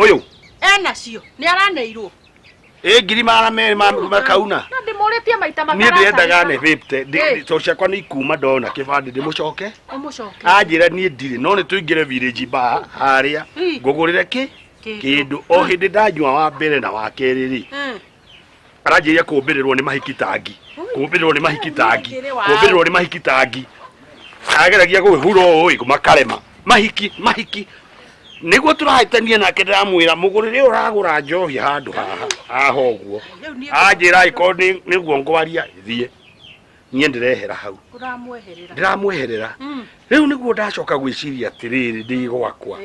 Oyo. Nacio. Ni araneirwo. Ngiri mara me makauna. Na ndimoretie maita matara. Ni ndendaga ne vipte. So ciakwa ni kuma ndona kibande ndimucoke. Umucoke. Anjira ni ndire no ni tuingire village bar haria. Ngugurire kindu o hindi ndanyua wa mbere na wa keriri. Aranjiria kumbirirwo ni mahikitangi. Kumbirirwo ni mahikitangi. Kumbirirwo ni mahikitangi. Ageragia guhura oi kumakarema. Mahiki. Niguo turahitania nake ndiramwira mugurire uragura njohi handu haha ahoguo anjira iko niguo ngwaria thie nie ndirehera hau ndiramweherera riu niguo ndacoka gwiciria atiriri ndi gwakwa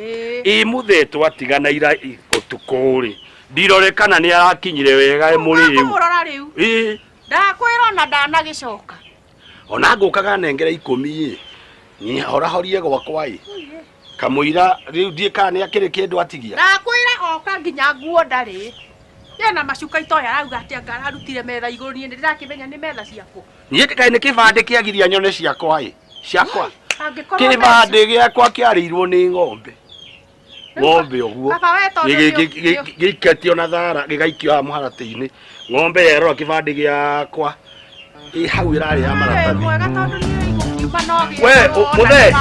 muthetwo atigana ira utukuri ndirore kana ni arakinyire wega muriu ndakwira na ndanagicoka ona ngukaga nengere 10 ni horahorie gwakwa kamuira riu ndie kana akiri kindu atigia ndakwira oka nginya nguo ndari yena macuka itoya rauga ati angararutire metha iguru ni ndirakimenya ni metha ciako nie tikai ni kibande kiagiria nyone ciakwa ciakwa kibande giakwa kiarirwo ni ng'ombe oguo giketio na thara gigaikio muharati-ini ng'ombe yerora kibande giakwa hau irari ya maratathi we muthe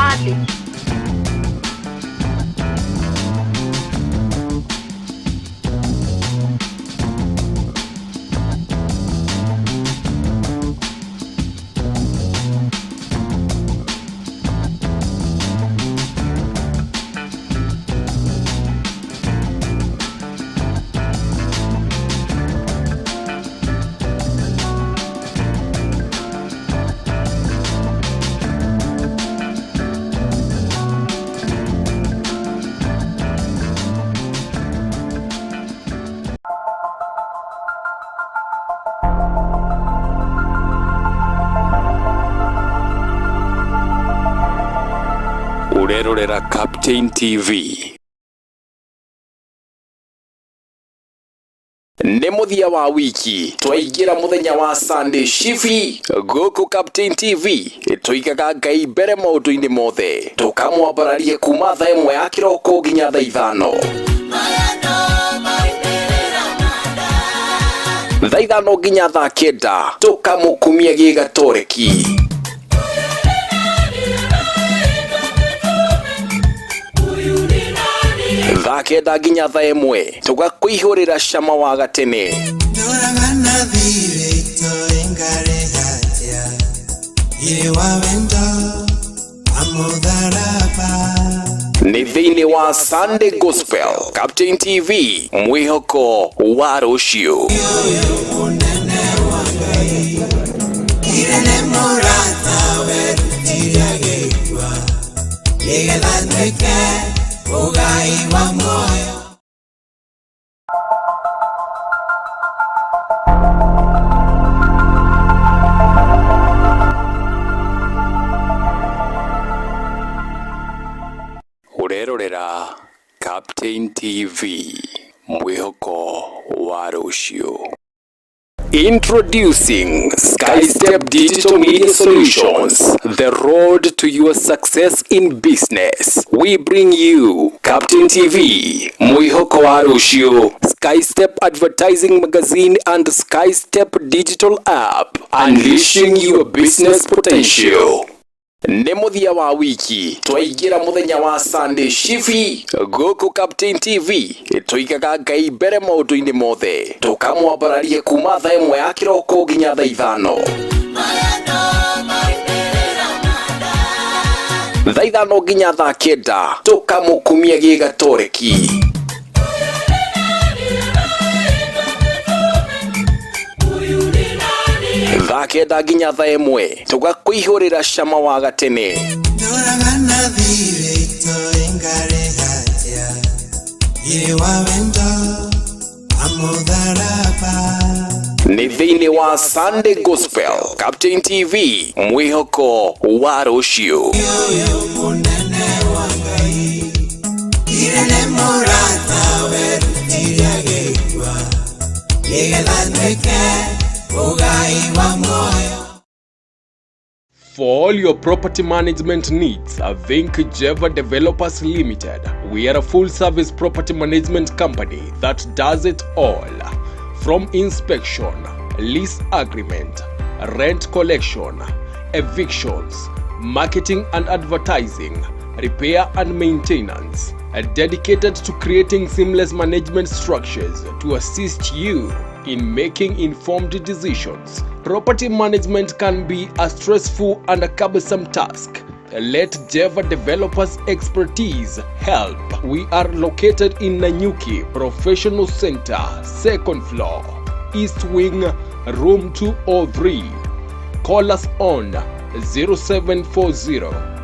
urerorera Captain TV. Nĩ mũthia wa wiki twaingira muthenya wa Sunday shifi guku Captain TV tuigaga Ngai mbere maundu-ini mothe tukamwambararie kuma thaa 1 ya kiroko nginya thaa 5 thaa 5 nginya thaa 9 tukamukumia gigatoreki thaa 9 nginya thaa 1 tugakwihurira cama wa gatene ndoragana thirito engare hatia ire wawendo amudharaba ni thiini wa Sunday Gospel Captain TV mwihoko wa rucio unene wa Ngai irene murata werutiria gikwa yegethanweke ugai wa moyo urerorera Captain TV mwihoko wa rucio. Introducing SkyStep Digital Media Solutions, the road to your success in business. We bring you Captain TV, Mwihoko wa Rucio, SkyStep Advertising Magazine and SkyStep Digital App, unleashing your business potential. Nĩ mũthia wa wiki twaingira muthenya wa Sunday shifi guku Captain TV tuigaga Ngai mbere maundu-ini mothe tukamwambararie kuma thaa 1 ya kiroko nginya thaa 5 thaa 5 nginya thaa 9 tukamukumia gigatoreki thaa 9 nginya thaa 1 tugakwihurira cama wa gatene ndoragana thirito engare hatia ire wawendo amudharaba ni thiini wa Sunday Gospel Captain TV mwihoko wa rucio unene wa Ngai irene murata werutiria gikwa yegethanweke ugai wa moyo. For all your property management needs, think Jeva Developers Limited. We are a full-service property management company that does it all. From inspection, lease agreement, rent collection, evictions, marketing and advertising, repair and maintenance, dedicated to creating seamless management structures to assist you in making informed decisions. Property management can be a stressful and a cumbersome task. Let Jeva Developers expertise help. We are located in Nanyuki Professional Center, 2nd floor, East Wing, room 203. Call us on 0740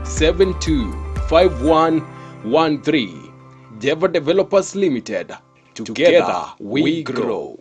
725113. Jeva Developers Limited. Together we grow.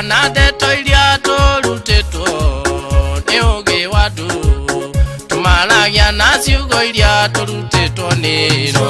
kana ndeto iria tũrutĩtwo nĩ ũũgĩ wa andũ tumanagia na ciugo iria tũrutĩtwo nĩ ro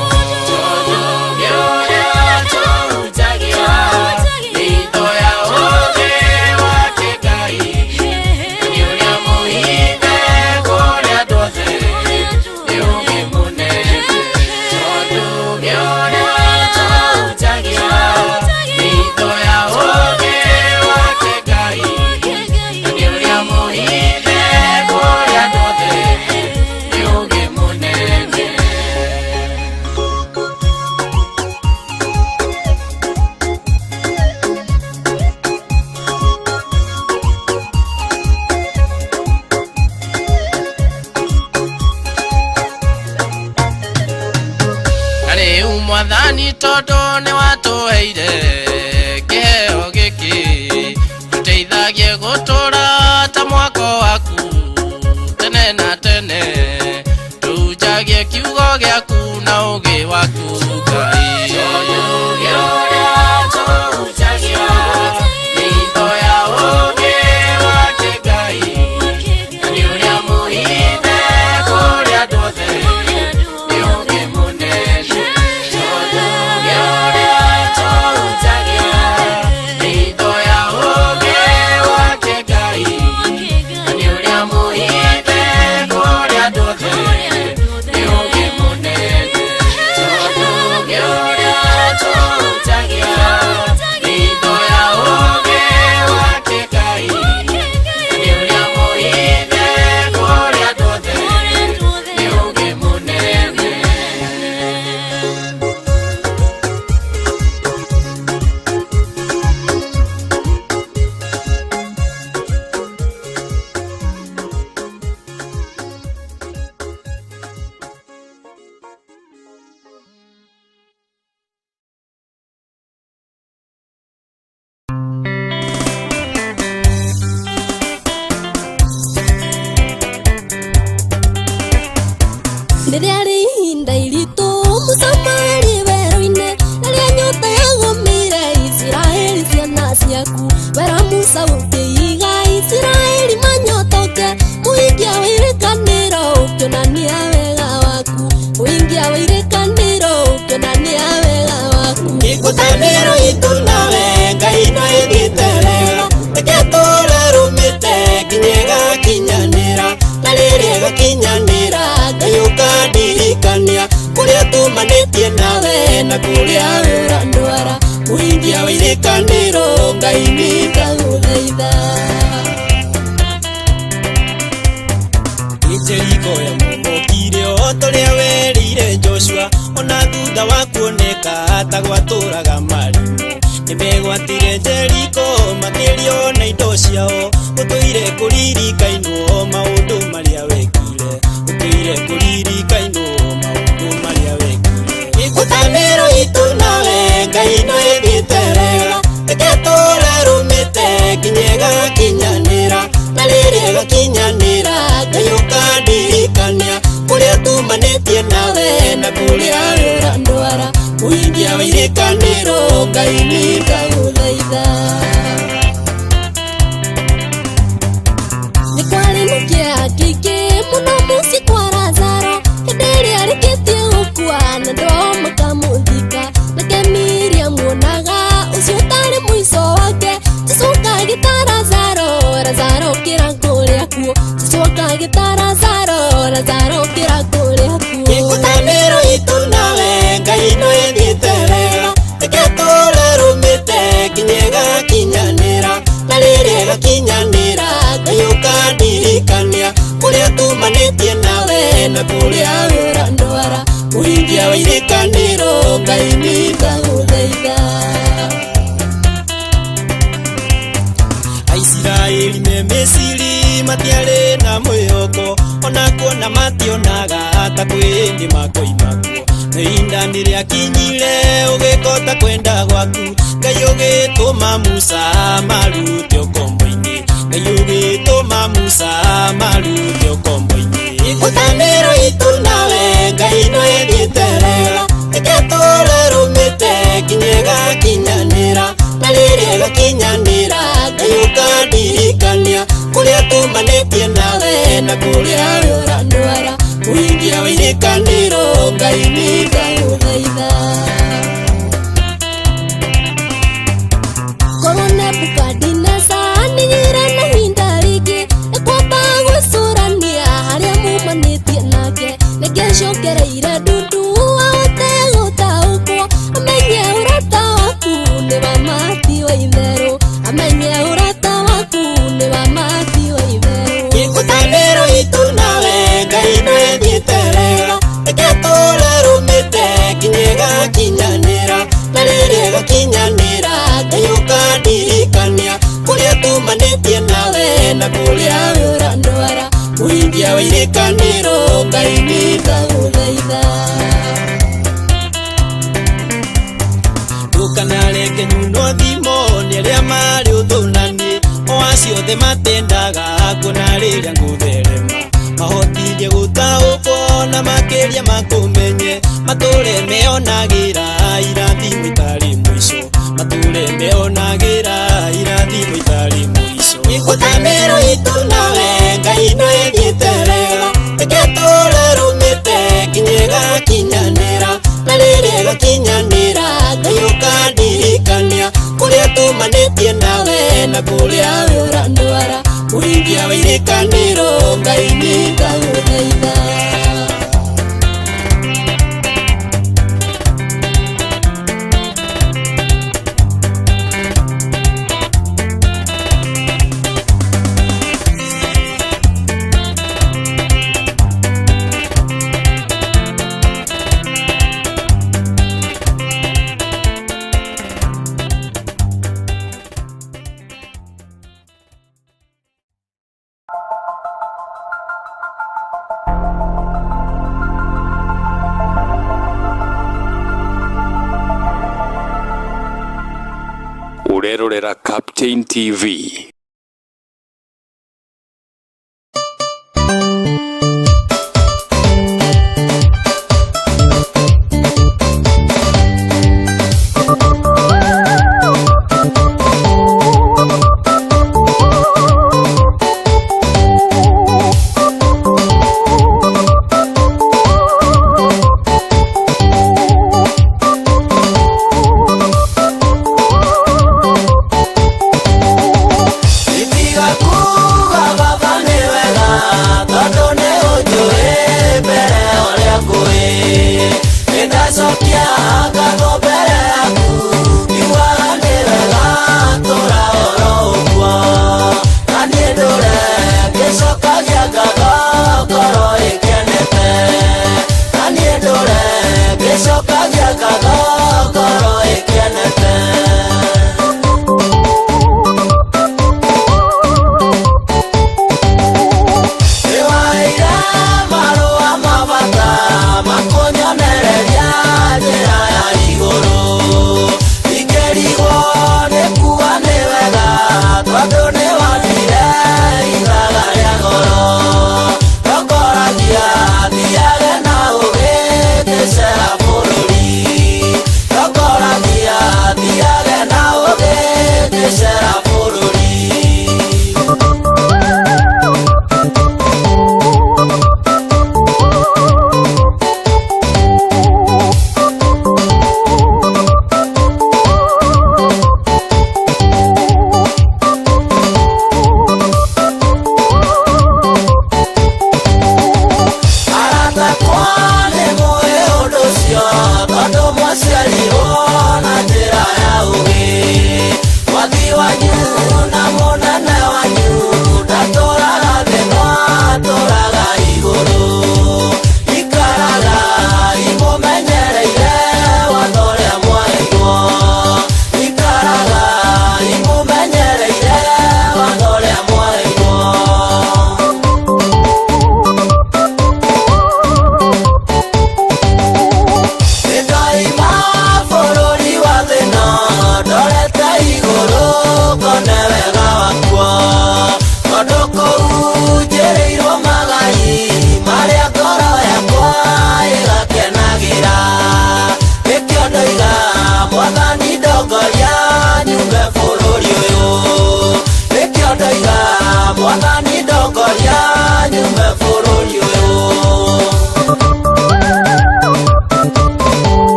Mwathani tondu nĩ watũheire kĩheo gĩkĩ tũteithagie gũtũra ta mwako waku tene na tene tũhunjagie kiugo gĩaku na ũũgĩ waku Ngai Kinyanira, na rĩrĩ gakinyanĩra wirikaniro Ngai nĩndagũthaitha Ndũkanareke nyuno thimo nĩ arĩa marĩ ũthũnani o aciothe matendaga kuona rĩrĩa ngũtherema mahotithie gũtaũkwo na makĩria makũmenye matũre meonagĩra irathimo itarĩ mũico matũre meonagĩra irathimo itarĩ mũico ngwatanĩro itũ nawe Ngai nĩĩthiĩte wega reke tũre rũmĩte nginya ĩgakinyanĩra na rĩrĩa ĩgakinyanĩra Ngai ũkandirikania kũrĩa tumanĩtie nawe na kũrĩa we ũrandwara mũhingia wa irikanĩro Ngai nĩndagũthaitha Urerorera Captain TV.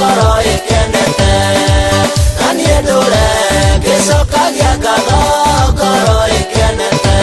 ngoro ikenete nanie ndure ngicokagia ngatho ngoro ikenete.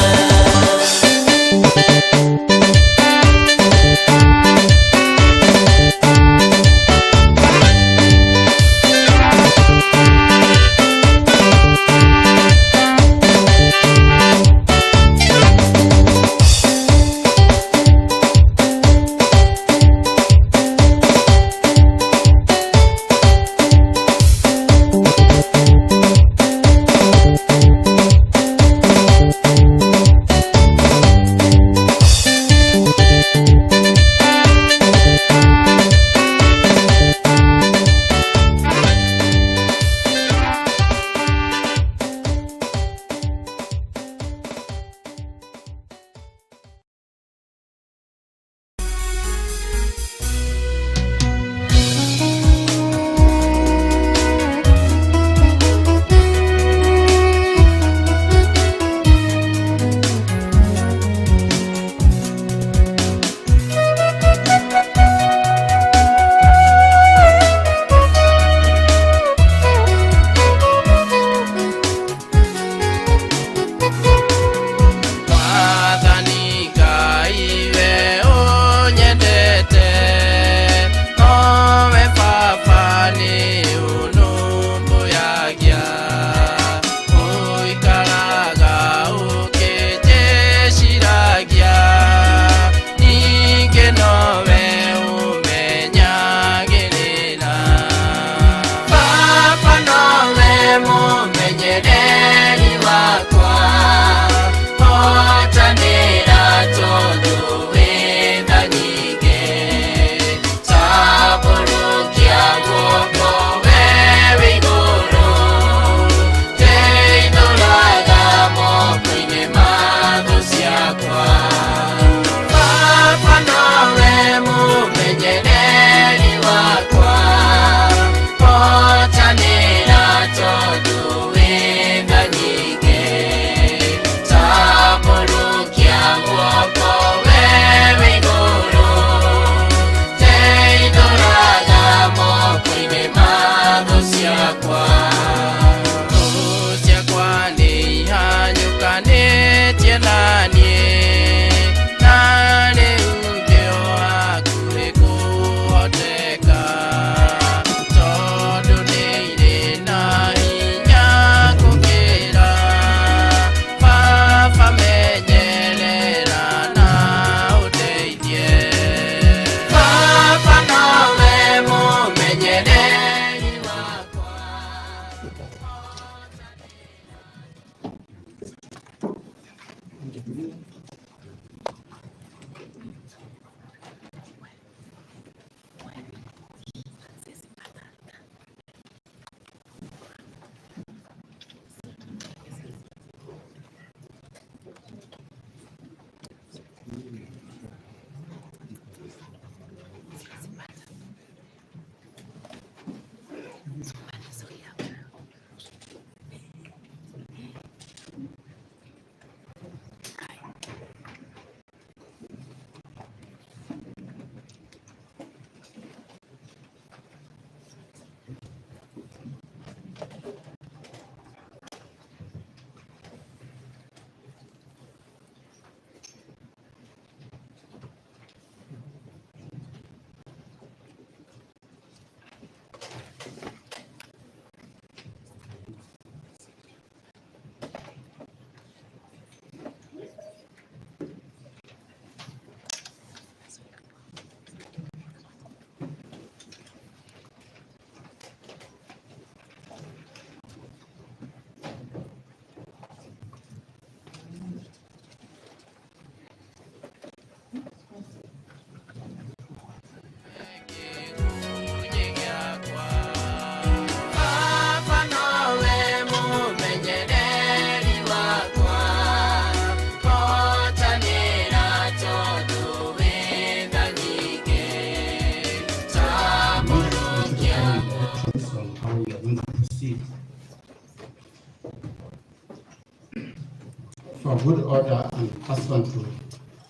For good order and pursuant to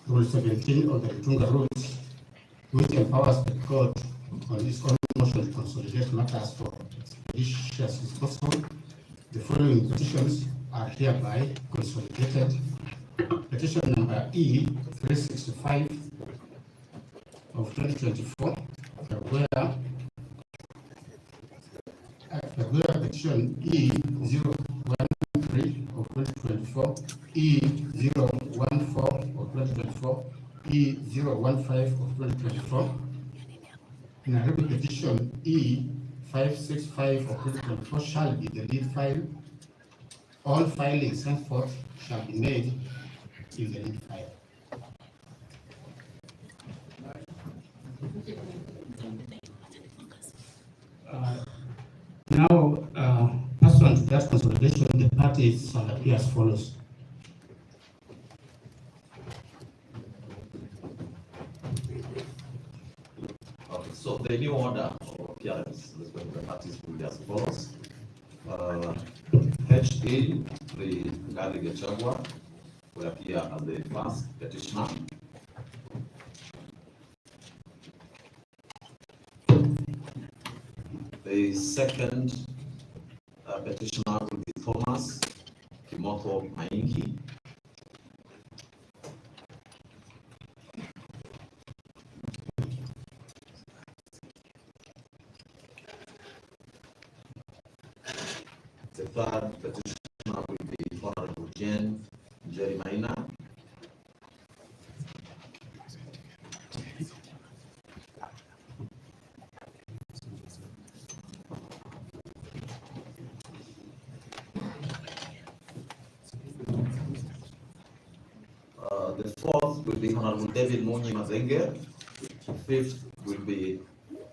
Rule 17 of the Tunga Rules, which empowers the court on its own motion to consolidate matters for expeditious disposal. The following petitions are hereby consolidated. Petition number E 365 of 2024, where petition E 013 of 2024, E 014 of 2024, E 015 of 2024, and a petition E 565 of 2024 shall be the lead file. All filings henceforth shall be made in the lead file. Pursuant to that consolidation, the parties shall appear as follows. Okay, so the new order of appearance respect the parties will be as follows. HA, Rigathi Gachagua, will appear as the first petitioner. The second petitioner will be Thomas Kimoto Maingi. The third petitioner will be Honorable Jane Jerry Maina. The fourth will be Honorable David Munyi Mazenge. Fifth will be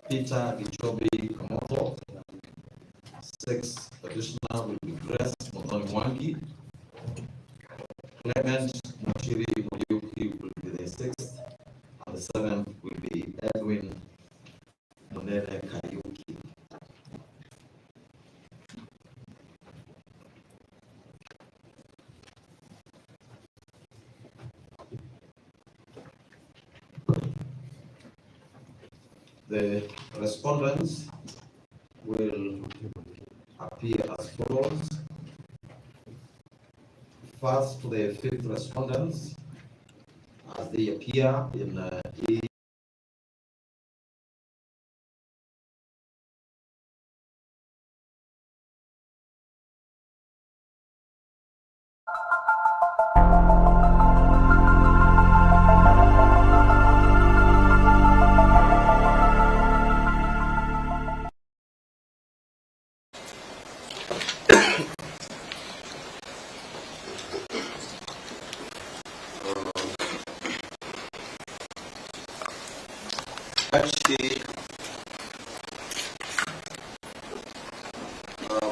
Peter Gichobi Kamoto. Sixth petitioner will be Grace Mothoni Mwangi. Clement Mochiri Muriuki will be the sixth. And the seventh will be Edwin Monene Kariuki. The respondents will appear as follows. First, to the fifth respondents, as they appear in E.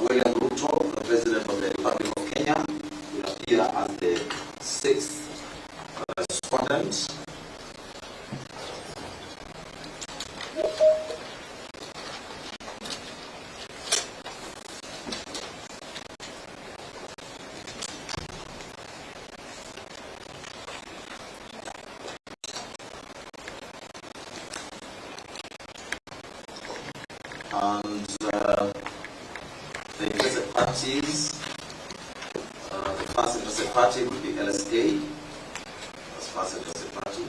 William Ruto, the President of the Republic of Kenya, will appear as the sixth respondent. And the interested parties, the first interested party will be LSK. That's first interested party.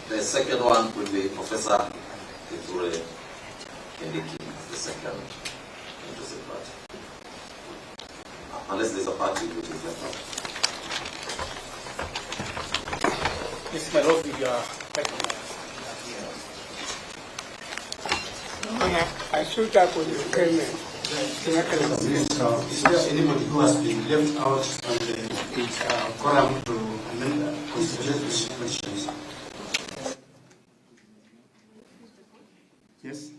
The second one will be Professor Kithure Kindiki, the second interested party. Unless there's a party which is left out. This is my lord with your I should have with your payment. Is there anybody who has been left out on the forum to amend the constitutional questions? Yes.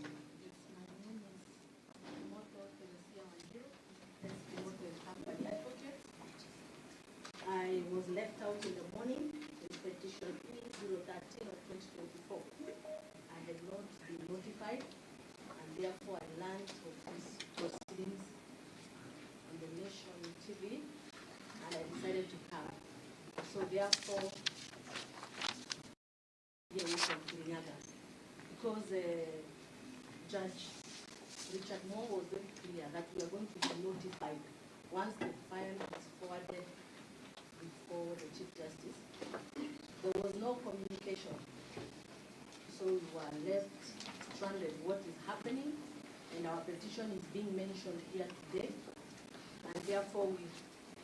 I was left out in the morning with petition E013 of 2024. I had not been notified, and therefore I learned of these proceedings on the Nation TV, and I decided to come. So therefore, matter, because Judge Richard Moore was very clear that we are going to be notified once the file is forwarded before the Chief Justice. There was no communication, so we were left stranded. What is happening? And our petition is being mentioned here today, and therefore we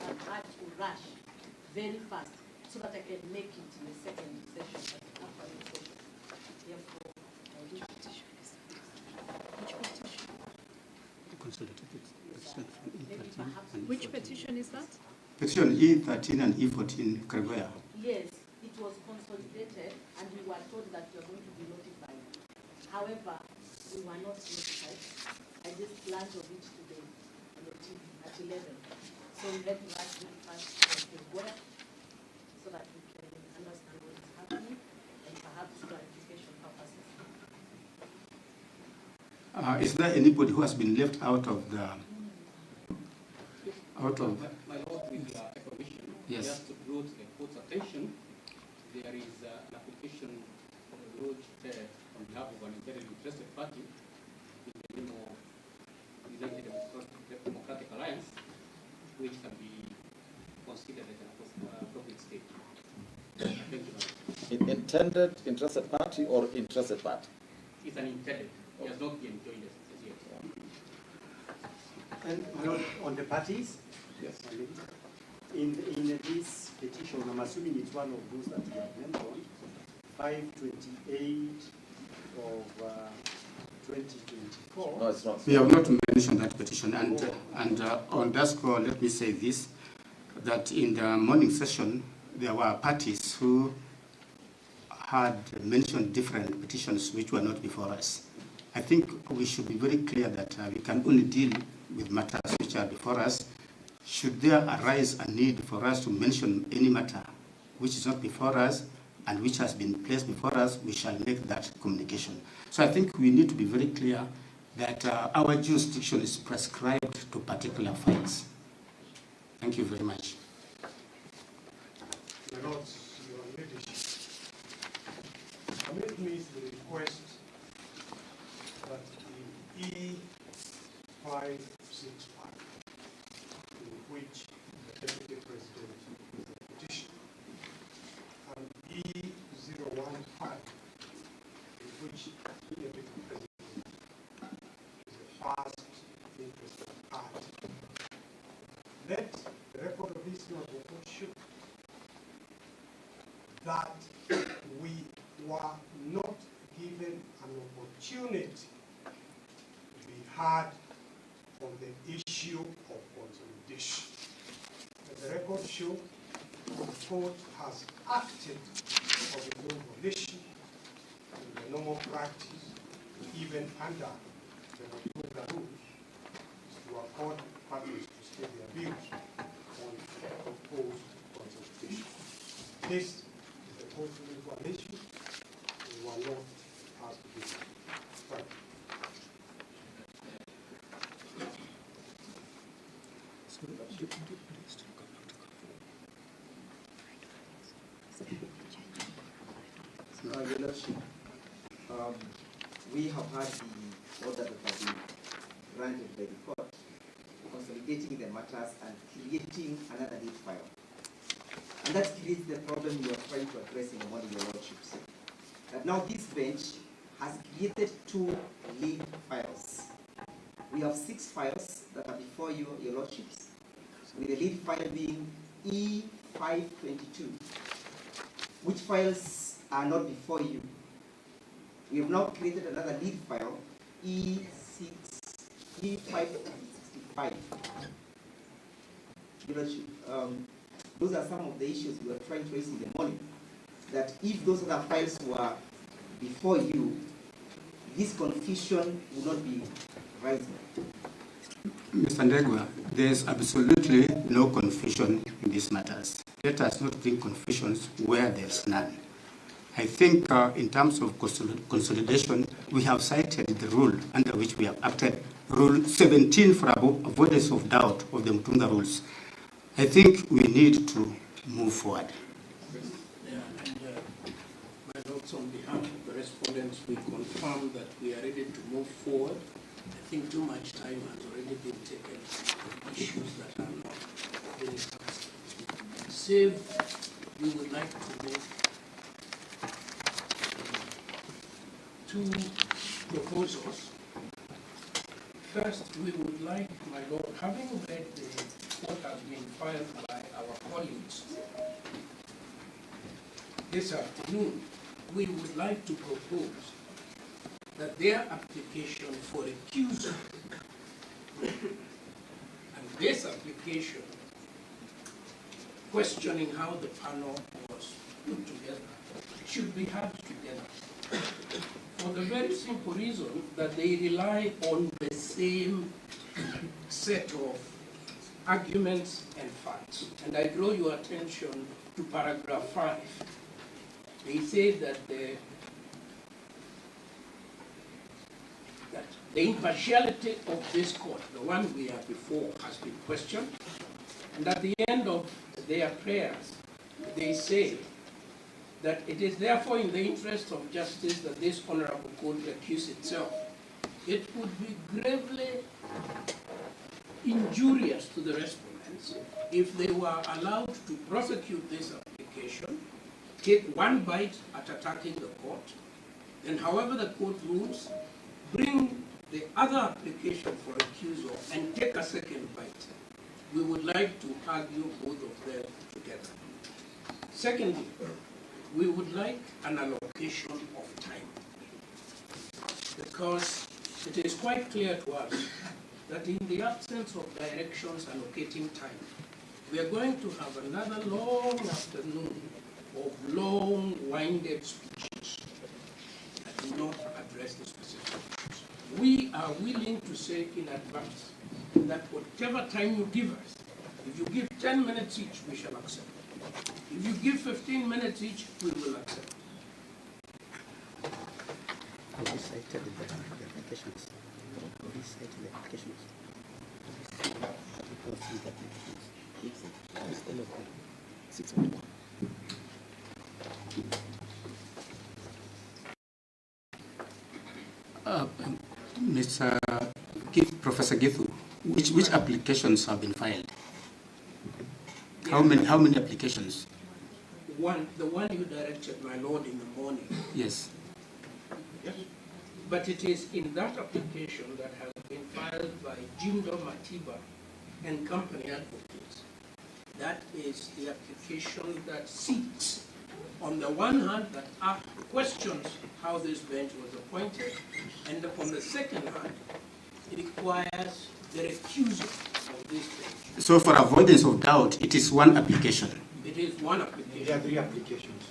have had to rush very fast so that I can make it in the second session, after the session. Therefore, I wish Which petition is that? Petition E13 and E14, Kargoya. Yes, it was consolidated and we were told that we are going to be notified. However, we were not notified. I just learned of it today on the TV at 11. So we had to rush really fast to the border so that we can understand what is happening and perhaps clarification purposes. Is there anybody who has been left out of the... My Lord, with the permission, Yes. just to draw to the court's attention, there is an application lodged on behalf of an very interested party in the name of United Democratic Alliance, which can be considered as an appropriate state. Thank you. Intended interested party or interested party? It's an intended. He has not been joined us as yet. And on the parties, Yes. in this petition, I'm assuming it's one of those that you have mentioned, 528 of 2024. No, it's not. We have not mentioned that petition, and on that score, let me say this, that in the morning session, there were parties who had mentioned different petitions which were not before us. I think we should be very clear that we can only deal with matters which are before us. Should there arise a need for us to mention any matter which is not before us and which has been placed before us, we shall make that communication. So I think we need to be very clear that our jurisdiction is prescribed to particular files. Thank you very much. My Lords, Your Ladyship, permit me to request that in E565, in which the Deputy President is a petitioner, and E015, in which the Deputy President is a first interested party. Let the record of this matter show that we were not given an opportunity to be heard on the issue of consolidation. And the record shows the court has acted of its own volition in the normal practice, even under the Matunga rules, to accord parties to state their views on proposed consolidation. This is a total issue. We were not asked to do. Thank you. Your Lordship, we have had the order that has been granted by the court, consolidating the matters and creating another lead file. And that creates the problem you are trying to address in the morning, Your Lordships. That now this bench has created 2 lead files. We have 6 files that are before you, Your Lordships, with the lead file being E522. Which files are not before you? We have now created another lead file, E565. Your Lordship, those are some of the issues we were trying to raise in the morning. That if those other files were before you, this confusion would not be rising. Mr. Ndegwa, there is absolutely no confusion in these matters. Let us not bring confusions where there is none. I think in terms of consolidation, we have cited the rule under which we have acted, Rule 17 for avoidance of doubt of the Matunga rules. I think we need to move forward. Yeah, and my Lord, States, on behalf of the respondents, we confirm that we are ready to move forward. I think too much time has already been taken on issues that are not being discussed. Save, we would like to make two proposals. First, we would like, my Lord, having read what has been filed by our colleagues this afternoon, we would like to propose that their application for recusal and this application questioning how the panel was put together should be had together for the very simple reason that they rely on the same set of arguments and facts. And I draw your attention to paragraph 5. They say that the impartiality of this court, the one we are before, has been questioned. And at the end of their prayers, they say that it is therefore in the interest of justice that this honorable court recuse itself. It would be gravely injurious to the respondents if they were allowed to prosecute this application, take one bite at attacking the court, and however the court rules, bring the other application for recusal and take a second bite. We would like to argue both of them together. Secondly, we would like an allocation of time, because it is quite clear to us that in the absence of directions allocating time, we are going to have another long afternoon of long-winded speeches that do not address the specific issues. We are willing to say in advance that whatever time you give us, if you give 10 minutes each, we shall accept. If you give 15 minutes each, we will accept. We cited the applications. We cited the applications. Mr. Professor Githu, which applications have been filed? How many applications? The one you directed, my Lord, in the morning. Yes. Yes. But it is in that application that has been filed by Jindo Matiba and company advocates. That is the application that seeks, on the one hand, that questions how this bench was appointed, and on the second hand, it requires the recusal of this bench. So for avoidance of doubt, it is one application. It is one application. There are 3 applications.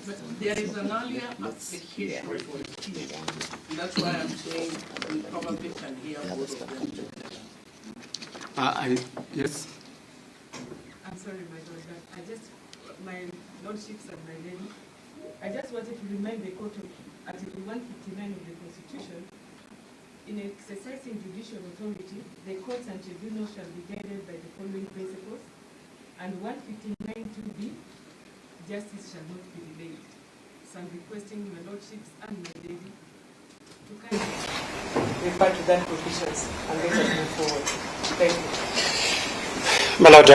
But there is an earlier application for recusal. That's why I'm saying we probably can hear both of them together. Yes. I'm sorry, my Lord, my lordships and my lady, I just wanted to remind the court of Article 159 of the Constitution. In exercising judicial authority, the courts and tribunals shall be guided by the following principles. And 159(2)b, justice shall not be delayed. So I'm requesting my lordships and my lady to kindly refer to that provisions and let us move forward. Thank you. My Lord,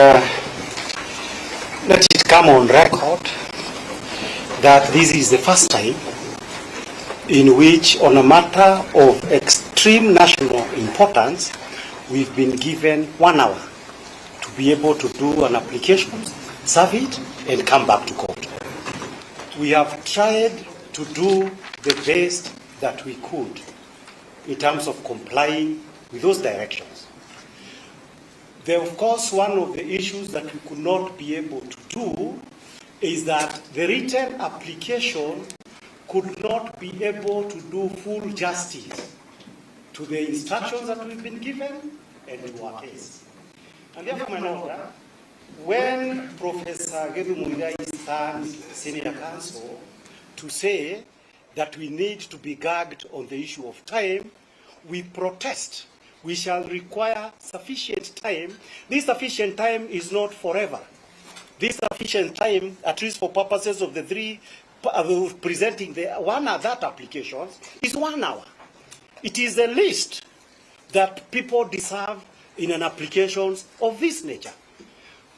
let it come on record that this is the first time in which, on a matter of extreme national importance, we've been given 1 hour to be able to do an application, serve it, and come back to court. We have tried to do the best that we could in terms of complying with those directions. Of course, one of the issues that we could not be able to do is that the written application could not be able to do full justice to the instructions that we've been given and to our case. And therefore, my Lord, when Professor Gedu Muigai stands senior counsel to say that we need to be gagged on the issue of time, we protest. We shall require sufficient time. This sufficient time is not forever. this sufficient time, at least for purposes of the three, presenting the one of that application, is 1 hour. It is the least that people deserve in an application of this nature.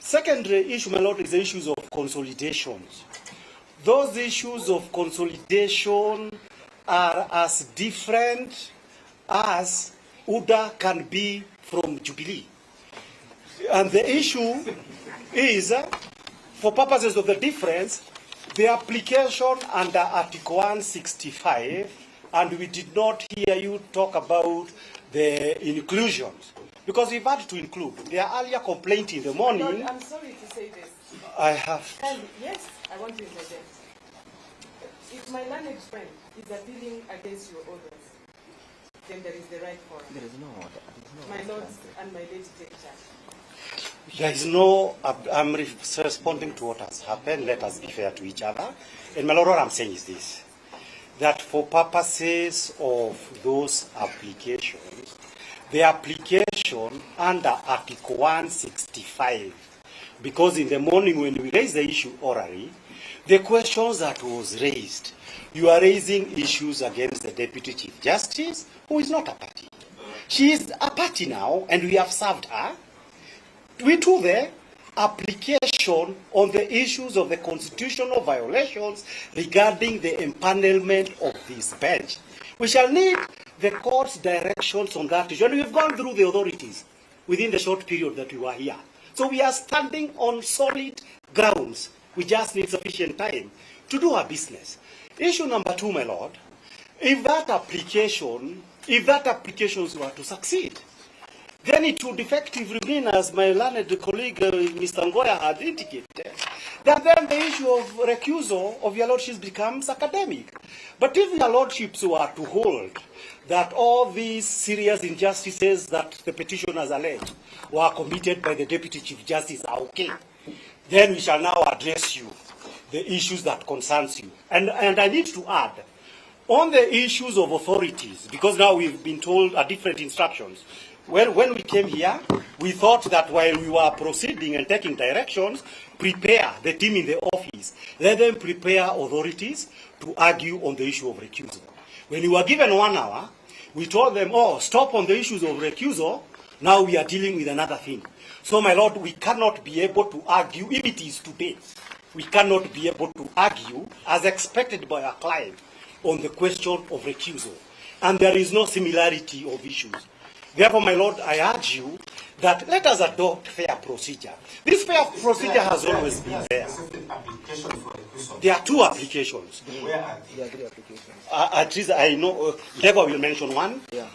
Second issue, my lord, is the issues of consolidations. Those issues of consolidation are as different as UDA can be from Jubilee. And the issue is, for purposes of the difference, the application under Article 165, and we did not hear you talk about the inclusions, because we've had to include. Their earlier complaint in the morning. Lord, I'm sorry to say this. I have. Yes, I want to interject. If my learned friend is appealing against your orders, then there is the right forum. There is no order. My lords and my lady take charge. There is no, I'm responding to what has happened. Let us be fair to each other. And my lord, what I'm saying is this, that for purposes of those applications, the application under Article 165, because in the morning when we raised the issue orally, the questions that was raised, you are raising issues against the Deputy Chief Justice, who is not a party. She is a party now, and we have served her. We do the application on the issues of the constitutional violations regarding the empanelment of this bench. We shall need the court's directions on that issue. And we've gone through the authorities within the short period that we were here. So we are standing on solid grounds. We just need sufficient time to do our business. Issue number 2, my lord, if that applications were to succeed, then it would effectively mean, as my learned colleague Mr. Ngoya had indicated, that then the issue of recusal of your lordships becomes academic. But if your lordships were to hold that all these serious injustices that the petitioners allege were committed by the Deputy Chief Justice are okay, then we shall now address you, the issues that concerns you. And I need to add, on the issues of authorities, because now we've been told different instructions. When we came here, we thought that while we were proceeding and taking directions, prepare the team in the office, let them prepare authorities to argue on the issue of recusal. When we were given 1 hour, we told them, oh, stop on the issues of recusal, now we are dealing with another thing. So, my lord, we cannot be able to argue, if it is today, we cannot be able to argue, as expected by our client, on the question of recusal. And there is no similarity of issues. Therefore, my lord, I urge you that let us adopt fair procedure. This fair procedure has always been there. There are 2 applications. Where are the 3 applications? At least I know, Deborah will mention one. Yeah.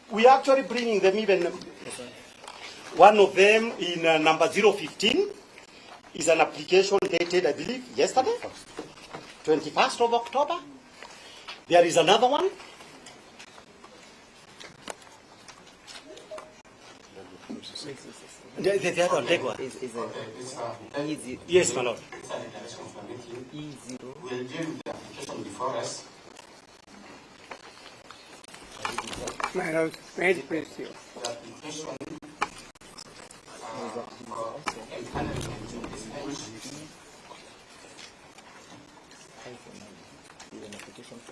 We are actually bringing them even. One of them in number 015 is an application dated, I believe, yesterday, 21st of October. There is another one. The other one, Deborah. Yes, my lord. E0. We'll deal with the application before us. My lord, may I please you? The application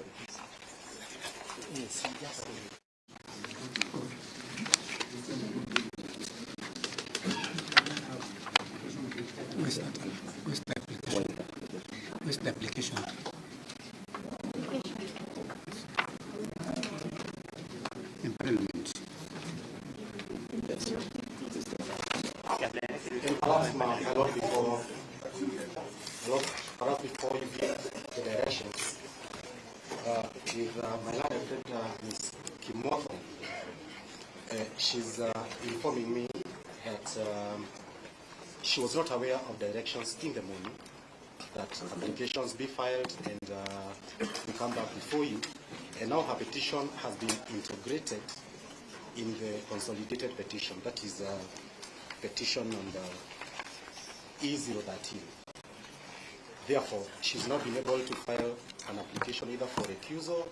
Where's the application? Empanelment. Before you give the directions, with my learned Ms. Kimotho, she's informing me that she was not aware of directions in the morning, that applications be filed and we come back before you. And now her petition has been integrated in the consolidated petition. That is petition number E013. Therefore, she's not been able to file an application either for recusal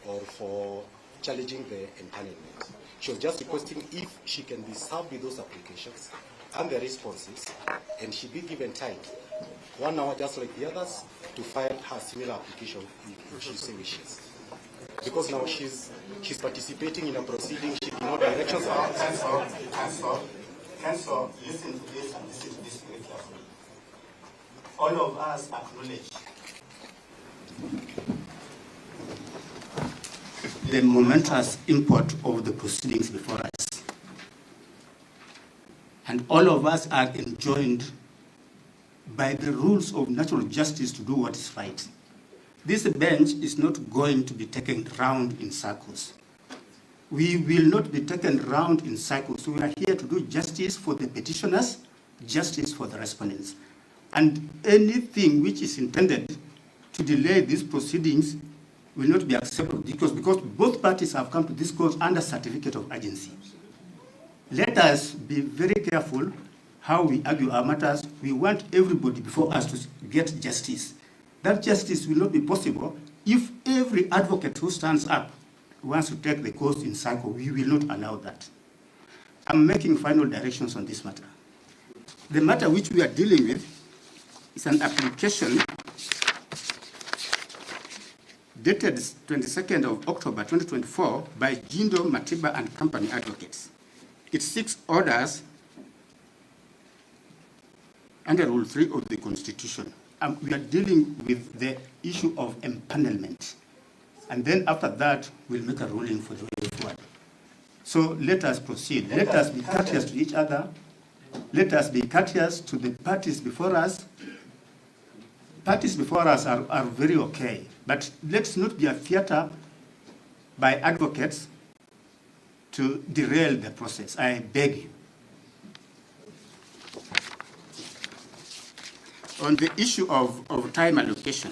or for challenging the empanelment. She was just requesting if she can be served with those applications and the responses, and she be given time, 1 hour just like the others, to file her similar application if she so wishes. Because now she's participating in a proceeding, she did not directions. Council, listen to this and listen to this very carefully. All of us acknowledge the momentous import of the proceedings before us. And all of us are enjoined by the rules of natural justice to do what is right. This bench is not going to be taken round in circles. We will not be taken round in circles. We are here to do justice for the petitioners, justice for the respondents. And anything which is intended to delay these proceedings will not be acceptable because both parties have come to this court under certificate of urgency. Let us be very careful how we argue our matters. We want everybody before us to get justice. That justice will not be possible if every advocate who stands up wants to take the cause in cycle. We will not allow that. I'm making final directions on this matter. The matter which we are dealing with is an application dated 22nd of October 2024 by Jindo Matiba and Company Advocates. It seeks orders under Rule 3 of the Constitution. We are dealing with the issue of empanelment. And then after that, we'll make a ruling for the way forward. So let us proceed. Let us be courteous to each other. Let us be courteous to the parties before us. Parties before us are very okay, but let's not be a theater by advocates to derail the process. I beg you. On the issue of time allocation,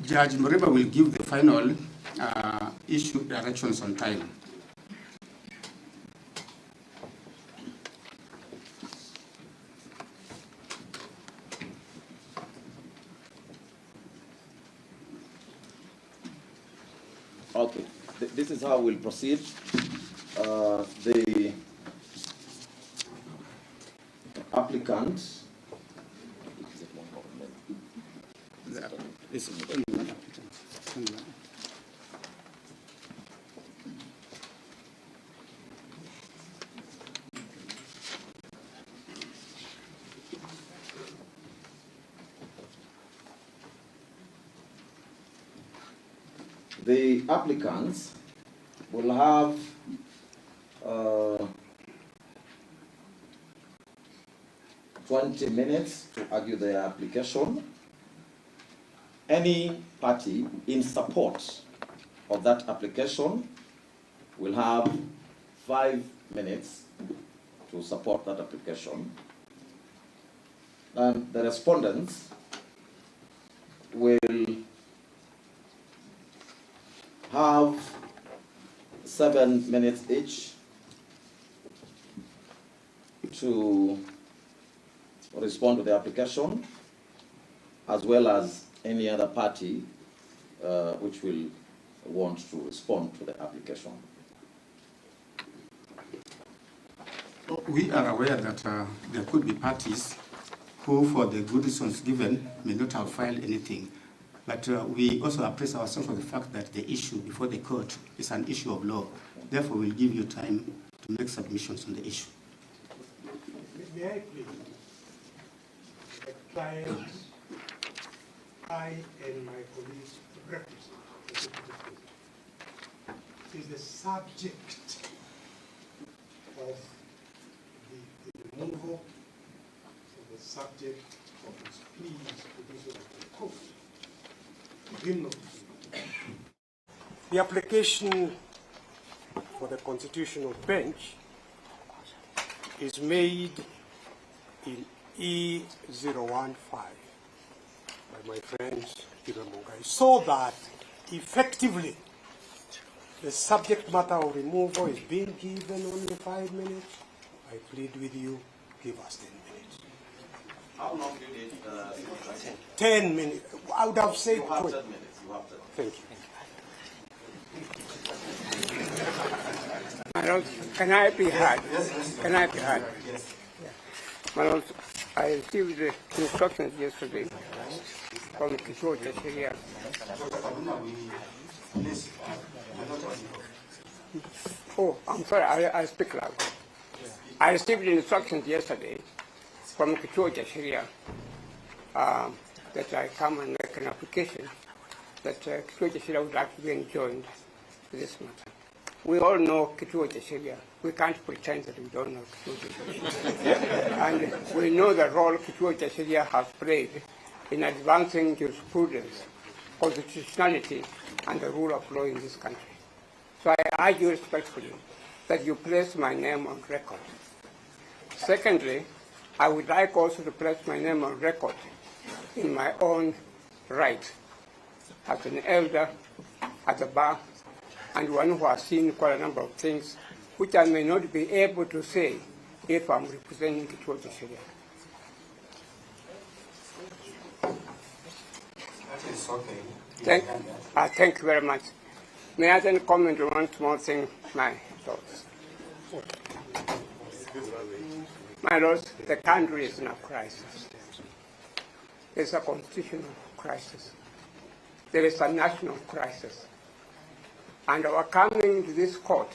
Judge Mureba will give the final issue directions on time. Okay, this is how we'll proceed. The applicant the applicants will have 20 minutes to argue their application. Any party in support of that application will have 5 minutes to support that application. And the respondents will have 7 minutes each to respond to the application, as well as any other party which will want to respond to the application. We are aware that there could be parties who, for the good reasons given, may not have filed anything. But we also appraise ourselves of the fact that the issue before the court is an issue of law. Therefore, we'll give you time to make submissions on the issue. May I please? The client, I and my colleagues represent is the subject of the removal of the subject of his pleas to the court. The application for the constitutional bench is made in E015 by my friends, so that effectively the subject matter of removal is being given only 5 minutes. I plead with you, give us 10 minutes. How long do you need? 10 minutes. I would have said You have 20. 10 minutes. You have 10 minutes. Thank you. My Lord, can I be heard? Can I be heard? Yes. My Lord, I received the instructions yesterday from Kishore Syria. Oh, I'm sorry, I speak loud. I received the instructions yesterday from Kishore Syria that I come and make an application that Kishore Syria would like to be enjoined to this matter. We all know Kishore Syria. We can't pretend that we don't know Kishore Syria. And we know the role Kishore Syria has played in advancing jurisprudence, constitutionality, and the rule of law in this country. So I urge you respectfully that you place my name on record. Secondly, I would like also to place my name on record in my own right as an elder at the bar and one who has seen quite a number of things which I may not be able to say if I'm representing Kishore Syria. That is okay. Thank you very much. May I then comment on one small thing, my thoughts? My lords, the country is in a crisis. There's a constitutional crisis. There is a national crisis. And our coming to this court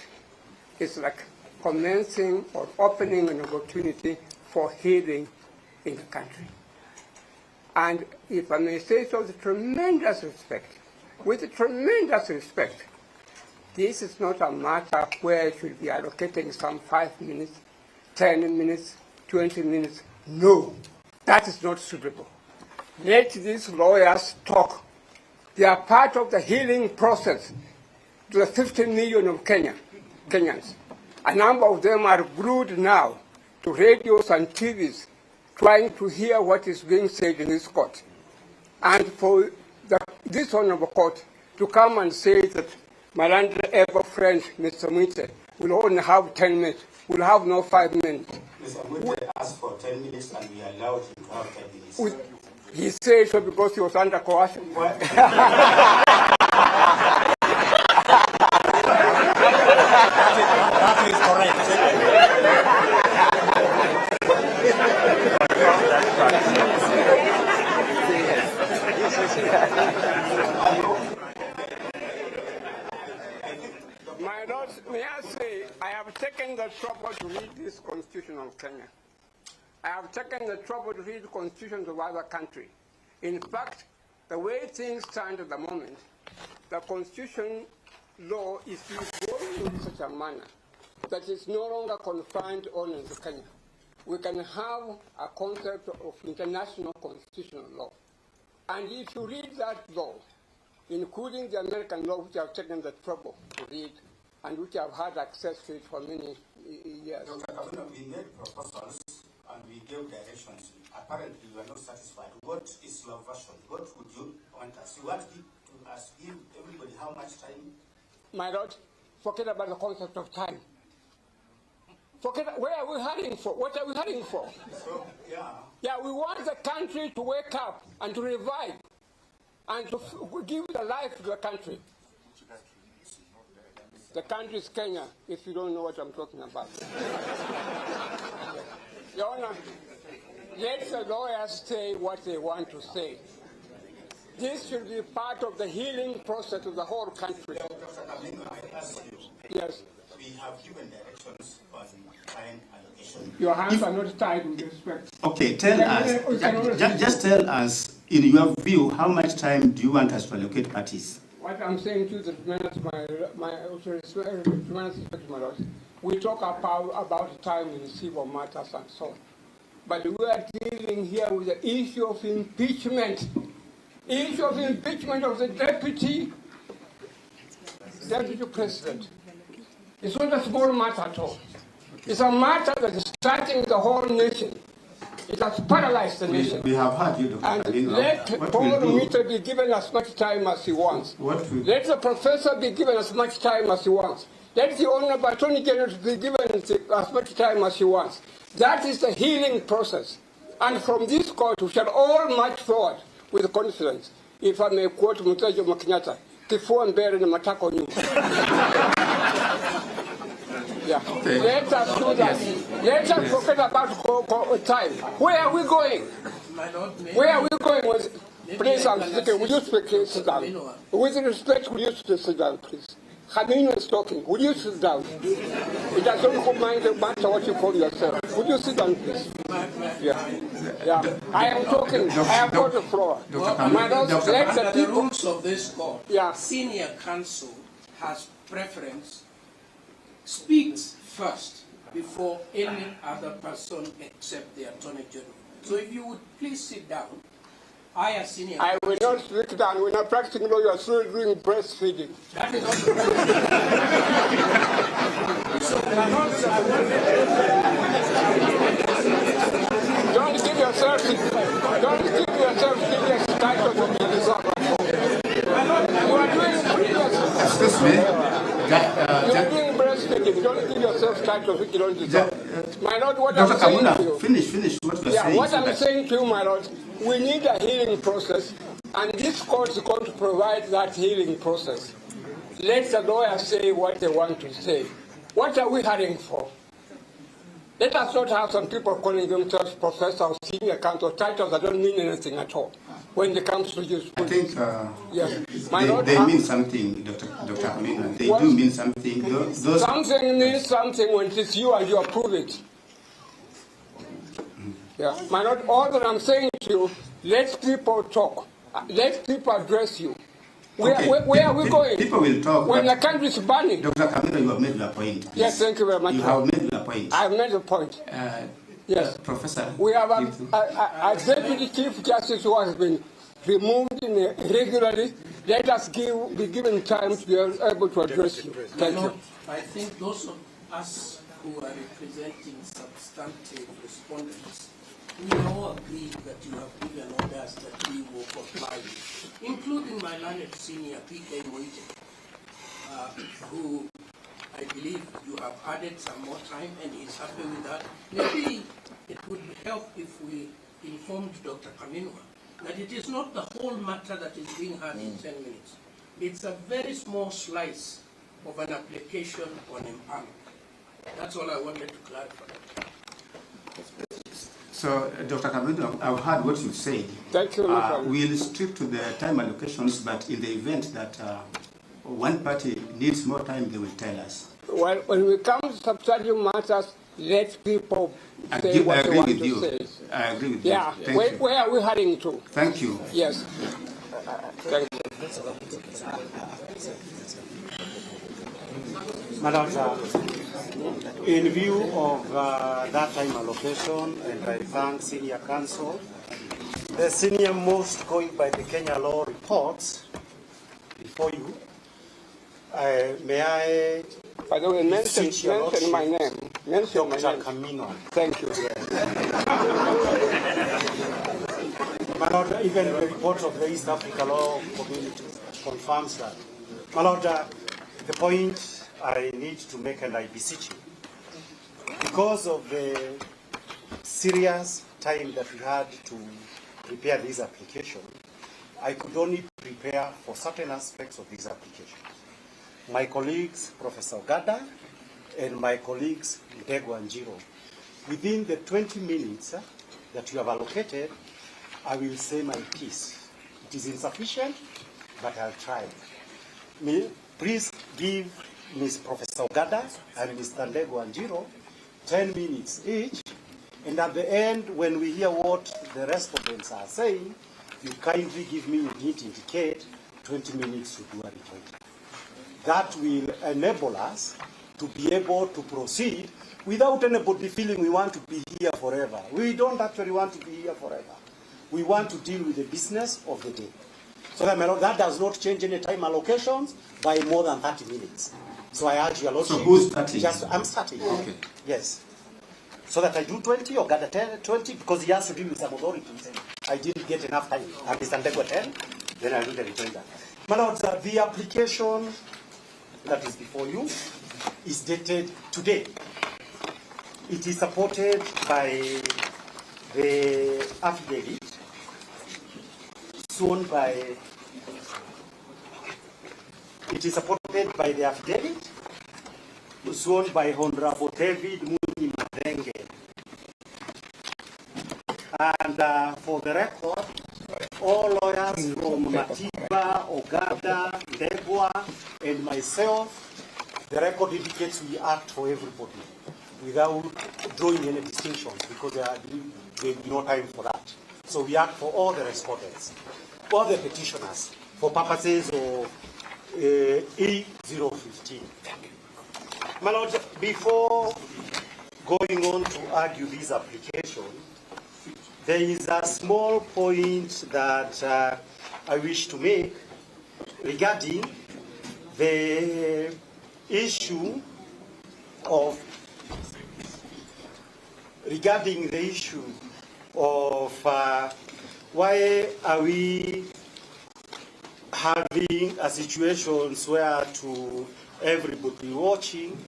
is like commencing or opening an opportunity for healing in the country. And if I may say so with tremendous respect, this is not a matter where it should be allocating some 5 minutes, 10 minutes, 20 minutes. No, that is not suitable. Let these lawyers talk. They are part of the healing process to the 15 million of Kenyans. A number of them are glued now to radios and TVs trying to hear what is being said in this court. And for this honorable court to come and say that my ever friend, Mr. Mwite, will only have 10 minutes, will have no 5 minutes. Mr. Mwite asked for 10 minutes and we allowed him to have 10 minutes. He said so because he was under coercion. That is correct. My lords, may I say, I have taken the trouble to read this constitution of Kenya. I have taken the trouble to read constitutions of other countries. In fact, the way things stand at the moment, the constitution law is going in such a manner that it's no longer confined only to Kenya. We can have a concept of international constitutional law. And if you read that law, including the American law, which I've taken the trouble to read, and which I've had access to it for many years. Dr. Kavuna, we made proposals and we gave directions. Apparently, you are not satisfied. What is your version? What would you want us? You want to give everybody how much time? My Lord, forget about the concept of time. Forget, where are we heading for? What are we heading for? So, yeah, we want the country to wake up and to revive and to give the life to the country. The country is Kenya, if you don't know what I'm talking about. Your Honor, let the lawyers say what they want to say. This should be part of the healing process of the whole country. Dr. Kavuna, I ask you. Yes. We have given directions on time allocation. Your hands are not tied with respect. Okay, tell us, just tell us, in your view, how much time do you want us to allocate parties? What I'm saying to the tremendous respect, my Lord, we talk about time in civil matters and so on. But we are dealing here with the issue of impeachment. Issue of impeachment of the deputy president. It's not a small matter at all. It's a matter that is starting the whole nation. It has paralyzed the nation. We have heard you, Dr. And Kalina. let Paul Meter be given as much time as he wants. Let the professor be given as much time as he wants. Let the Honorable Attorney General be given as much time as he wants. That is the healing process. And from this court, we shall all march forward with confidence. If I may quote Mutajo Makinyata, kifua mbele na matako nyuma. Yeah. Okay. Let us do that. Let us forget about time. Where are we going? Where are we going? Please, I'm speaking. Will you speak? Sit down. With respect, will you sit down, please? Khamino is talking. Will you sit down? It doesn't matter what you call yourself. Will you sit down, please? Yeah. I am talking. I have got the floor. The rules of this court, senior counsel has preference, speaks first before any other person except the Attorney General. So if you would please sit down. I will not speak down. We're not practicing law. You are still doing breastfeeding. That is not Don't give yourself serious titles of the deserve. You are doing previous. Excuse me. You are doing breastfeeding. Don't give yourself titles which you don't deserve. My Lord, what Dr. I'm saying to you. Finish what you're saying. What I'm saying to you, my Lord, we need a healing process, and this court is going to provide that healing process. Let the lawyers say what they want to say. What are we hurrying for? Let us not have some people calling themselves professor or senior counsel titles that don't mean anything at all when it comes to use. I think they mean something, Dr. Kalina. They do mean something. Something means something when it is you and you approve it. Yeah. My Lord, all that I'm saying to you, let people talk. Let people address you. Where are we going? People will talk. When the country is burning. Dr. Kamina, you have made your point. Please. Yes, thank you very much. You have made your point. I have made a point. Yes. Professor. We have a Deputy Chief Justice who has been removed irregularly. Let us be given time to be able to address you. Thank you. I think those of us who are representing substantive respondents, we all agree that you have given orders that we will comply with, including my learned senior P.K. Moite, who I believe you have added some more time and he's happy with that. Maybe it would help if we informed Dr. Kaminwa that it is not the whole matter that is being heard in 10 minutes. It's a very small slice of an application on empowerment. That's all I wanted to clarify. So, Dr. Kaminwa, I've heard what you said. Thank you. We'll stick to the time allocations, but in the event that one party needs more time, they will tell us. Well, when we come to substantive matters, let people say what they want to say. I agree with you. Where are we heading to? Thank you. Yes. Thank you. Madam, in view of that time allocation, and I thank Senior Counsel, the senior most going by the Kenya law reports before you, may I... By the way, mention my name. Mention my name. Kamino. Thank you. My Lord, even the report of the East Africa Law Community confirms that. My Lord, the point I need to make, and I beseech you, because of the serious time that we had to prepare this application, I could only prepare for certain aspects of this application. My colleagues, Professor Gada, and my colleagues, Ndegwa and Jiro, within the 20 minutes that you have allocated, I will say my piece. It is insufficient, but I'll try. Please give Ms. Professor Gada and Mr. Ndegwa and Jiro 10 minutes each, and at the end, when we hear what the respondents are saying, you kindly give me a hint, indicate 20 minutes to do a rejoinder. That will enable us to be able to proceed without anybody feeling we want to be here forever. We don't actually want to be here forever. We want to deal with the business of the day. So that does not change any time allocations by more than 30 minutes. So I urge you a lot. So who's starting? I'm starting. Okay. Yes. so that I do 20 or gather 10, 20, because he has to deal with some authorities. And I didn't get enough time. And Mr. Ndegwa 10, then I'll do the rejoinder. My Lord, the application that is before you is dated today. It is supported by the affidavit sworn by. It is supported by the affidavit sworn by Honorable David Milimani. And for the record, all lawyers from Matiba, Ogada, Ndegwa, and myself, the record indicates we act for everybody without drawing any distinctions, because there will be no time for that. So we act for all the respondents, all the petitioners, for purposes of E015. My Lord, before going on to argue this application, there is a small point that I wish to make regarding the issue of why are we having a situation where to everybody watching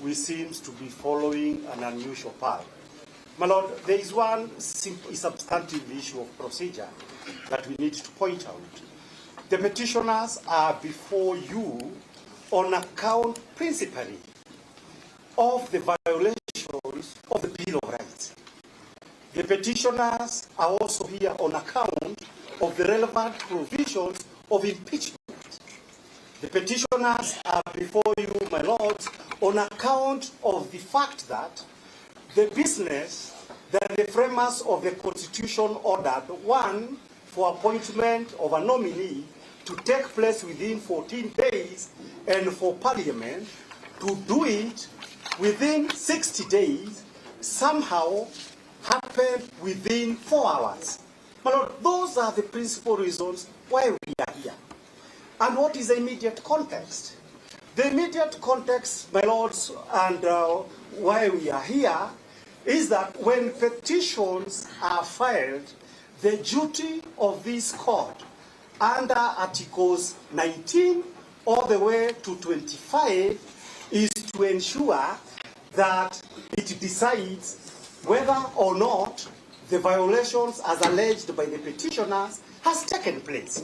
we seems to be following an unusual path. My Lord, there is one simple, substantive issue of procedure that we need to point out. The petitioners are before you on account principally of the violations of the Bill of Rights. The petitioners are also here on account of the relevant provisions of impeachment. The petitioners are before you, my lords, on account of the fact that the business that the framers of the Constitution ordered, one, for appointment of a nominee to take place within 14 days, and for Parliament to do it within 60 days, somehow happened within 4 hours. My Lord, those are the principal reasons why we are here. And what is the immediate context? The immediate context, my lords, and why we are here, is that when petitions are filed, the duty of this court under Articles 19 all the way to 25 is to ensure that it decides whether or not the violations as alleged by the petitioners has taken place.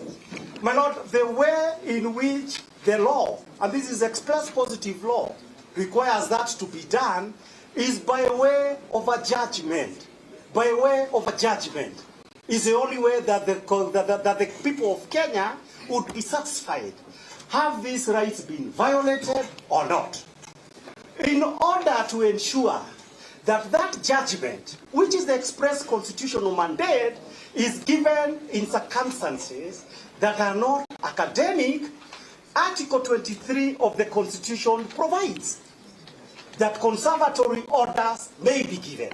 My Lord, the way in which the law, and this is express positive law, requires that to be done is by way of a judgment. By way of a judgment is the only way that the people of Kenya would be satisfied. Have these rights been violated or not? In order to ensure that that judgment, which is the express constitutional mandate, is given in circumstances that are not academic, Article 23 of the Constitution provides that conservatory orders may be given.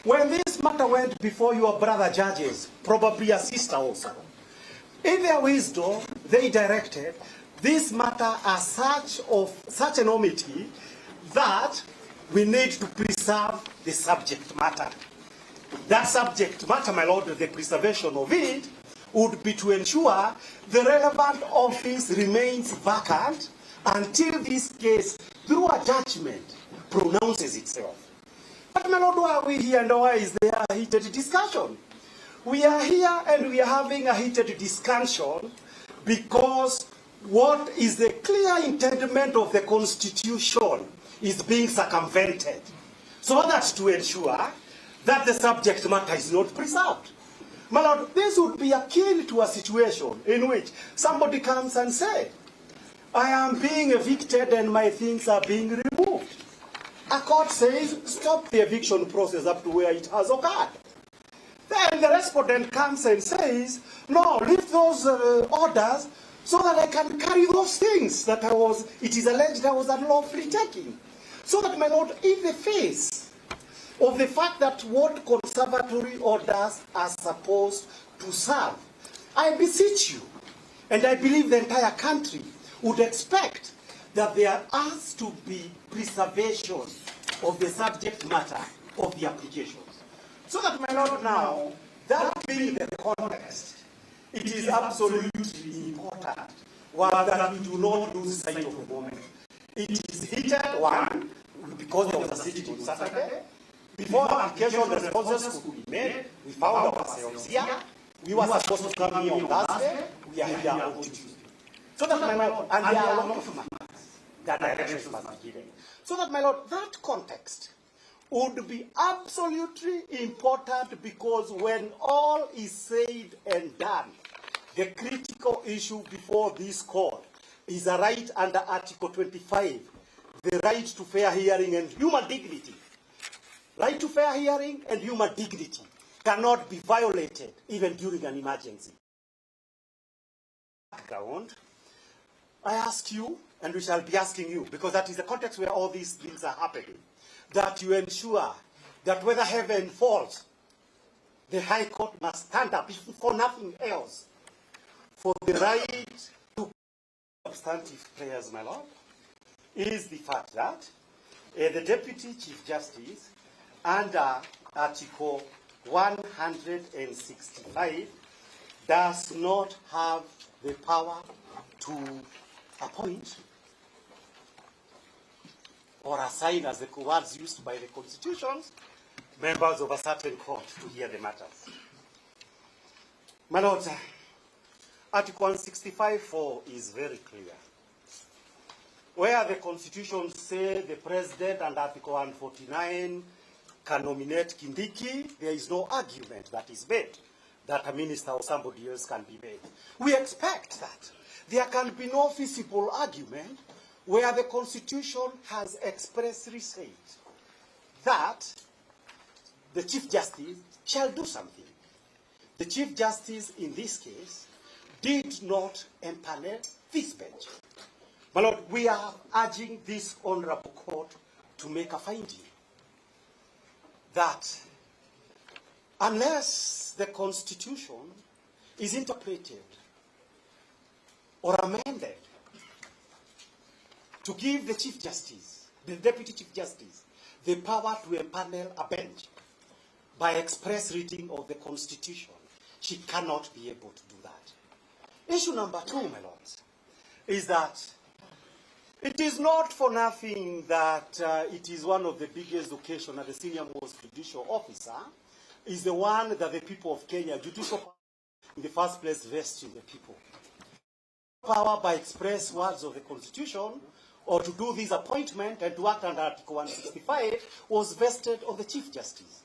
When this matter went before your brother judges, probably a sister also, in their wisdom, they directed this matter as such enormity that we need to preserve the subject matter. That subject matter, my lord, the preservation of it would be to ensure the relevant office remains vacant until this case, through a judgment, pronounces itself. But my lord, why are we here and why is there a heated discussion? We are here and we are having a heated discussion because what is the clear intendment of the Constitution is being circumvented, so that's to ensure that the subject matter is not preserved. My lord, this would be akin to a situation in which somebody comes and says, I am being evicted and my things are being removed. A court says, stop the eviction process up to where it has occurred. Then the respondent comes and says, no, leave those orders so that I can carry those things that it is alleged I was unlawfully taking. So that, my lord, in the face of the fact that what conservatory orders are supposed to serve, I beseech you, and I believe the entire country would expect that there has to be preservation of the subject matter of the applications. So that, my Lord, now, that being the context, it is absolutely important that we do not lose sight of the moment. It is heated, one, because there was a sitting on Saturday. Before application responses could be made, we found ourselves here. We were supposed to come here on Thursday. We are here on Tuesday. So that, my Lord, and there are a lot of matters that directions must be given. So that, my Lord, that context would be absolutely important, because when all is said and done, the critical issue before this court is a right under Article 25, the right to fair hearing and human dignity. Right to fair hearing and human dignity cannot be violated even during an emergency. Background, I ask you, and we shall be asking you, because that is the context where all these things are happening, that you ensure that whether heaven falls, the High Court must stand up, if for nothing else, for the right to substantive prayers, my Lord, is the fact that the Deputy Chief Justice, under Article 165, does not have the power to appoint or assign, as the words used by the constitutions, members of a certain court to hear the matters. My Lord, Article 165(4) is very clear. Where the constitution says the president and Article 149 can nominate Kindiki, there is no argument that is made that a minister or somebody else can be made. We expect that there can be no feasible argument where the constitution has expressly said that the Chief Justice shall do something. The Chief Justice in this case did not empanel this bench. My Lord, we are urging this honorable court to make a finding that unless the constitution is interpreted or amended to give the Chief Justice, the Deputy Chief Justice, the power to empanel a bench by express reading of the Constitution, she cannot be able to do that. Issue number 2, my lords, is that it is not for nothing that it is one of the biggest occasions that the senior most judicial officer is the one that the people of Kenya, judicial power in the first place, vests in the people. Power by express words of the Constitution, or to do this appointment and to act under Article 165, was vested on the Chief Justice.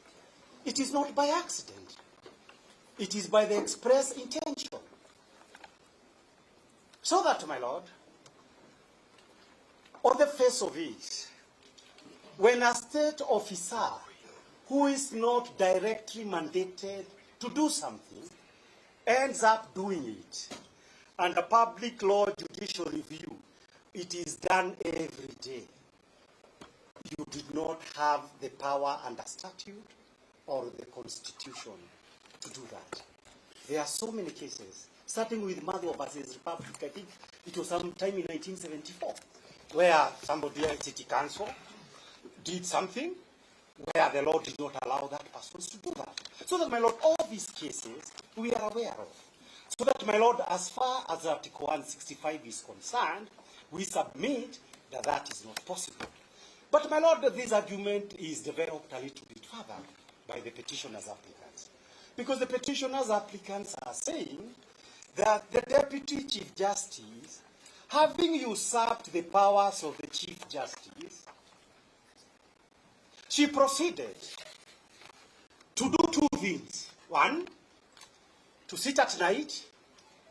It is not by accident. It is by the express intention. So that, my Lord, on the face of it, when a state officer who is not directly mandated to do something ends up doing it, under public law judicial review, it is done every day. You did not have the power under statute or the Constitution to do that. There are so many cases, starting with Madhu versus Republic. I think it was sometime in 1974, where somebody at City Council did something where the law did not allow that person to do that. So that, my Lord, all these cases we are aware of. So that, my Lord, as far as Article 165 is concerned, we submit that that is not possible. But, my Lord, this argument is developed a little bit further by the petitioners' applicants. Because the petitioners' applicants are saying that the Deputy Chief Justice, having usurped the powers of the Chief Justice, she proceeded to do two things. One, to sit at night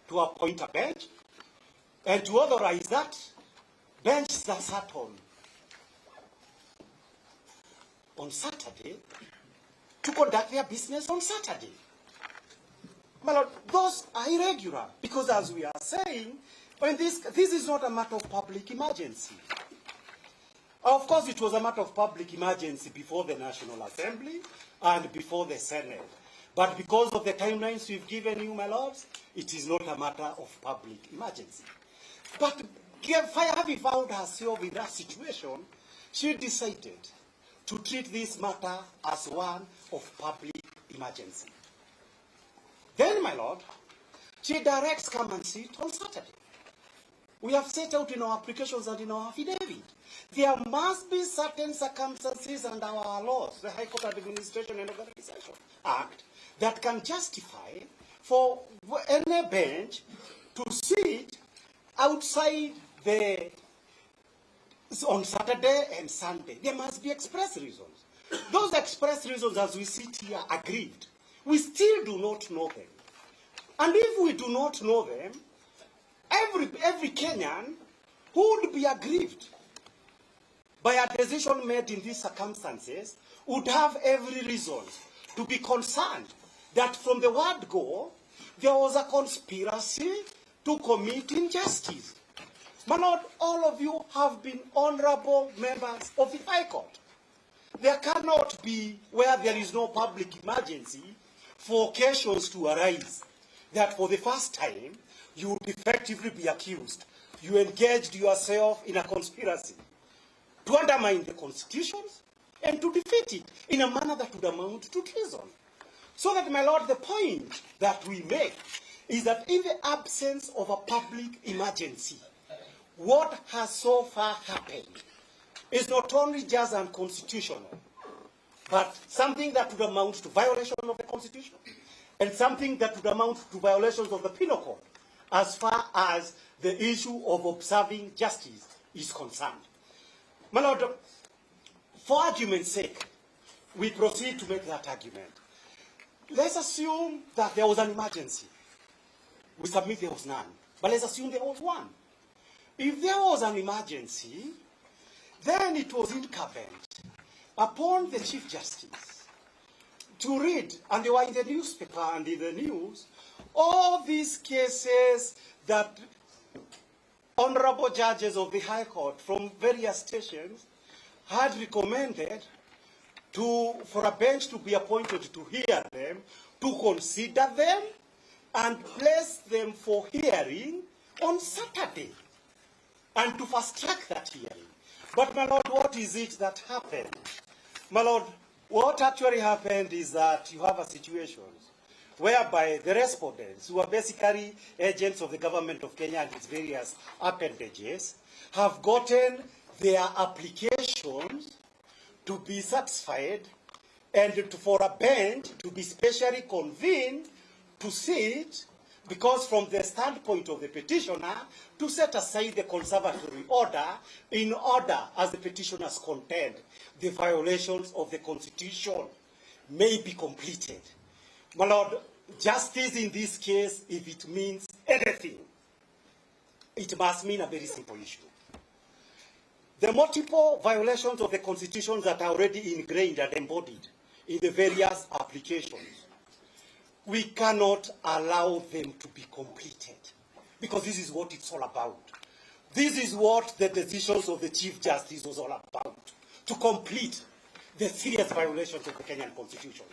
to appoint a bench, and to authorize that bench that sat on Saturday to conduct their business on Saturday. My Lord, those are irregular, because as we are saying, when this is not a matter of public emergency. Of course, it was a matter of public emergency before the National Assembly and before the Senate. But because of the timelines we've given you, my lords, it is not a matter of public emergency. But having found herself in that situation, she decided to treat this matter as one of public emergency. Then, my lord, she directs come and sit on Saturday. We have set out in our applications and in our affidavit. There must be certain circumstances under our laws, the High Court Administration and Organization Act, that can justify for any bench to sit outside on Saturday and Sunday. There must be express reasons. Those express reasons, as we sit here, are aggrieved. We still do not know them. And if we do not know them, every Kenyan who would be aggrieved by a decision made in these circumstances would have every reason to be concerned that from the word go, there was a conspiracy to commit injustice. My lord, all of you have been honorable members of the High Court. There cannot be, where there is no public emergency, for occasions to arise that for the first time you would effectively be accused. You engaged yourself in a conspiracy to undermine the constitutions and to defeat it in a manner that would amount to treason. So that, my lord, the point that we make is that in the absence of a public emergency, what has so far happened is not only just unconstitutional, but something that would amount to violation of the Constitution and something that would amount to violations of the Penal Code as far as the issue of observing justice is concerned. My lord, for argument's sake, we proceed to make that argument. Let's assume that there was an emergency. We submit there was none, but let's assume there was one. If there was an emergency, then it was incumbent upon the Chief Justice to read, and they were in the newspaper and in the news, all these cases that honorable judges of the High Court from various stations had recommended for a bench to be appointed to hear them, to consider them, and place them for hearing on Saturday, and to fast-track that hearing. But, my lord, what is it that happened? My lord, what actually happened is that you have a situation whereby the respondents, who are basically agents of the government of Kenya and its various appendages, have gotten their applications to be satisfied and for a bench to be specially convened to sit, because from the standpoint of the petitioner, to set aside the conservatory order in order, as the petitioners contend, the violations of the Constitution may be completed. My lord, justice in this case, if it means anything, it must mean a very simple issue. The multiple violations of the Constitution that are already ingrained and embodied in the various applications, we cannot allow them to be completed, because this is what it's all about. This is what the decisions of the Chief Justice was all about, to complete the serious violations of the Kenyan Constitution.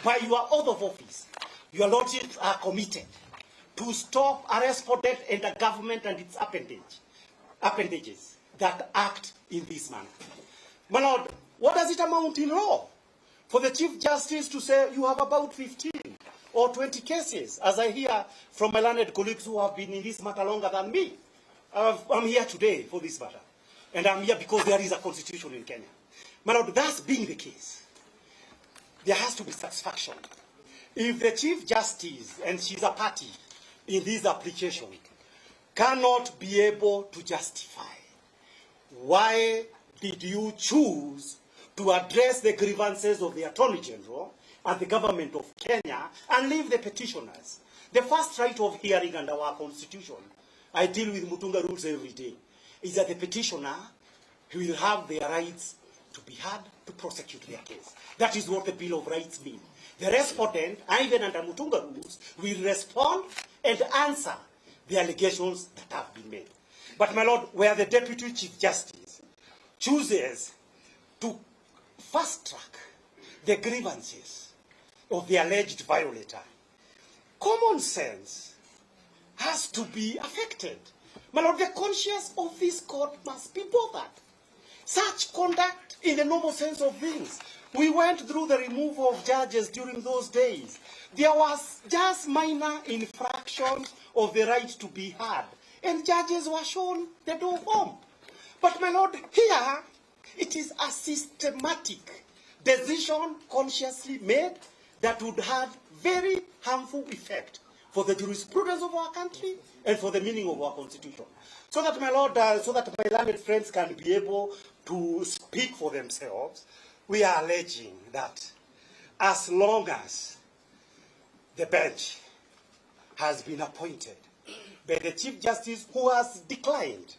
By your oath of office, your lordships are committed to stop a respondent and the government and its appendages that act in this manner. My lord, what does it amount in law for the Chief Justice to say you have about 15 or 20 cases, as I hear from my learned colleagues who have been in this matter longer than me? I'm here today for this matter, and I'm here because there is a constitution in Kenya. My lord, that being the case, there has to be satisfaction. If the Chief Justice, and she's a party in this application, cannot be able to justify why did you choose to address the grievances of the Attorney General and the government of Kenya and leave the petitioners. The first right of hearing under our Constitution, I deal with Mutunga rules every day, is that the petitioner will have their rights to be heard, to prosecute their case. That is what the Bill of Rights means. The respondent, even under Mutunga rules, will respond and answer the allegations that have been made. But, my lord, where the Deputy Chief Justice chooses to fast-track the grievances of the alleged violator, common sense has to be affected. My lord, the conscience of this court must be bothered. Such conduct in the normal sense of things. We went through the removal of judges during those days. There was just minor infractions of the right to be heard, and judges were shown the door home. But my lord, here it is a systematic decision consciously made that would have very harmful effect for the jurisprudence of our country and for the meaning of our constitution. So that, my lord, so that my learned friends can be able to speak for themselves, we are alleging that as long as the bench has been appointed by the Chief Justice, who has declined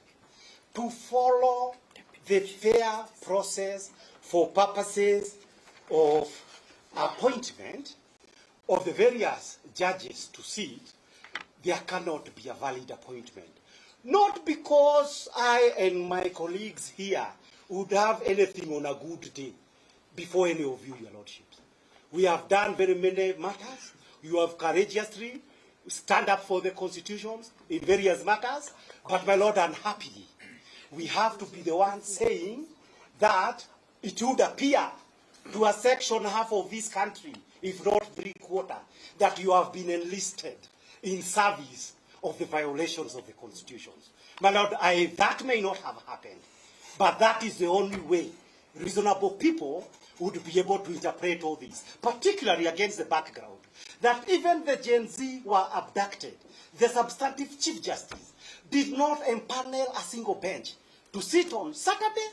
to follow the fair process for purposes of appointment of the various judges to sit, there cannot be a valid appointment. Not because I and my colleagues here would have anything on a good day before any of you, your lordships. We have done very many matters. You have courageously stand up for the constitutions in various matters. But my lord, unhappily, we have to be the ones saying that it would appear to a section half of this country, if not 3/4, that you have been enlisted in service of the violations of the constitutions. My lord, that may not have happened, but that is the only way reasonable people would be able to interpret all this, particularly against the background that even the Gen Z were abducted. The substantive Chief Justice did not empanel a single bench to sit on Saturday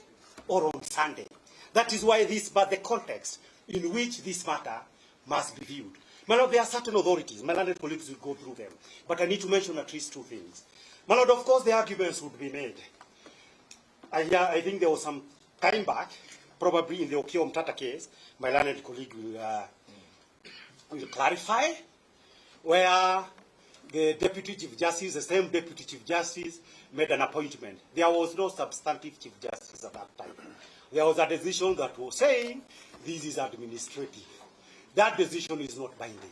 or on Sunday. That is why but the context in which this matter must be viewed. My lord, there are certain authorities, my learned colleagues will go through them, but I need to mention at least two things. My lord, of course, the arguments would be made. I think there was some time back, probably in the Okio Mtata case, my learned colleague will clarify, where the Deputy Chief Justice, the same Deputy Chief Justice, made an appointment. There was no substantive Chief Justice at that time. There was a decision that was saying, this is administrative. That decision is not binding.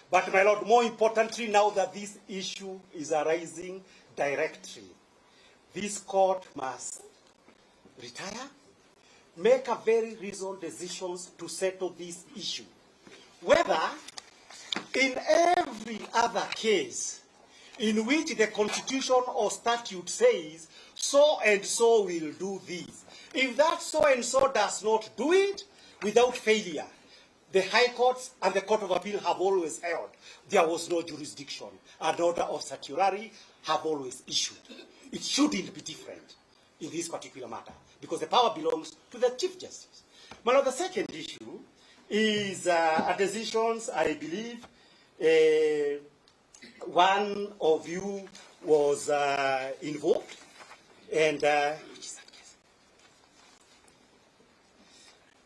But my lord, more importantly, now that this issue is arising directly, this court must retire, make a very reasoned decisions to settle this issue. Whether in every other case in which the constitution or statute says so and so will do this, if that so and so does not do it without failure, the High Courts and the Court of Appeal have always held there was no jurisdiction. An order of certiorari have always issued. It shouldn't be different in this particular matter because the power belongs to the Chief Justice. Now, the second issue is a decisions, I believe, one of you was involved, and which is that case?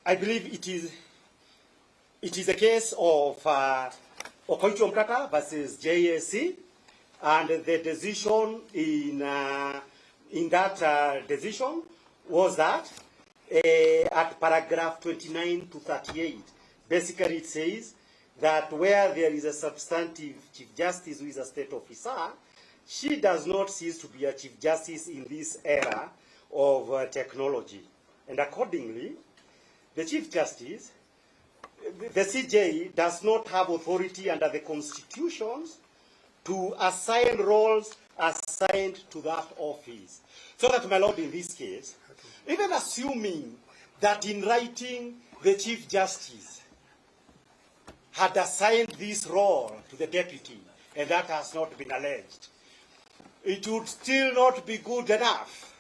I believe it is a case of Okoitio Mtata versus JSC, and the decision in that decision was that at paragraph 29 to 38, basically it says that where there is a substantive Chief Justice who is a state officer, she does not cease to be a Chief Justice in this era of technology. And accordingly, the Chief Justice, the CJ, does not have authority under the constitutions to assign roles assigned to that office. So that, my lord, in this case, even assuming that in writing the Chief Justice had assigned this role to the deputy, and that has not been alleged, it would still not be good enough,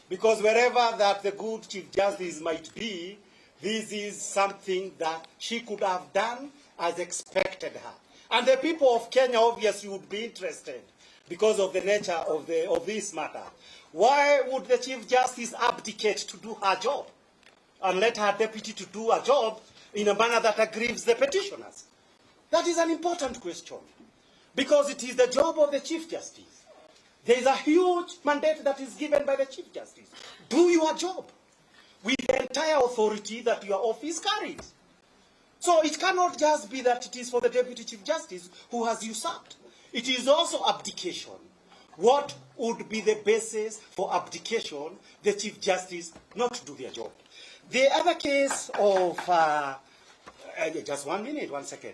because wherever that the good Chief Justice might be, this is something that she could have done as expected her. And the people of Kenya obviously would be interested because of the nature of this matter. Why would the Chief Justice abdicate to do her job and let her deputy to do a job in a manner that aggrieves the petitioners? That is an important question, because it is the job of the Chief Justice. There is a huge mandate that is given by the Chief Justice. Do your job with the entire authority that your office carries. So it cannot just be that it is for the Deputy Chief Justice who has usurped. It is also abdication. What would be the basis for abdication? The Chief Justice not to do their job. The other case of, just 1 minute, 1 second.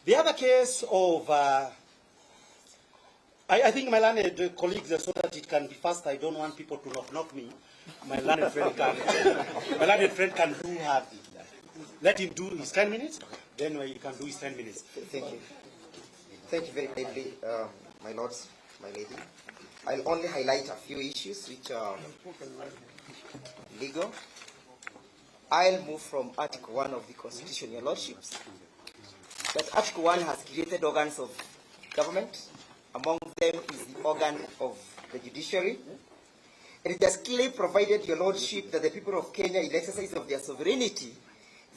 The other case of, I think my learned colleagues, so that it can be fast, I don't want people to knock me. My learned friend can, do have, let him do his 10 minutes, then he can do his 10 minutes. Thank you. Thank you very kindly, my lords, my lady. I'll only highlight a few issues which are legal. I'll move from Article 1 of the Constitution, your lordships. That Article 1 has created organs of government. Among them is the organ of the judiciary. And it has clearly provided, your lordship, that the people of Kenya, in exercise of their sovereignty,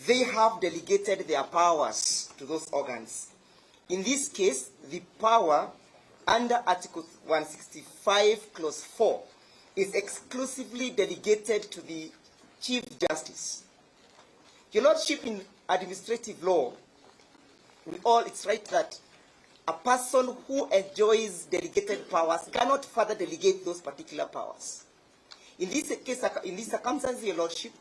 they have delegated their powers to those organs. In this case, the power under Article 165, Clause 4, is exclusively delegated to the Chief Justice. Your lordship, in administrative law, it's right that a person who enjoys delegated powers cannot further delegate those particular powers. In this case, in this circumstance, your lordship,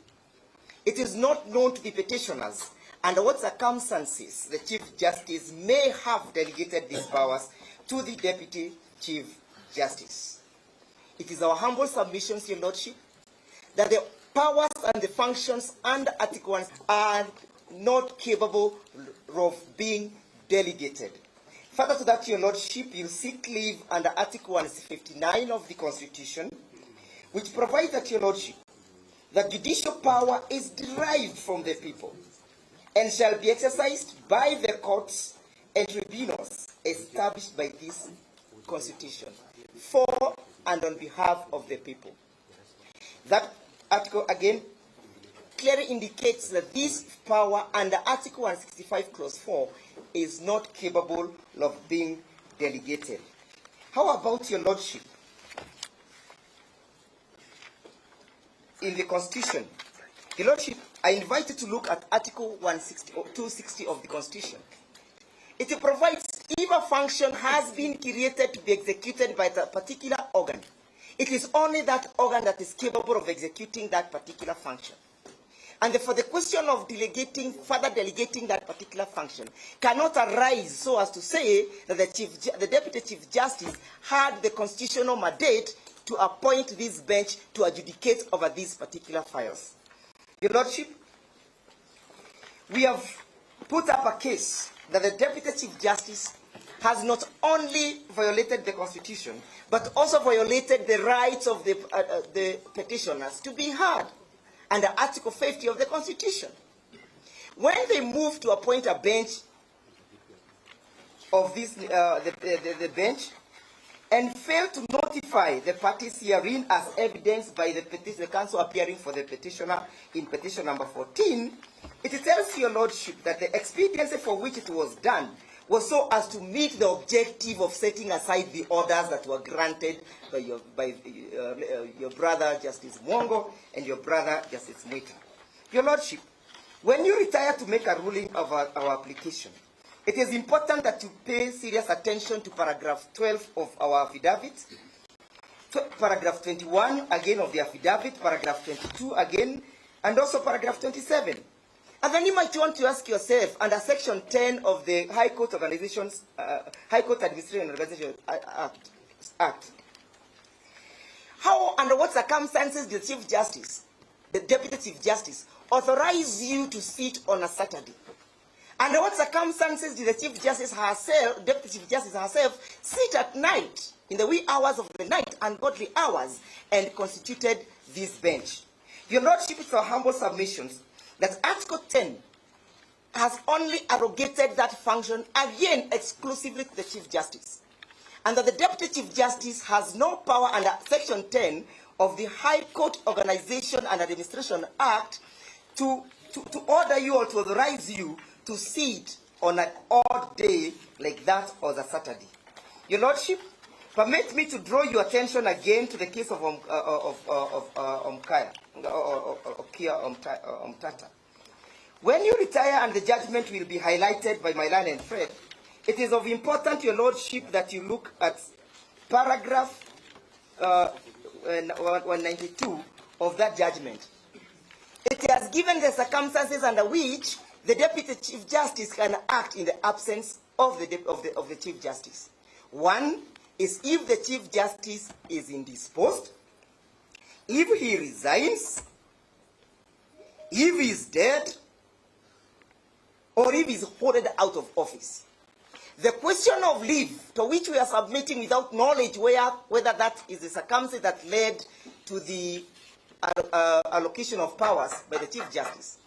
it is not known to the petitioners under what circumstances the Chief Justice may have delegated these powers to the Deputy Chief Justice. It is our humble submission, your lordship, that the powers and the functions under Article 1 are not capable of being delegated. Further to that, your lordship, you seek leave under Article 159 of the Constitution, which provides that, your lordship, that judicial power is derived from the people and shall be exercised by the courts and tribunals established by this Constitution for and on behalf of the people. That article, again, clearly indicates that this power under Article 165, Clause 4 is not capable of being delegated. How about, your lordship, in the Constitution? Your lordship, I invite you to look at Article 260 of the Constitution. It provides if a function has been created to be executed by a particular organ, it is only that organ that is capable of executing that particular function. And for the question of further delegating that particular function cannot arise so as to say that the Deputy Chief Justice had the constitutional mandate to appoint this bench to adjudicate over these particular files. Your lordship, we have put up a case that the Deputy Chief Justice has not only violated the Constitution, but also violated the rights of the petitioners to be heard under Article 50 of the Constitution. When they move to appoint a bench of this, the bench, and fail to notify the parties herein as evidenced by the counsel appearing for the petitioner in petition number 14, it tells your lordship that the expediency for which it was done was so as to meet the objective of setting aside the orders that were granted by your brother Justice Mwongo and your brother Justice Mwita. Your lordship, when you retire to make a ruling of our application, it is important that you pay serious attention to paragraph 12 of our affidavit, paragraph 21 again of the affidavit, paragraph 22 again, and also paragraph 27. And then you might want to ask yourself, under section 10 of the High Court Organizations, High Court Administration Organization Act, how, under what circumstances did the Chief Justice, the Deputy Chief Justice, authorize you to sit on a Saturday? Under what circumstances did the Chief Justice herself, Deputy Chief Justice herself, sit at night, in the wee hours of the night, ungodly hours, and constituted this bench? Your lordship, it's our humble submissions that Article 10 has only arrogated that function again exclusively to the Chief Justice, and that the Deputy Chief Justice has no power under Section 10 of the High Court Organization and Administration Act to order you or to authorize you to sit on an odd day like that or the Saturday. Your lordship, permit me to draw your attention again to the case of Omtata. When you retire and the judgment will be highlighted by my learned friend, it is of importance, your lordship, that you look at paragraph 192 of that judgment. It has given the circumstances under which the Deputy Chief Justice can act in the absence of the Chief Justice. One is if the Chief Justice is indisposed, if he resigns, if he is dead, or if he is voted out of office. The question of leave, to which we are submitting without knowledge whether that is the circumstance that led to the allocation of powers by the Chief Justice,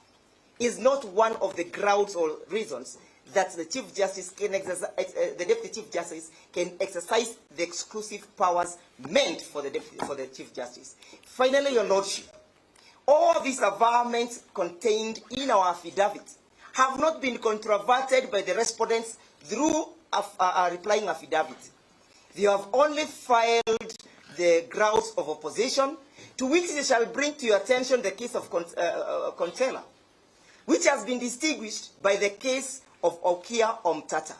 is not one of the grounds or reasons that the Chief Justice can exercise, the Deputy Chief Justice can exercise the exclusive powers meant for the Chief Justice. Finally, Your Lordship, all these averments contained in our affidavit have not been controverted by the respondents through a replying affidavit. They have only filed the grounds of opposition, to which they shall bring to your attention the case of Conchela, which has been distinguished by the case of Okia Omtata.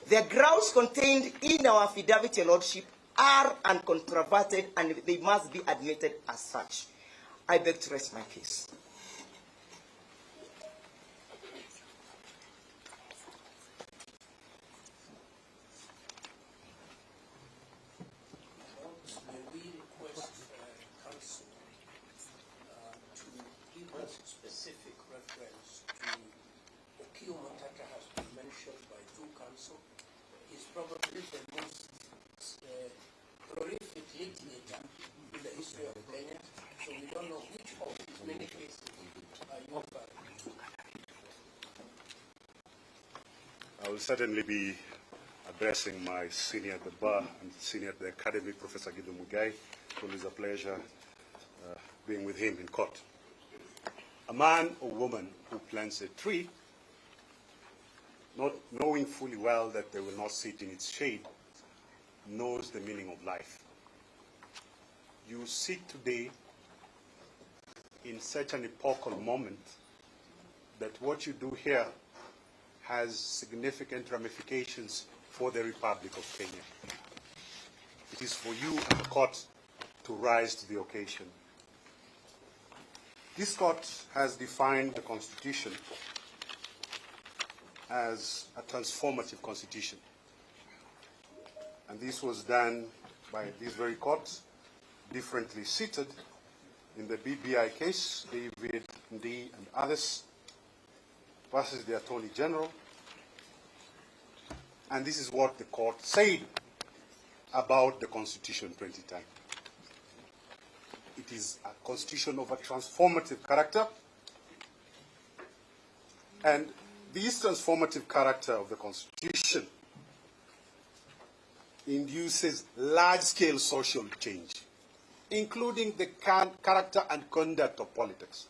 The grounds contained in our affidavit, Your Lordship, are uncontroverted and they must be admitted as such. I beg to rest my case. Specific reference to Okio Matata has been mentioned by two counsel. He's probably the most prolific litigator in the history of Kenya, so we don't know which of his many cases are you referring to. I will certainly be addressing my senior at the bar and senior at the academy, Professor Gideon Mugai. It is a pleasure being with him in court. A man or woman who plants a tree, not knowing fully well that they will not sit in its shade, knows the meaning of life. You sit today in such an epochal moment that what you do here has significant ramifications for the Republic of Kenya. It is for you and the court to rise to the occasion. This court has defined the Constitution as a transformative constitution. And this was done by this very court, differently seated in the BBI case, David Ndi and others, versus the Attorney General. And this is what the court said about the Constitution 2010. It is a constitution of a transformative character. And this transformative character of the Constitution induces large-scale social change, including the character and conduct of politics.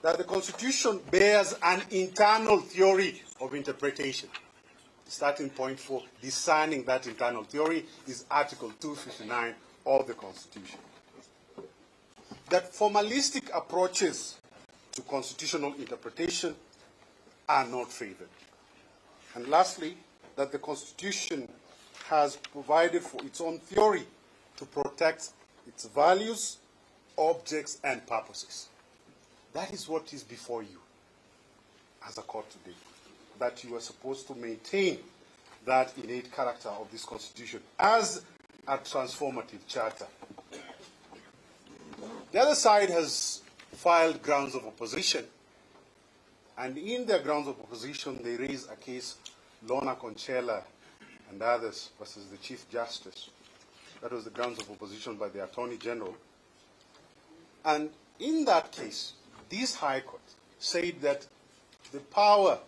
That the Constitution bears an internal theory of interpretation. The starting point for discerning that internal theory is Article 259 of the Constitution. That formalistic approaches to constitutional interpretation are not favored. And lastly, that the Constitution has provided for its own theory to protect its values, objects, and purposes. That is what is before you as a court today, that you are supposed to maintain that innate character of this Constitution as a transformative charter. The other side has filed grounds of opposition, and in their grounds of opposition, they raise a case, Lorna Conchela and others versus the Chief Justice. That was the grounds of opposition by the Attorney General. And in that case, this High Court said that the power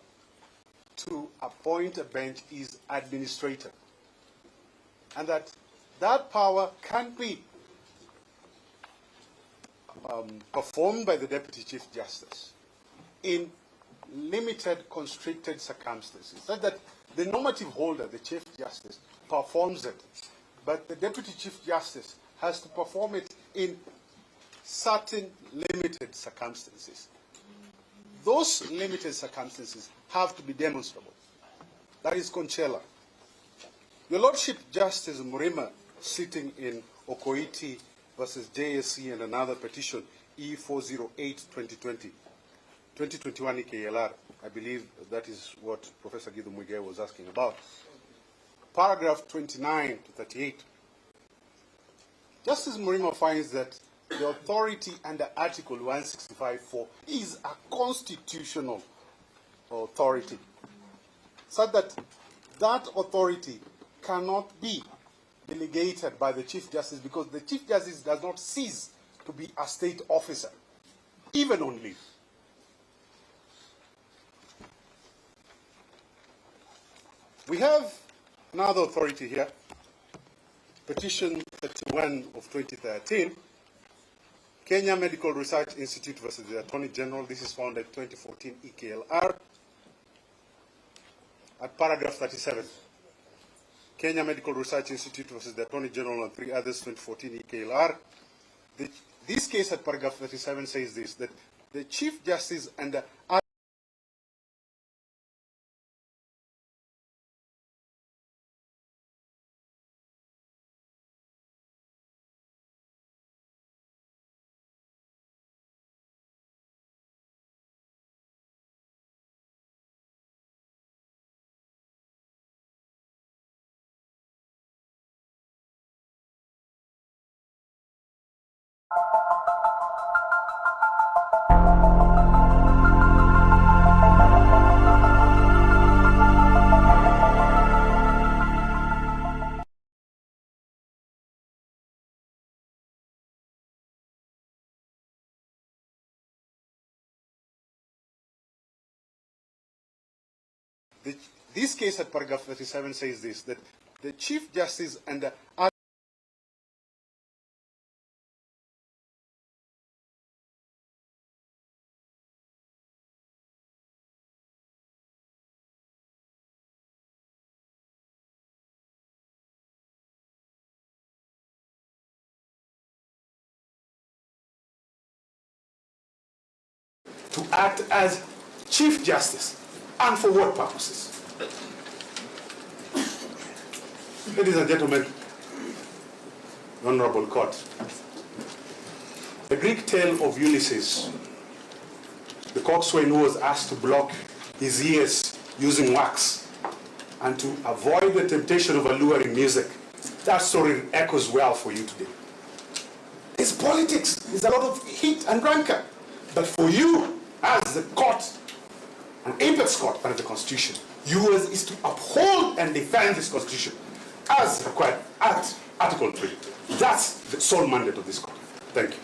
to appoint a bench is administrative, and that that power can be performed by the Deputy Chief Justice in limited, constricted circumstances, such that the normative holder, the Chief Justice, performs it, but the Deputy Chief Justice has to perform it in certain limited circumstances. Those limited circumstances have to be demonstrable. That is Conchela. Your Lordship, Justice Murima, sitting in Okoiti versus JSC and another petition, E408-2020, 2021 EKLR. I believe that is what Professor Gidu Muigai was asking about. Paragraph 29 to 38. Justice Mourinho finds that the authority under Article 165(4) is a constitutional authority, such that that authority cannot be delegated by the Chief Justice, because the Chief Justice does not cease to be a state officer, even on leave. We have another authority here, Petition 31 of 2013, Kenya Medical Research Institute versus the Attorney General. This is found at 2014 EKLR at paragraph 37. Kenya Medical Research Institute versus the Attorney General and 3 others, 2014 EKLR. This case at paragraph 37 says this, that the Chief Justice and the this case at paragraph 37 says this, that the Chief Justice and the to act as Chief Justice, and for what purposes? Ladies and gentlemen, Honorable Court, the Greek tale of Ulysses, the coxswain who was asked to block his ears using wax and to avoid the temptation of alluring music, that story echoes well for you today. It's politics, there's a lot of heat and rancor, but for you, as the court, an apex court under the Constitution, yours is to uphold and defend this Constitution as required at Article 3. That's the sole mandate of this court. Thank you.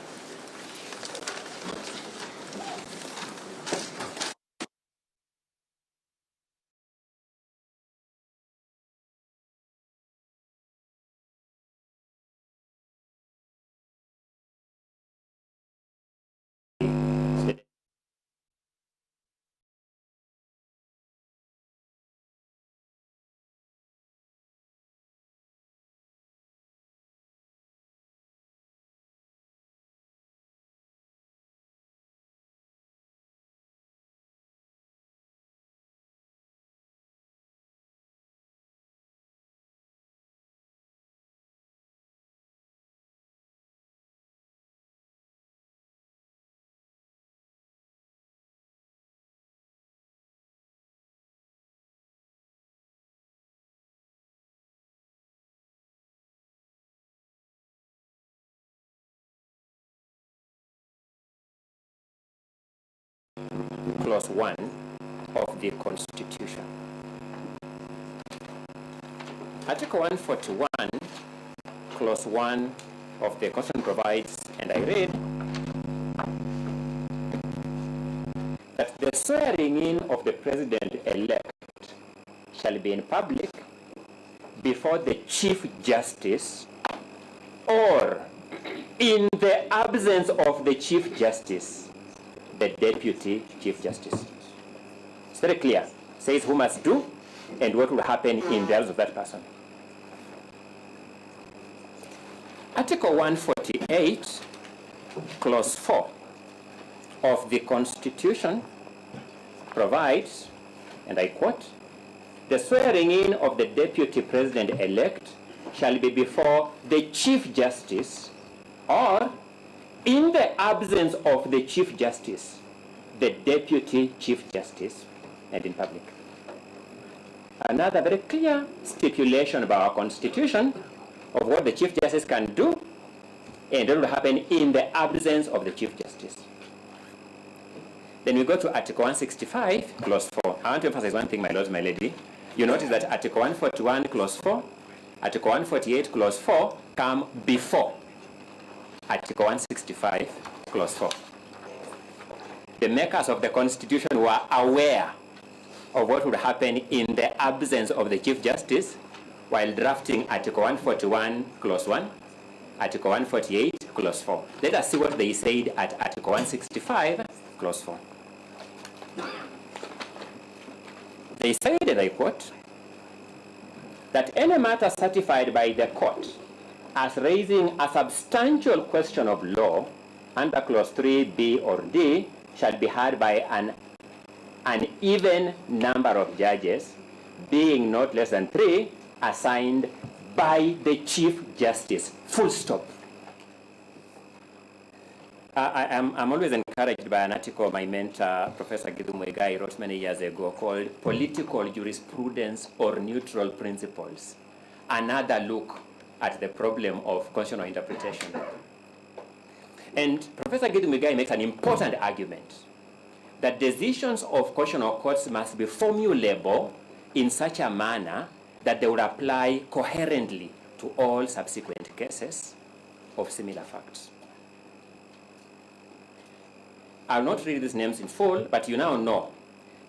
Clause 1 of the Constitution. Article 141, Clause 1 of the Constitution provides, and I read, that the swearing in of the President-elect shall be in public before the Chief Justice, or in the absence of the Chief Justice, the Deputy Chief Justice. It's very clear. It says who must do and what will happen in the absence of that person. Article 148, Clause 4 of the Constitution provides, and I quote, the swearing in of the Deputy President-elect shall be before the Chief Justice or In the absence of the Chief Justice, the Deputy Chief Justice, and in public. Another very clear stipulation about our Constitution of what the Chief Justice can do and what will happen in the absence of the Chief Justice. Then we go to Article 165, Clause 4. I want to emphasize one thing, my lords, my lady. You notice that Article 141, Clause 4, Article 148, Clause 4 come before Article 165, Clause 4. The makers of the Constitution were aware of what would happen in the absence of the Chief Justice while drafting Article 141, Clause 1, Article 148, Clause 4. Let us see what they said at Article 165, Clause 4. They said, and I quote, that any matter certified by the court as raising a substantial question of law under Clause 3B or D shall be heard by an even number of judges, being not less than 3, assigned by the Chief Justice. Full stop. I'm always encouraged by an article my mentor, Professor Rigathi Gachagua, wrote many years ago called Political Jurisprudence or Neutral Principles. Another look at the problem of constitutional interpretation. And Professor Rigathi Gachagua makes an important argument that decisions of constitutional courts must be formulable in such a manner that they would apply coherently to all subsequent cases of similar facts. I'll not read these names in full, but you now know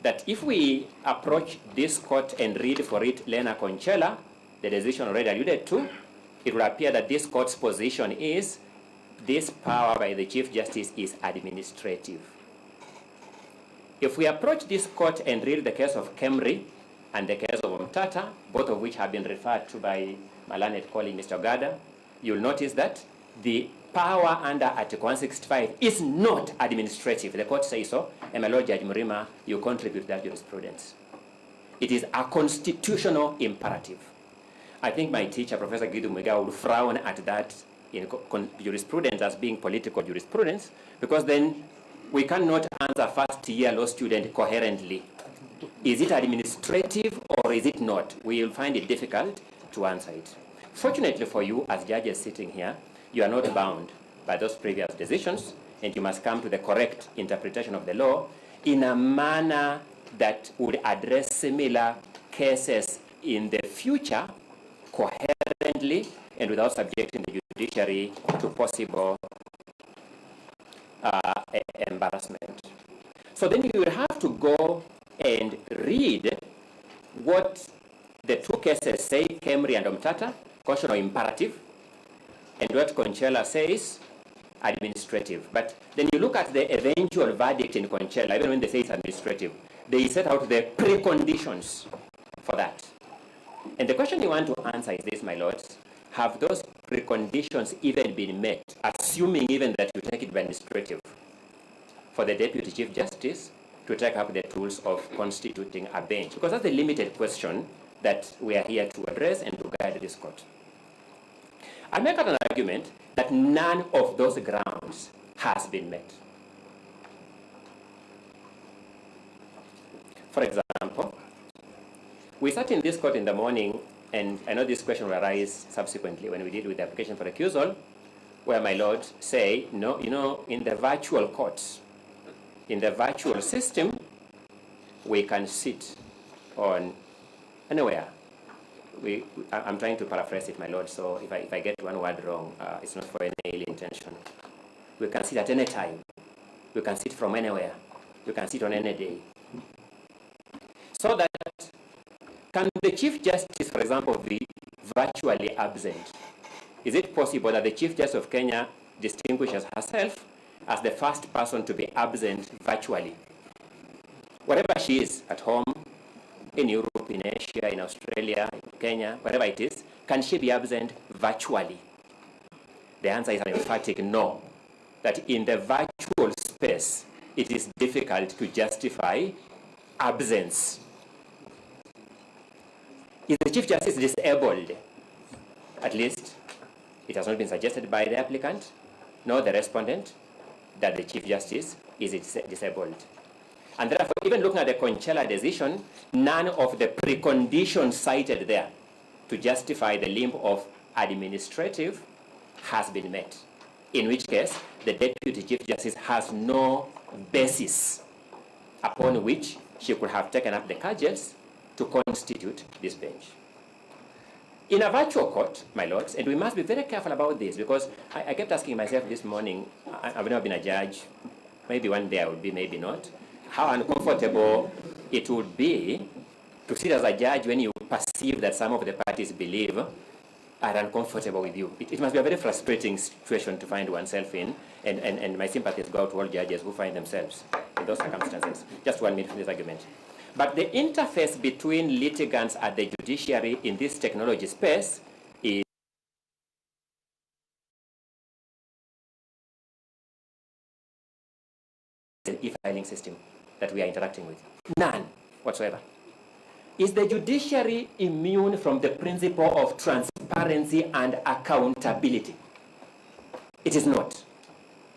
that if we approach this court and read for it Lena Conchella, the decision already alluded to, it will appear that this court's position is this power by the Chief Justice is administrative. If we approach this court and read the case of Kemri and the case of Omtata, both of which have been referred to by my learned colleague Mr. Gada, you'll notice that the power under Article 165 is not administrative. The court says so, and my Lord Judge Murima, you contribute to that jurisprudence. It is a constitutional imperative. I think my teacher, Professor Rigathi Gachagua, would frown at that in jurisprudence as being political jurisprudence, because then we cannot answer first-year law student coherently. Is it administrative or is it not? We will find it difficult to answer it. Fortunately for you, as judges sitting here, you are not bound by those previous decisions, and you must come to the correct interpretation of the law in a manner that would address similar cases in the future coherently and without subjecting the judiciary to possible embarrassment. So then you will have to go and read what the two cases say, Kemri and Omtata, constitutional imperative, and what Conchella says, administrative. But then you look at the eventual verdict in Conchella, even when they say it's administrative, they set out the preconditions for that. And the question you want to answer is this, my lords: have those preconditions even been met, assuming even that you take it by administrative, for the Deputy Chief Justice to take up the tools of constituting a bench? Because that's the limited question that we are here to address and to guide this court. I make an argument that none of those grounds has been met. For example, we sat in this court in the morning, and I know this question will arise subsequently when we deal with the application for recusal, where my lords say, no, you know, in the virtual courts, in the virtual system, we can sit on anywhere. I'm trying to paraphrase it, my lord, so if I get one word wrong, it's not for any ill intention. We can sit at any time. We can sit from anywhere. We can sit on any day. So that, can the Chief Justice, for example, be virtually absent? Is it possible that the Chief Justice of Kenya distinguishes herself as the first person to be absent virtually? Wherever she is, at home, in Europe, in Asia, in Australia, in Kenya, wherever it is, can she be absent virtually? The answer is an emphatic no. That in the virtual space, it is difficult to justify absence. Is the Chief Justice disabled? At least, it has not been suggested by the applicant. nor the respondent that the Chief Justice is disabled. And therefore, even looking at the Conchella decision, none of the preconditions cited there to justify the limb of administrative has been met, in which case the Deputy Chief Justice has no basis upon which she could have taken up the cudgels to constitute this bench. In a virtual court, my lords, and we must be very careful about this, because I kept asking myself this morning, I've never been a judge, maybe one day I will be, maybe not, how uncomfortable it would be to sit as a judge when you perceive that some of the parties believe are uncomfortable with you. It must be a very frustrating situation to find oneself in, and my sympathies go out to all judges who find themselves in those circumstances. Just 1 minute for this argument. But the interface between litigants at the judiciary in this technology space is the e-filing system that we are interacting with. None whatsoever. Is the judiciary immune from the principle of transparency and accountability? It is not.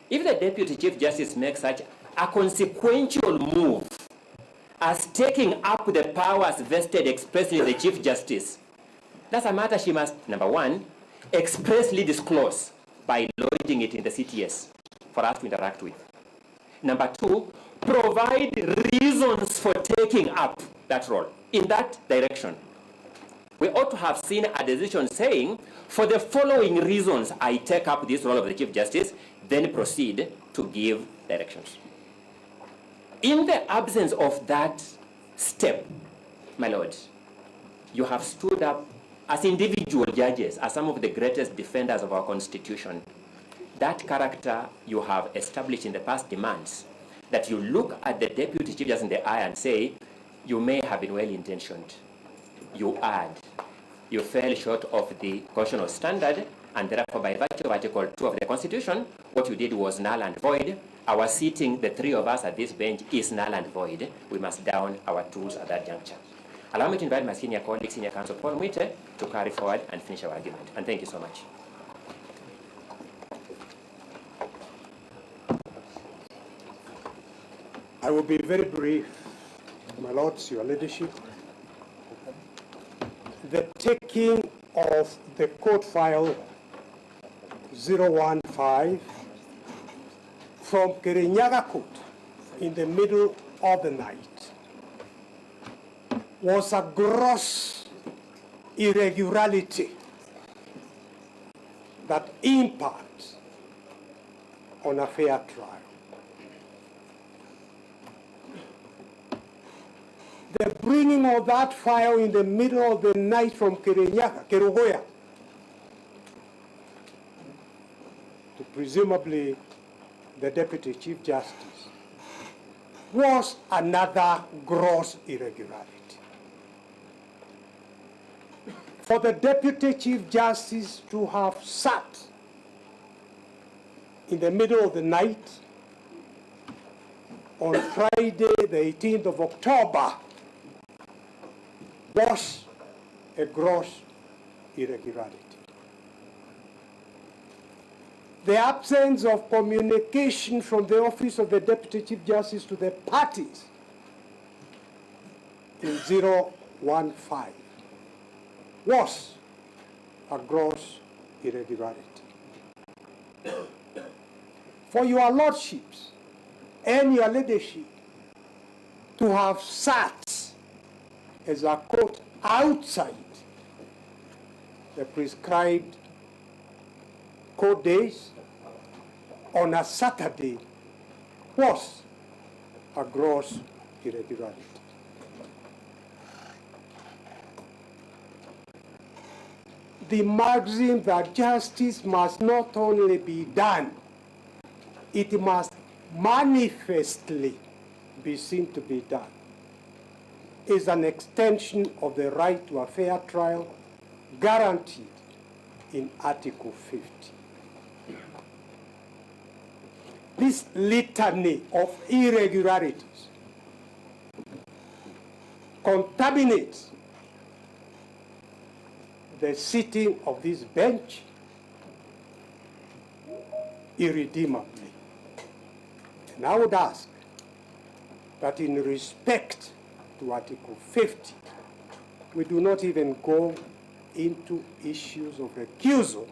If the Deputy Chief Justice makes such a consequential move as taking up the powers vested expressly in the Chief Justice, that's a matter she must, number one, expressly disclose by lodging it in the CTS for us to interact with. Number two, provide reasons for taking up that role in that direction. We ought to have seen a decision saying, for the following reasons, I take up this role of the Chief Justice, then proceed to give directions. In the absence of that step, my lord, you have stood up as individual judges, as some of the greatest defenders of our Constitution. That character you have established in the past demands that you look at the Deputy Chief Justice in the eye and say, you may have been well-intentioned. You erred. You fell short of the constitutional standard, and therefore, by virtue of Article 2 of the Constitution, what you did was null and void. Our seating, the three of us at this bench, is null and void. We must down our tools at that juncture. Allow me to invite my senior colleague, Senior Counsel Paul Mwite, to carry forward and finish our argument. And thank you so much. I will be very brief, my lords, your leadership. The taking of the court file 015 from Kirinyaga Court in the middle of the night was a gross irregularity that impacts on a fair trial. The bringing of that file in the middle of the night from Kerugoya, to presumably the Deputy Chief Justice, was another gross irregularity. For the Deputy Chief Justice to have sat in the middle of the night on Friday, the 18th of October, was a gross irregularity. The absence of communication from the Office of the Deputy Chief Justice to the parties in 015 was a gross irregularity. For your lordships and your leadership to have sat as a court outside the prescribed court days on a Saturday was a gross irregularity. The maxim that justice must not only be done, it must manifestly be seen to be done, is an extension of the right to a fair trial guaranteed in Article 50. This litany of irregularities contaminates the sitting of this bench irredeemably. And I would ask that in respect to Article 50, we do not even go into issues of recusal.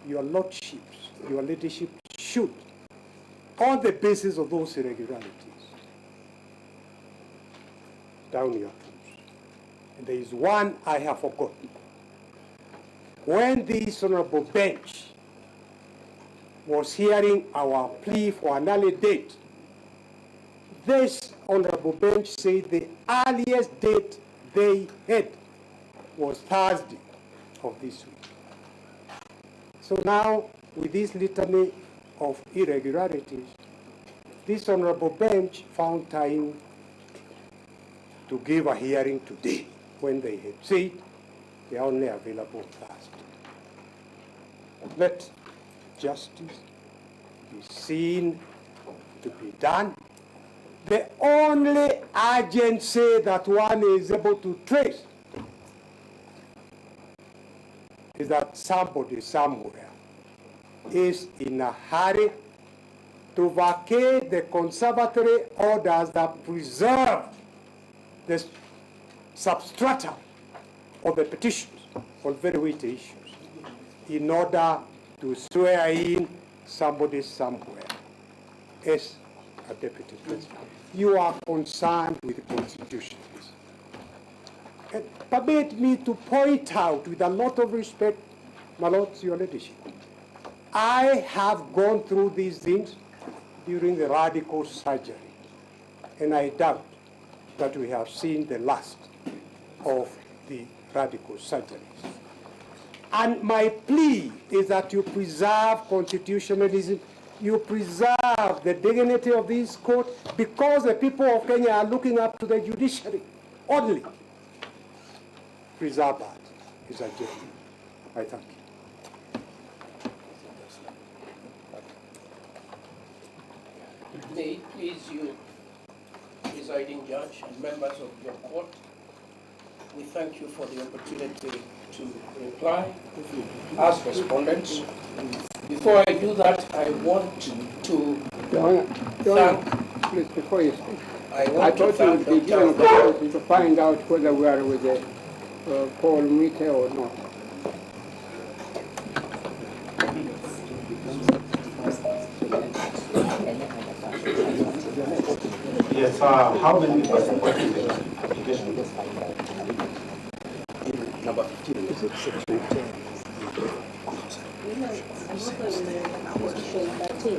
Your lordships, your leadership should, on the basis of those irregularities, down your tools. And there is one I have forgotten. When this honorable bench was hearing our plea for an early date, this honorable bench said the earliest date they had was Thursday of this week. So now, with this litany of irregularities, this honorable bench found time to give a hearing today when they had said they are only available Thursday. Let justice be seen to be done. The only agency that one is able to trace is that somebody somewhere is in a hurry to vacate the conservatory orders that preserve the substrata of the petitions on very weighty issues in order to swear in somebody somewhere as a deputy president. You are concerned with the Constitution. And permit me to point out with a lot of respect, my lords, your leadership, I have gone through these things during the radical surgery, and I doubt that we have seen the last of the radical surgeries. And my plea is that you preserve constitutionalism, you preserve the dignity of this court, because the people of Kenya are looking up to the judiciary only. Preserve that is a journey. I thank you. May it please you, presiding judge and members of your court, we thank you for the opportunity to reply as respondents. Before I do that, I want to thank. Please, before you speak, I thought you would be given an opportunity to find out whether we are with the Paul Mite or not. Yes, how many application? Number 15.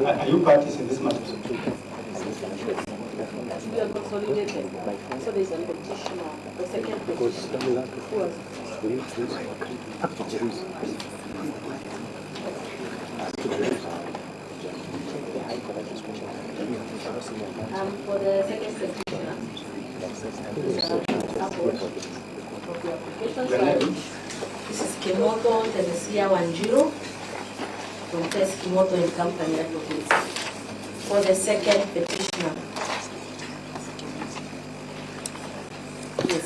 Are you parties in this matter? We are consolidated. So there's a petitioner, the second petitioner. Who was for the second petitioner, of the application. This is Kemoto Teresia Wanjiro from Tess Kemoto and Company Advocates. For the second petitioner. Yes.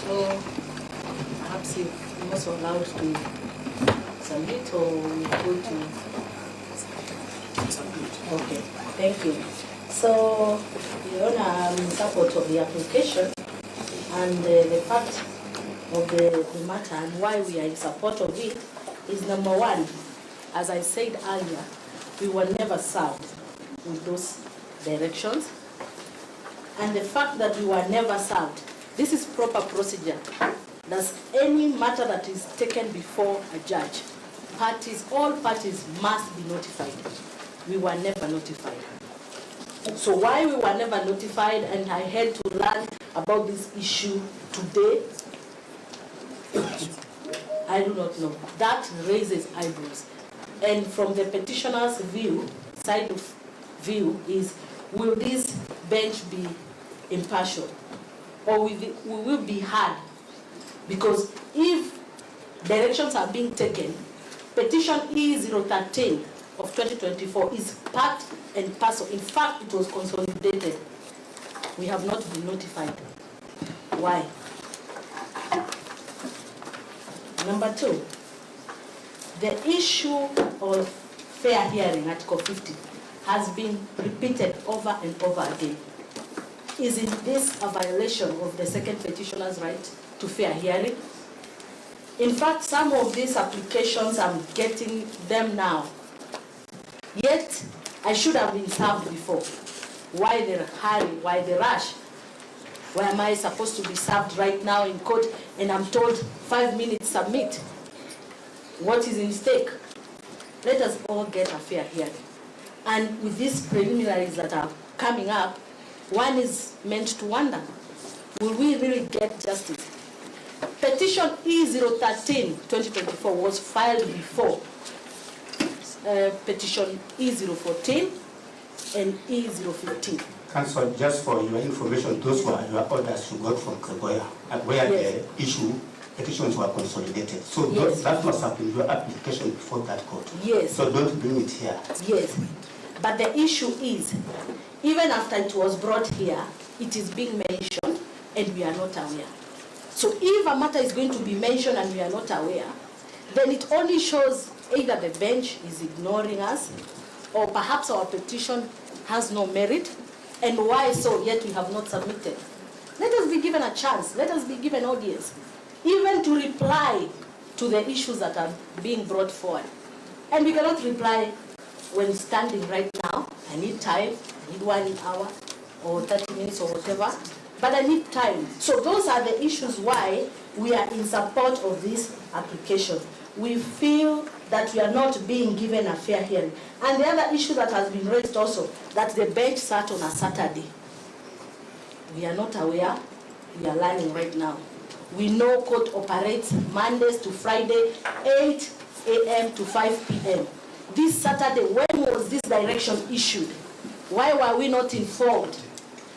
So perhaps you're also allowed to submit or we go to submit. Okay, thank you. So, Your Honor, I'm in support of the application, and the fact of the matter and why we are in support of it is, number one, as I said earlier, we were never served with those directions. And the fact that we were never served, this is proper procedure. Does any matter that is taken before a judge, all parties must be notified. We were never notified. So why we were never notified, and I had to learn about this issue today, I do not know. That raises eyebrows. And from the petitioner's side of view is, will this bench be impartial? Or we will be hard? Because if directions are being taken, petition E013 of 2024 is part and parcel. In fact, it was consolidated. We have not been notified. Why? Number two, the issue of fair hearing, Article 50, has been repeated over and over again. Isn't this a violation of the second petitioner's right to fair hearing? In fact, some of these applications, I'm getting them now. Yet, I should have been served before. Why the hurry? Why the rush? Why am I supposed to be served right now in court and I'm told 5 minutes submit? What is in stake? Let us all get a fair hearing. And with these preliminaries that are coming up, one is meant to wonder, will we really get justice? Petition E013-2024 was filed before petition E014 and E015. Council, just for your information, those were your orders you got from Kregoya, where the petitions were consolidated. So that must have been your application before that court. Yes. So don't bring it here. Yes. But the issue is, even after it was brought here, it is being mentioned and we are not aware. So if a matter is going to be mentioned and we are not aware, then it only shows either the bench is ignoring us or perhaps our petition has no merit. And why so, yet we have not submitted? Let us be given a chance. Let us be given audience, even to reply to the issues that are being brought forward. And we cannot reply when standing right now. I need time, I need 1 hour or 30 minutes or whatever, but I need time. So those are the issues why we are in support of this application. We feel that we are not being given a fair hearing. And the other issue that has been raised also, that the bench sat on a Saturday. We are not aware, we are learning right now. We know court operates Mondays to Friday, 8 a.m. to 5 p.m. This Saturday, when was this direction issued? Why were we not informed?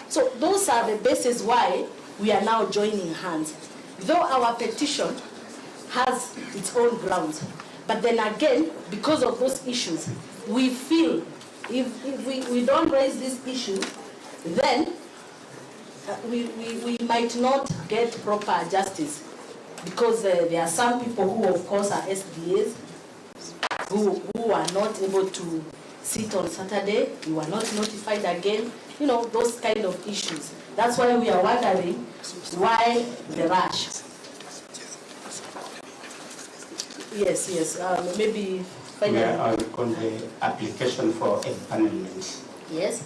So those are the bases why we are now joining hands. Though our petition has its own grounds, but then again, because of those issues, we feel if we don't raise this issue, then we might not get proper justice, because there are some people who, of course, are SDAs, who are not able to sit on Saturday, who are not notified again, you know, those kind of issues. That's why we are wondering why the rush. Yes, maybe finally. We are on the application for empanelment. Yes.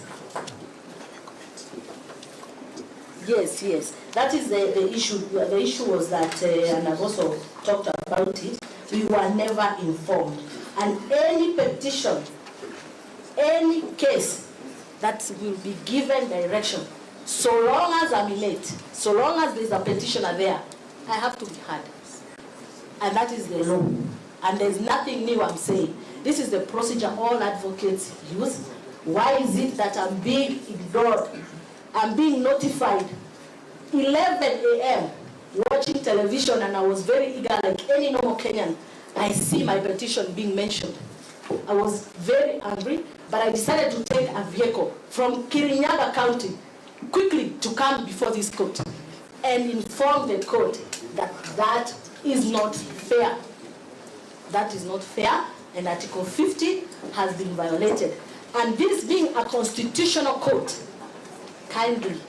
Yes. That is the issue. The issue was that, and I've also talked about it, we were never informed. And any petition, any case that will be given direction, so long as I'm in it, so long as there's a petitioner there, I have to be heard. And that is the law. And there's nothing new I'm saying. This is the procedure all advocates use. Why is it that I'm being ignored? I'm being notified 11 a.m. watching television, and I was very eager like any normal Kenyan. I see my petition being mentioned. I was very angry, but I decided to take a vehicle from Kirinyaga County quickly to come before this court and inform the court that that is not fair. That is not fair, and Article 50 has been violated. And this being a constitutional court, kindly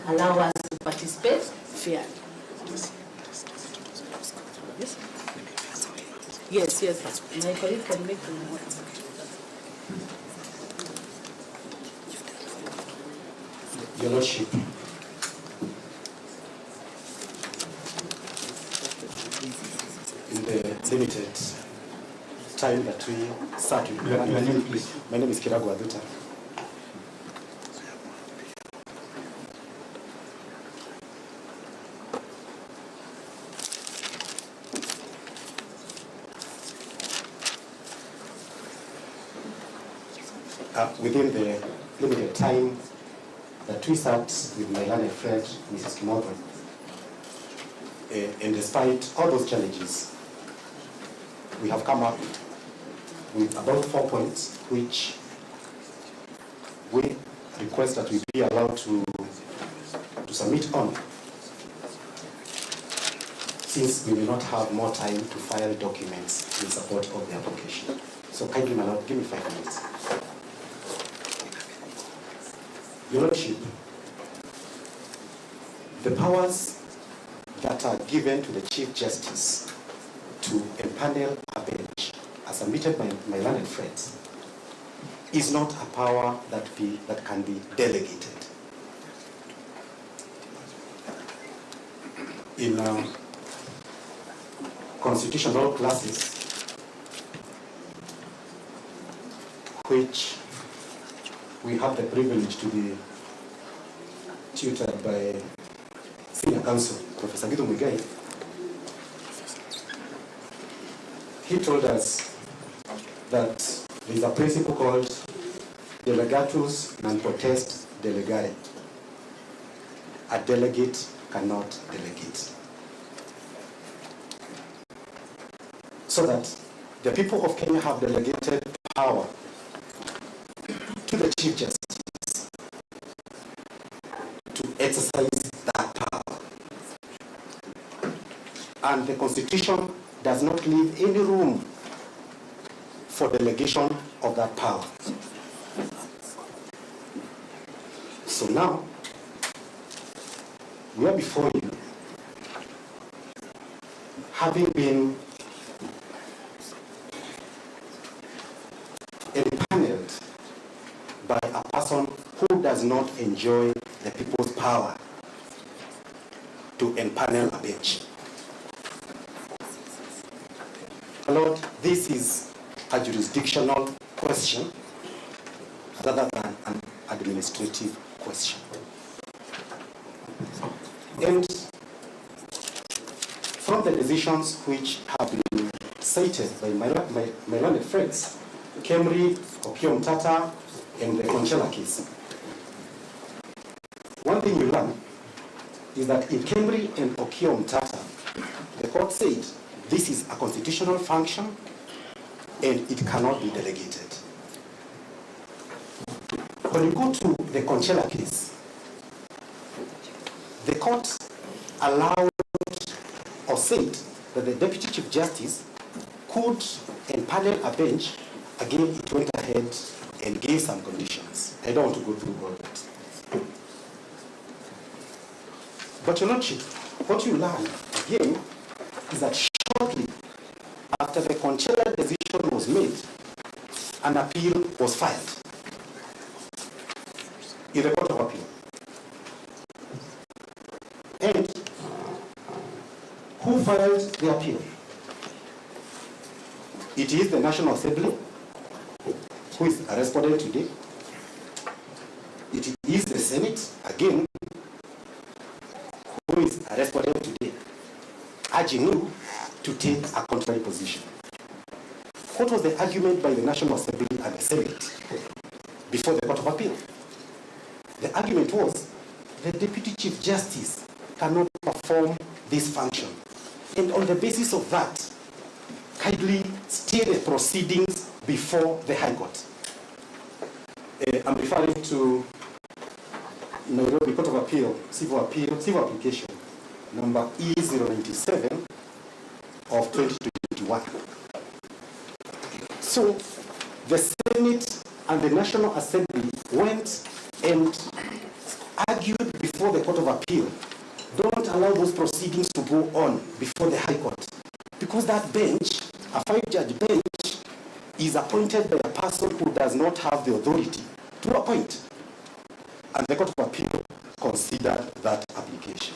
allow us to participate fairly. Yes. My colleague can make the notes. Your Lordship, in the limited time that we start with, your name, please. My name is Kiragwa Aduta. Within the limited time that we sat with my learned friend, Mrs. Kimoto, and despite all those challenges, we have come up with about 4 points which we request that we be allowed to submit on, since we will not have more time to file documents in support of the application. So kindly, my Lord, give me 5 minutes. Your Lordship, the powers that are given to the Chief Justice to empanel a bench, as submitted by my learned friends, is not a power that can be delegated. In constitutional classes, which we have the privilege to be tutored by Senior Counsel, Professor Guido Muigai, he told us that there is a principle called delegatus non potest delegare. A delegate cannot delegate. So that the people of Kenya have delegated power to the Chief Justice to exercise that power. And the Constitution does not leave any room for delegation of that power. So now, we are before you, having been empaneled by a person who does not enjoy the people's power to empanel a bench. Lord, this is a jurisdictional question rather than an administrative question. And from the decisions which have been cited by my learned friends, Kemri, Okiom Tata, and the Conchela case, one thing you learn is that in Kemri and Okiom Tata, the court said this is a constitutional function and it cannot be delegated. When you go to the Conchela case, the court allowed or said that the Deputy Chief Justice could empanel a bench. Again, it went ahead and gave some conditions. I don't want to go through all that. But Your Lordship, what you learn again is that shortly after the Conchela decision was made, an appeal was filed in the Court of Appeal. And who filed the appeal? It is the National Assembly, who is a respondent today. It is the Senate, again, who is a respondent today, urging you to take a contrary position. What was the argument by the National Assembly and the Senate before the Court of Appeal? The argument was the Deputy Chief Justice cannot perform this function. And on the basis of that, kindly stay the proceedings before the High Court. I'm referring to Nairobi Court of Appeal, civil application, number E097 of 2021. So the Senate and the National Assembly went and argued before the Court of Appeal. Don't allow those proceedings to go on before the High Court. Because that bench, a 5-judge bench, is appointed by a person who does not have the authority to appoint. And the Court of Appeal considered that application.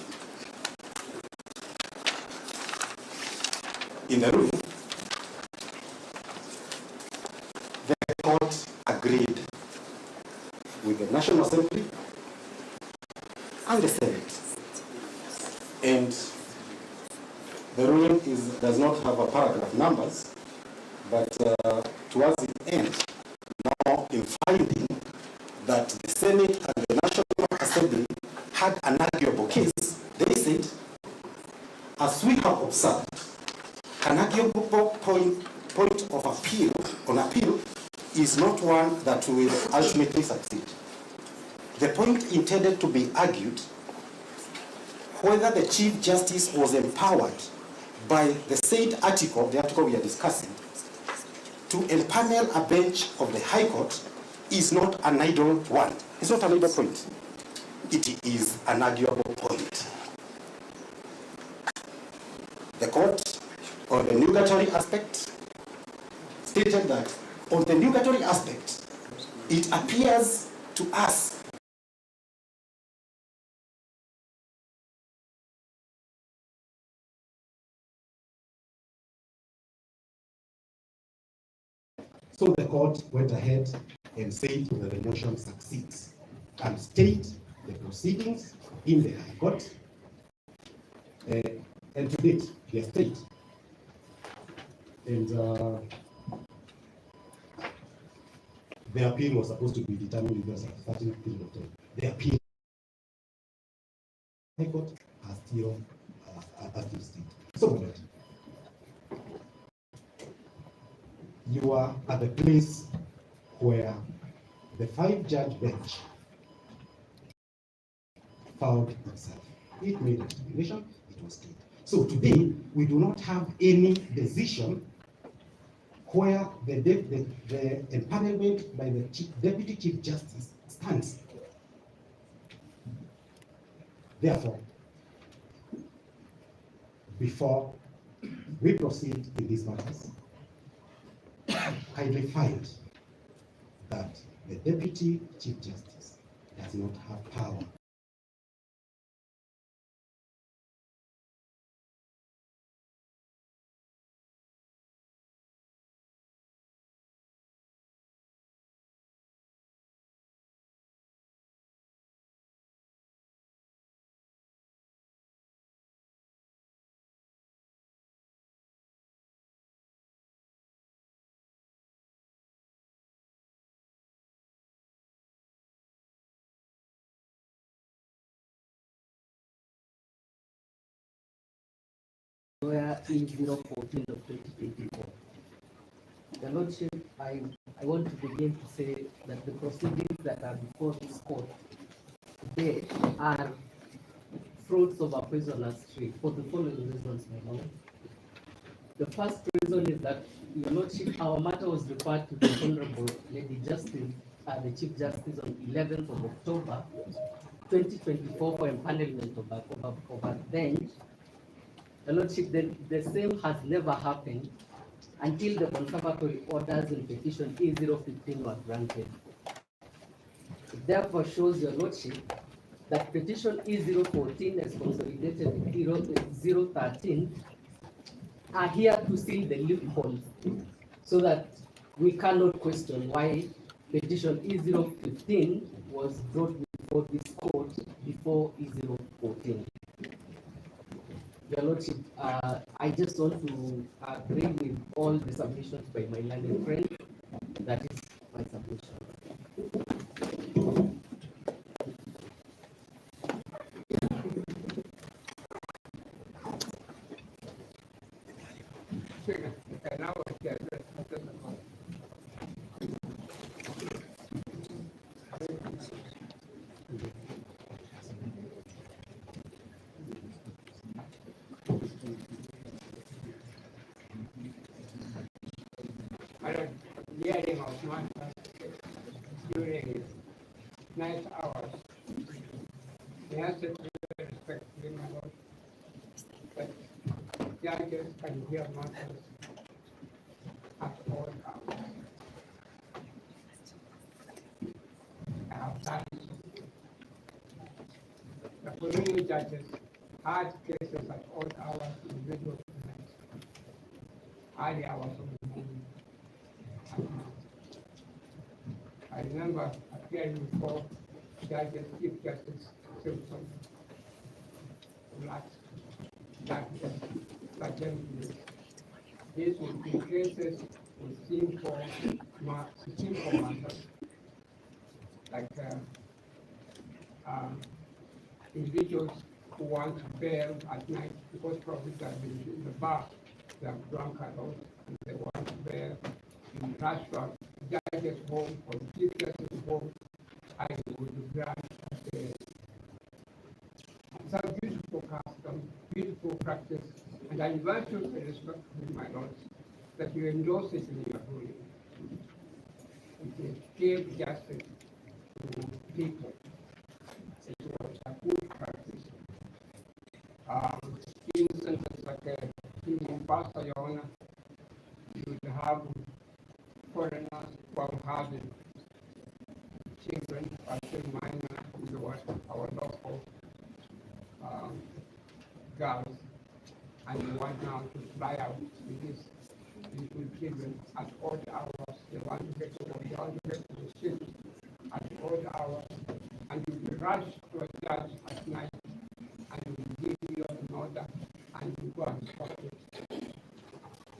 In the ruling, the court agreed with the National Assembly and the Senate. And the ruling does not have a paragraph numbers, but towards the end, now in finding that the Senate and the National Assembly had an arguable case, they said, as we have observed, an arguable point of appeal on appeal is not one that will ultimately succeed. The point intended to be argued whether the Chief Justice was empowered by the said article, the article we are discussing, to empanel a bench of the High Court is not an idle one. It's not an idle point. It is an arguable point. The court, on the nugatory aspect, stated that on the nugatory aspect, it appears to us So the court went ahead and said that the motion succeeds and stayed the proceedings in the High Court. And to date, they are stayed. And the appeal was supposed to be determined in a certain period of time. The appeal High Court has still stayed. So you are at the place where the 5-judge bench found itself. It made a determination, it was stayed. So today, we do not have any decision where the empanelment by the Deputy Chief Justice stands. Therefore, before we proceed in these matters, kindly find that the Deputy Chief Justice does not have power . Where E014 of 2024. The Lordship, I want to begin to say that the proceedings that are before this court today are fruits of a poisonous tree for the following reasons, my Lord. The first reason is that, Your Lordship, our matter was referred to the Honorable Lady Justice, the Chief Justice, on 11th of October 2024 for empanelment of a bench. The Lordship, the same has never happened until the confirmatory orders in petition E015 were granted. It therefore shows, Your Lordship, that petition E014 as consolidated E013 are here to seal the loopholes so that we cannot question why petition E015 was brought before this court before E014. Your Lordship, I just want to agree with all the submissions by my learned friend. That is my submission. Hearing of matters during night hours. The answer to respectfully, my Lord, that judges can hear matters at all hours. I have done so. The following judges had cases at all hours in the middle of the night, early hours of the morning. I remember appearing before Chief Justice Simpson that gentleman. These would be cases with simple matters, like individuals who want to bail at night because probably they have been in the bar, they have drunk a lot, and they want to bail in restaurant. Judges home or Chief Justice home, I would grant it's a beautiful custom, beautiful practice, and I invite you to respect, my lords, that you endorse it in your ruling. gave justice to people. It was a good practice. Instances like in Mombasa, Your Honor, you would have foreigners who have had children, I think minor, who were our local girls, and they want now to fly out with these little children at odd hours. They want to get to the ship at odd hours, and you rush to a judge at night, and you give you an order, and you go and stop it.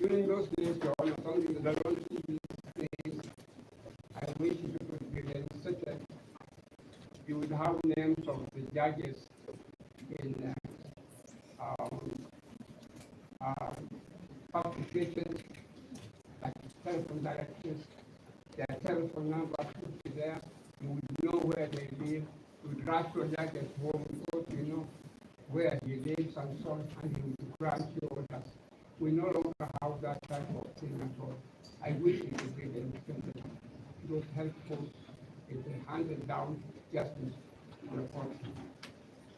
During those days, Your Honor, something that I don't see these days, I wish you could be reinstated. You would have names of the judges in publications, like telephone directories, their telephone numbers would be there. You would know where they live. You would rush to a judge's home because you know where he lives and so on, and he would grant you orders. We no longer have that type of thing at all. I wish it could be reinstated. It was helpful. It handed down justice to the court.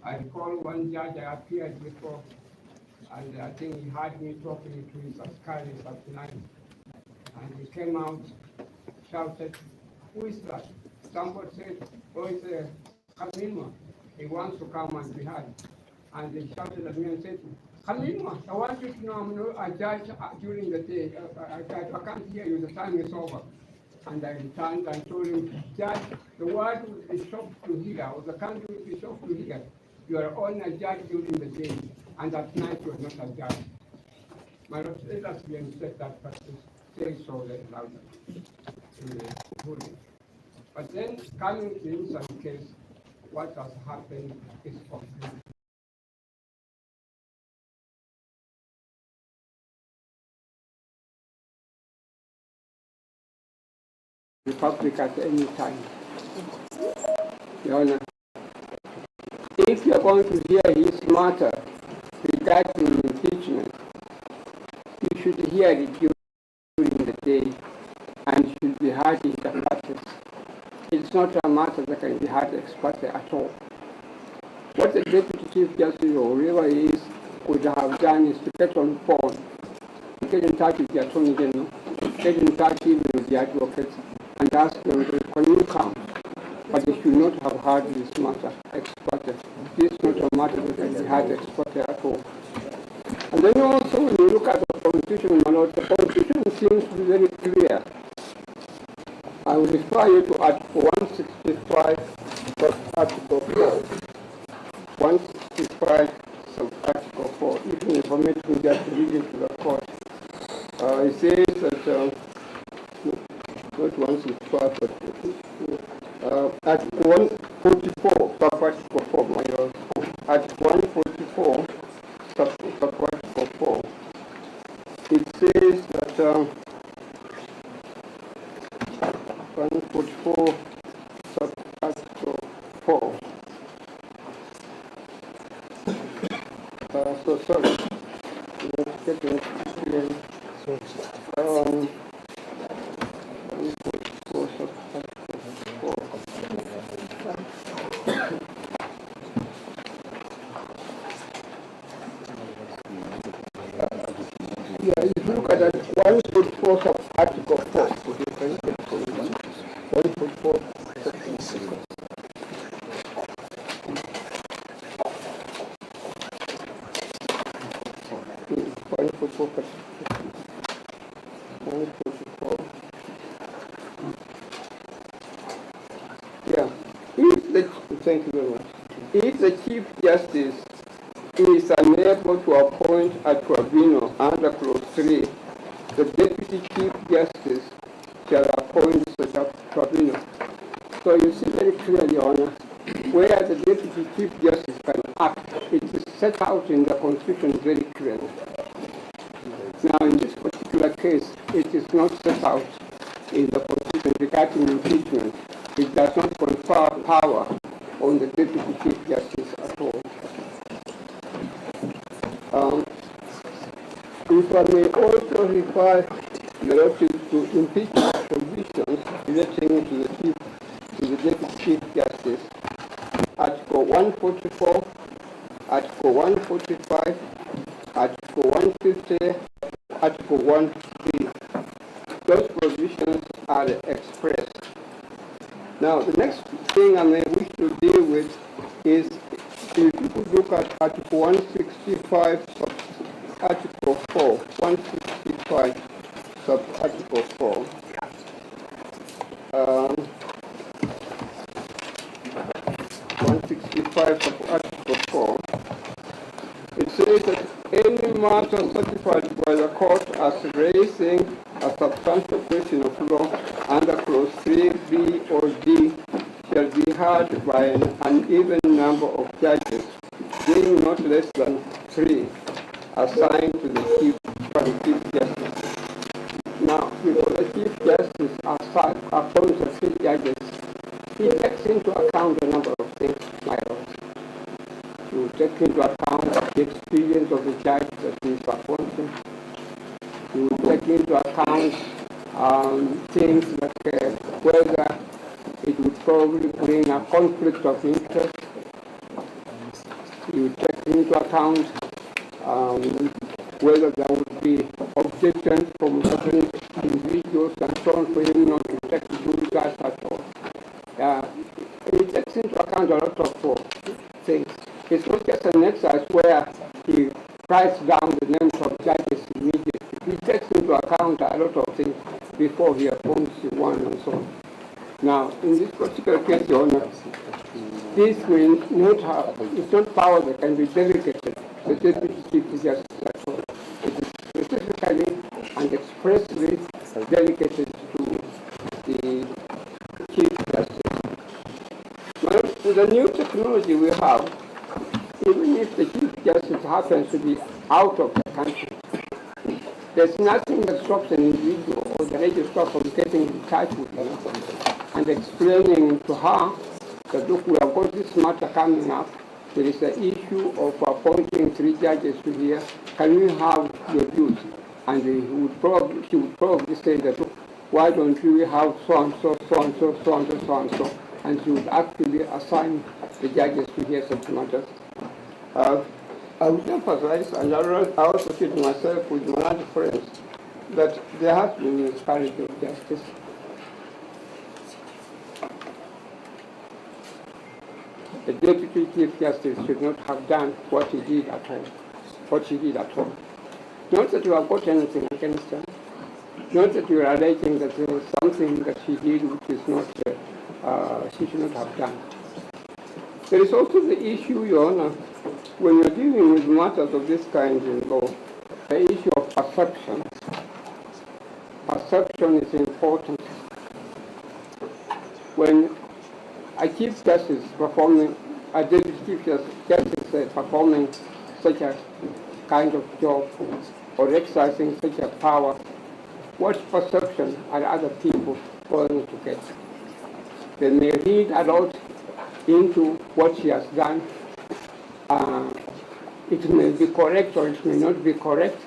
I recall one judge I appeared before, and I think he had me talking to his askaris at night. And he came out, shouted, "Who is that?" Somebody said, "Oh, it's Kaminwa. He wants to come and be heard." And they shouted at me and said, "Kaminwa, I want you to know I'm not a judge during the day. I can't hear you, the time is over." And I returned and told him, "Judge, the world will be shocked to hear, or the country will be shocked to hear. You are only a judge during the day, and at night you are not a judge." My Lord, let us reinstate that practice. Say so very loudly in the ruling. But then, coming to some case, what has happened is complete. Republic at any time. Your Honor, if you are going to hear his matter regarding impeachment, you should hear it during the day and should be heard in the parties. It's not a matter that can be heard expert at all. What the Deputy Chief Justice or whoever is would have done is to get on phone, get in touch with the Attorney General, get in touch even with the advocates, and ask them, "Can you come?" But they should not have heard this matter exported. This is not a matter that can be heard exported at all. And then also, when you look at the Constitution, my Lord, the Constitution seems to be very clear. I will refer you to Article 165, Article 4. 165, Article 4. If you permit me just to read it to the court. It says that, not 165, but Article 144, Article 4, my Lord. Article 144, Article 4. It says that 144, Article 4. So sorry. Let's get it again. Yeah, if you look at that, 144 of Article 4. 144. Yeah. Thank you very much. If the Chief Justice is unable to appoint a tribunal under Clause 3, the Deputy Chief Justice shall appoint such a tribunal. So you see very clearly, Your Honor, where the Deputy Chief Justice can act. It is set out in the Constitution very clearly. Now, in this particular case, it is not set out in the Constitution regarding impeachment. It does not confer power on the Deputy Chief Justice at all. If I may also refer the Lordship to impeachment provisions relating to the Deputy Chief Justice, Article 144, Article 145, Article 150, Article 150. Those provisions are expressed. Now, the next thing I may wish to deal with is, if you could look at Article 165, Article 4, 165, Article 4. 165 of Article 4. It says that any matter certified by the court as raising a substantial question of law under clause 3B or D shall be heard by an even number of judges, being not less than 3, assigned to the Chief Justice. Now, before the Chief Justice appoints the 3 judges, he takes into account a number of things, my lord. He will take into account the experience of the judge that he is appointing. He will take into account things like whether it would probably bring a conflict of interest. He will take into account whether there would be objections from certain individuals and so on, for him not to take into that at all. It takes into account a lot of things. It's not just an exercise where he writes down the names of judges immediately. He takes into account a lot of things before he appoints one and so on. Now, in this particular case, Your Honor, this will not have, it's not power that can be delegated to the Deputy Chief Justice at all. It is specifically and expressly delegated to the Chief Justice. Well, with the new technology we have, even if the Chief Justice happens to be out of the country, there's nothing that stops an individual or the registrar from getting in touch with her and explaining to her that, look, we have got this matter coming up. There is the issue of appointing 3 judges to here. Can we have your views? And she would probably say that, look, why don't we have so and so, so and so, so and so, so and so? And she would actually assign the judges to hear such matters. I would emphasize, and I also say to myself with my other friends, that there has been miscarriage of justice. The Deputy Chief Justice should not have done what he did at all. What she did at all. Not that you have got anything against her. Not that you are alleging that there was something that she did which is not, she should not have done. There is also the issue, Your Honor, when you're dealing with matters of this kind in law, the issue of perception. Perception is important. When a Chief Justice performing, a Deputy Chief Justice performing such a kind of job or exercising such a power, what perception are other people going to get? They may read a lot into what she has done. It may be correct or it may not be correct,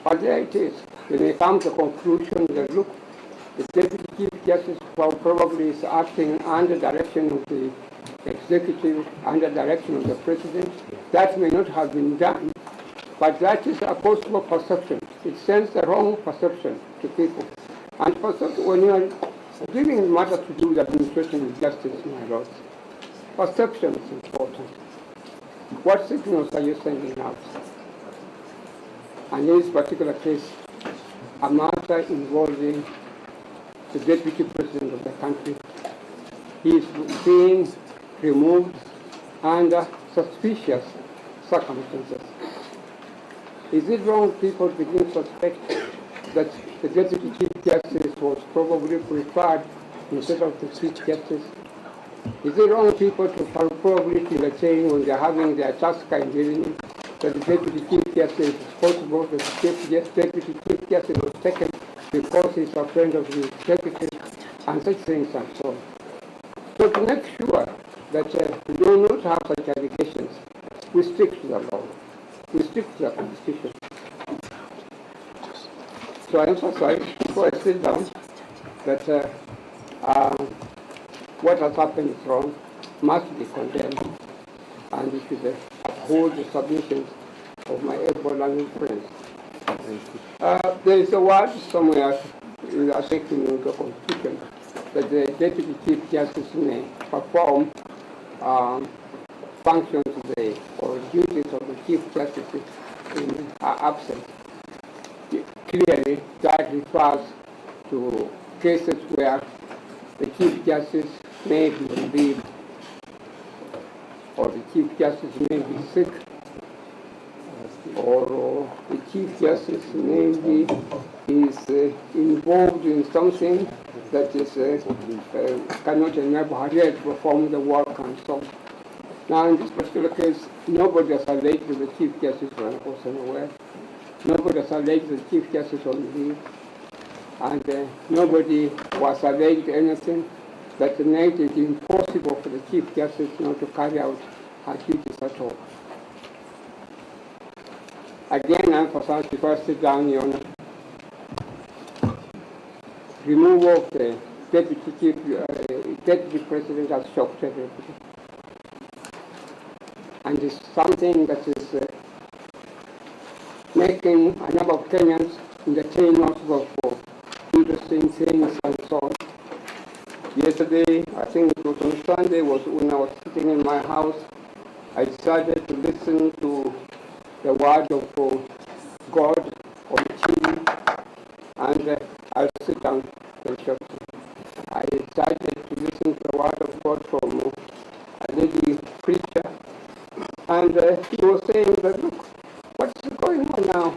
but there it is. They may come to the conclusion that, look, the Deputy Chief Justice probably is acting under direction of the executive, under direction of the President. That may not have been done, but that is a possible perception. It sends the wrong perception to people. And when you are giving matters to do with administration of justice, my lord, perception is important. What signals are you sending out? And in this particular case, a matter involving the Deputy President of the country, he is being removed under suspicious circumstances. Is it wrong people begin to suspect that the Deputy Chief Justice was probably preferred instead of the Chief Justice? Is it wrong people to probably feel a saying when they're having their task in dealing that the Deputy Chief Justice is possible that the Deputy Chief Justice was taken because he's a friend of the executive and such things and so on. So to make sure that we do not have such allegations, we stick to the law. We stick to the Constitution. So I emphasize, before I sit down, that What has happened is wrong, must be condemned, and we should uphold the submissions of my able-learned friends. There is a word somewhere in the section of the Constitution that the Deputy Chief Justice may perform functions or duties of the Chief Justice in her absence. Clearly, that refers to cases where the Chief Justice may be on leave, or the Chief Justice may be sick, or the Chief Justice maybe is involved in something that is cannot enable her to perform the work and so on. Now, in this particular case, nobody has alleged the Chief Justice was unaware. Nobody has alleged the Chief Justice on leave, and nobody was alleged anything that made it impossible for the Chief Justice not to carry out her duties at all. Again, I emphasize before I sit down, Your Honor, removal of the Deputy President has shocked everybody. And it's something that is making a number of Kenyans entertain all sorts of interesting things and so on. Yesterday, I think it was on Sunday, was when I was sitting in my house, I decided to listen to the word of God on TV, and I'll sit down very shortly. I decided to listen to the word of God from a lady preacher, and she was saying that, look, what's going on now?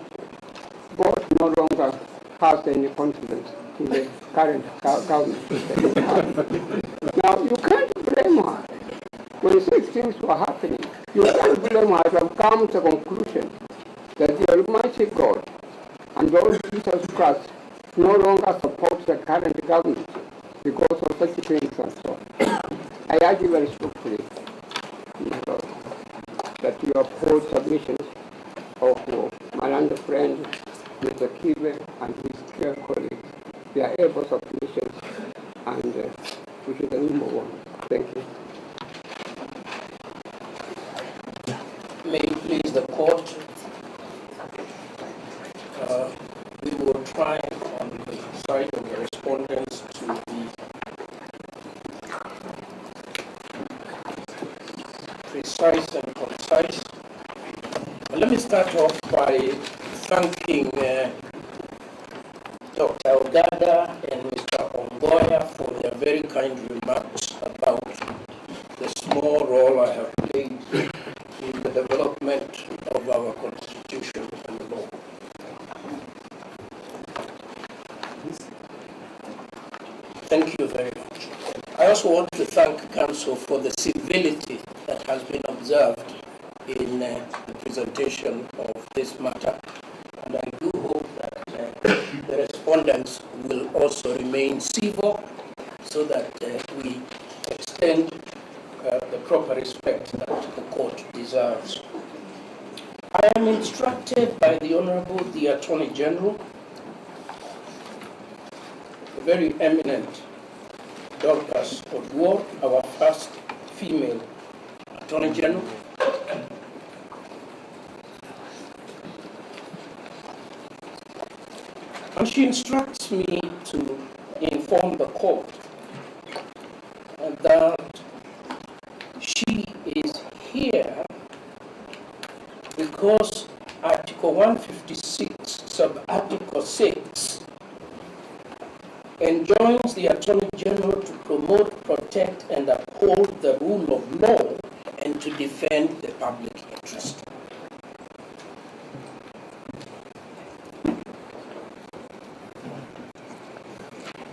God no longer has any confidence in the current government. Now, you can't blame her. When such things were happening, you can't blame her to have come to the conclusion that the Almighty God and Lord Jesus Christ no longer support the current government because of such things and so on. I urge you very respectfully, my Lord, that you uphold submissions of my learned friend, Mr. Kibe, and his dear colleagues. They are able submissions, and we should move on. Thank you. May it please the court, we will try on the side of the respondents to be precise and concise. Let me start off by thanking Dr. Ogada and Mr. Ongoya for their very kind remarks about the small role I have played in the development of our constitution and law. Thank you very much. I also want to thank Council for the civility that has been observed in the presentation of this matter, and I do hope that the respondents will also remain civil so that we extend the proper respect that the court deserves. I am instructed by the Honorable the Attorney General, the very eminent Dorcas Oduor, our first female Attorney General, and she instructs me to inform the court that she is here because Article 156, Sub-Article 6, enjoins the Attorney General to promote, protect, and uphold the rule of law and to defend the public interest.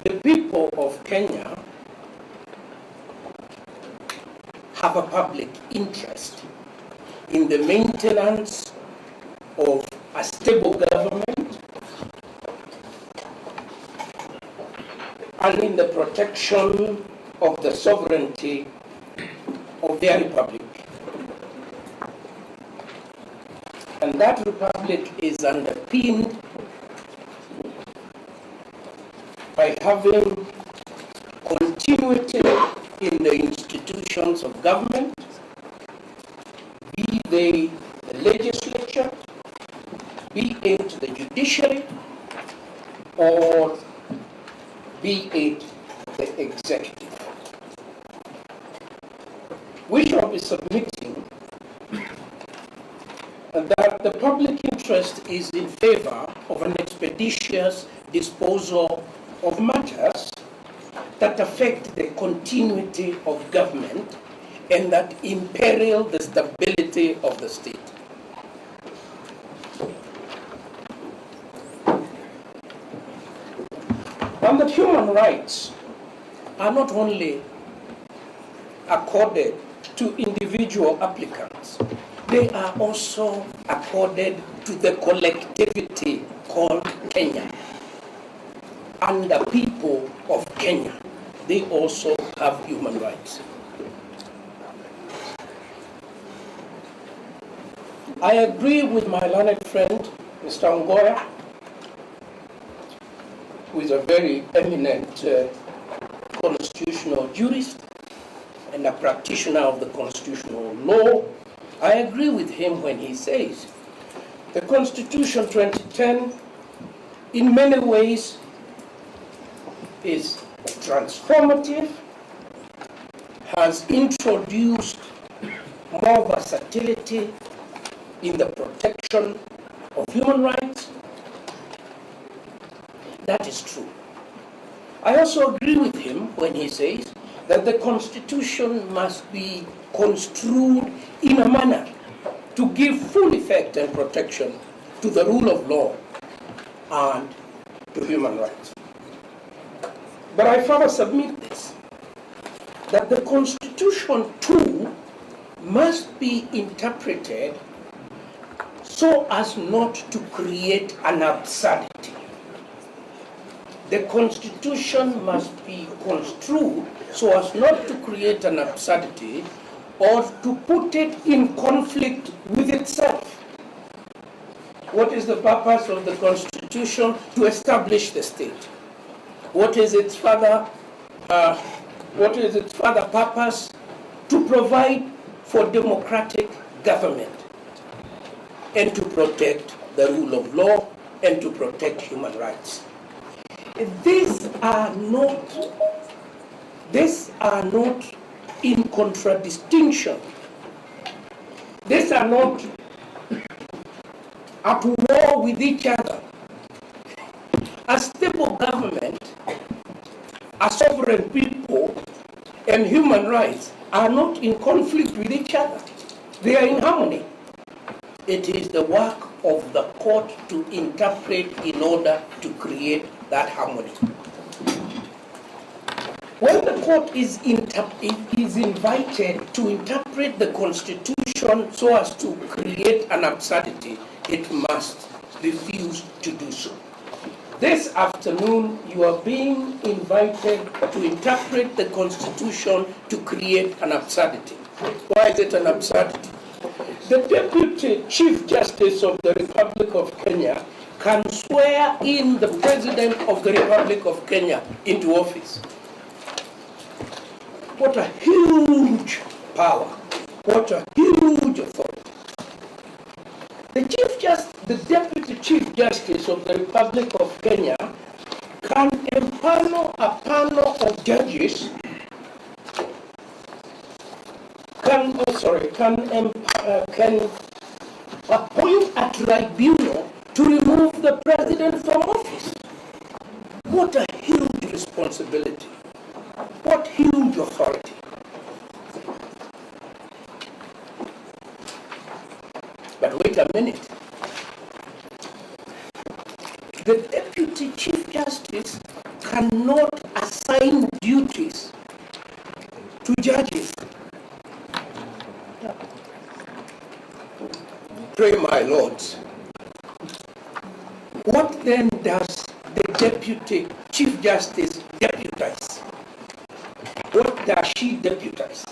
The people of Kenya have a public interest in the maintenance of a stable government and in the protection of the sovereignty of their republic. And that republic is underpinned by having institutions of government, be they the legislature, be it the judiciary, or be it the executive. We shall be submitting that the public interest is in favor of an expeditious disposal of matters that affect the continuity of government and that imperil the stability of the state. And that human rights are not only accorded to individual applicants, they are also accorded to the collectivity called Kenya. And the people of Kenya, they also have human rights. I agree with my learned friend, Mr. Ongoya, who is a very eminent constitutional jurist and a practitioner of the constitutional law. I agree with him when he says the Constitution 2010 in many ways is transformative, has introduced more versatility in the protection of human rights. That is true. I also agree with him when he says that the Constitution must be construed in a manner to give full effect and protection to the rule of law and to human rights. But I further submit this, that the Constitution too must be interpreted so as not to create an absurdity. The Constitution must be construed so as not to create an absurdity or to put it in conflict with itself. What is the purpose of the Constitution? To establish the state. What is its further purpose? To provide for democratic government and to protect the rule of law and to protect human rights. These are not in contradistinction. These are not at war with each other. A stable government, a sovereign people, and human rights are not in conflict with each other. They are in harmony. It is the work of the court to interpret in order to create that harmony. When the court is invited to interpret the Constitution so as to create an absurdity, it must refuse to do so. This afternoon, you are being invited to interpret the Constitution to create an absurdity. Why is it an absurdity? The Deputy Chief Justice of the Republic of Kenya can swear in the President of the Republic of Kenya into office. What a huge power. What a huge authority. The Deputy Chief Justice of the Republic of Kenya can empanel a panel of judges, can appoint a tribunal to remove the president from office. What a huge responsibility. What huge authority. But wait a minute. The Deputy Chief Justice cannot assign duties to judges. Pray, my lords. What then does the Deputy Chief Justice deputize? What does she deputize?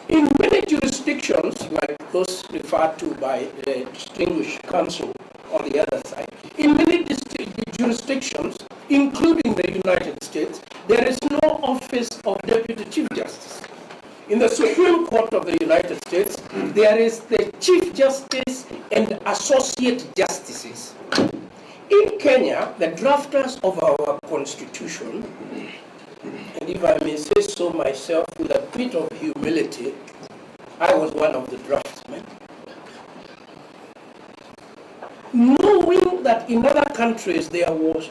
In many jurisdictions, like those referred to by the distinguished counsel on the other side, in many jurisdictions, including the United States, there is no office of Deputy Chief Justice. In the Supreme Court of the United States, there is the Chief Justice and Associate Justices. In Kenya, the drafters of our Constitution, and if I may say so myself with a bit of humility, I was one of the draftsmen. Knowing that in other countries there was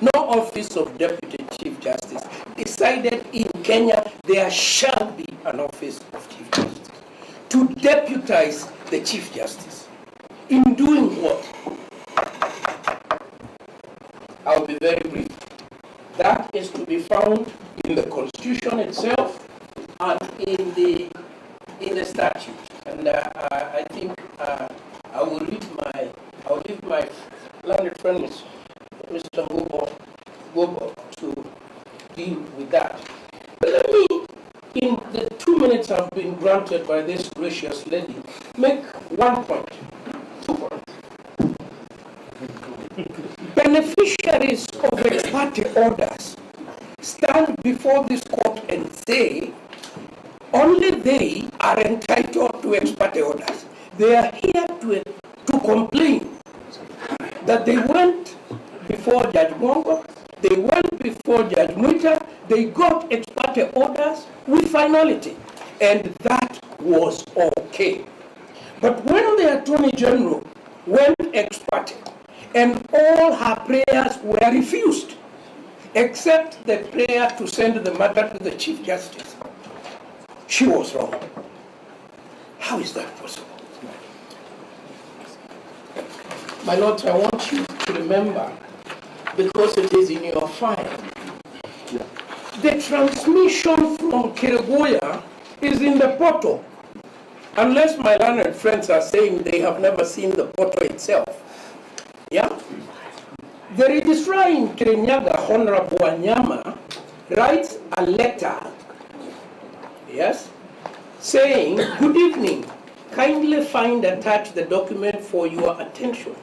no office of Deputy Chief Justice, decided in Kenya there shall be an office of Chief Justice to deputize the Chief Justice. In doing what? I'll be very brief. That is to be found in the Constitution itself and in the statute. And I think I will leave my learned friend, Mr. Gobo, to deal with that. But let me, in the 2 minutes I've been granted by this gracious lady, make 1 point, 2 points. Beneficiaries of ex parte orders stand before this court and say only they are entitled to ex parte orders. They are here to complain that they went before Judge Mongo, they went before Judge Mwita, they got ex parte orders with finality, and that was okay. But when the Attorney General went ex parte, and all her prayers were refused, except the prayer to send the matter to the Chief Justice, she was wrong. How is that possible? My lords, I want you to remember, because it is in your file, the transmission from Kirigoya is in the portal. Unless my learned friends are saying they have never seen the portal itself. Yeah? The registrar in Kirinyaga, Honorable Wanyama, writes a letter, yes, saying, good evening, kindly find attached the document for your attention.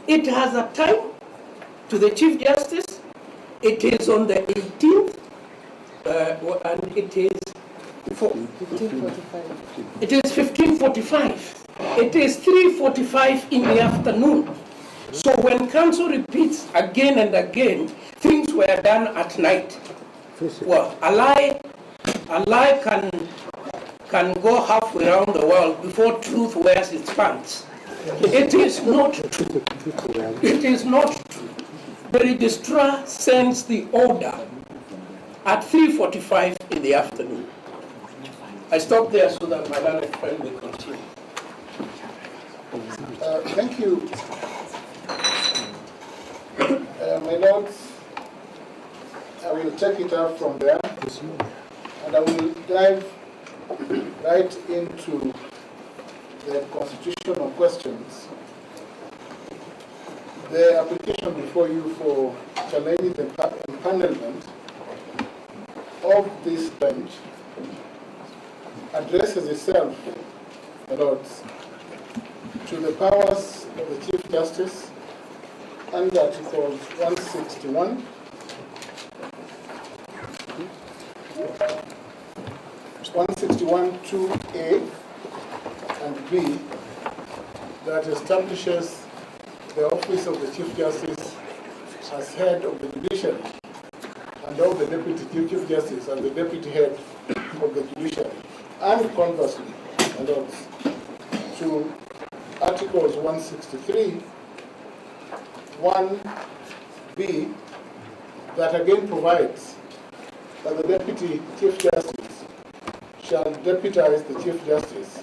It has a time to the Chief Justice, it is on the 18th, and it is 1545. It is 1545. It is 3:45 in the afternoon. So when counsel repeats again and again, things were done at night. Well, a lie can go halfway around the world before truth wears its pants. It is not true. It is not true. The registrar sends the order at 3:45 in the afternoon. I stop there so that my learned friend will continue. Thank you. My lords, I will take it up from there, and I will dive right into the constitutional questions. The application before you for challenging the empanelment of this bench addresses itself, my lords, to the powers of the Chief Justice under Article 161, (2)A and B, that establishes the office of the Chief Justice as head of the judiciary, and of the Deputy Chief Justice as the deputy head of the judiciary, and conversely, my lords, to Articles 163, 1B, that again provides that the Deputy Chief Justice shall deputize the Chief Justice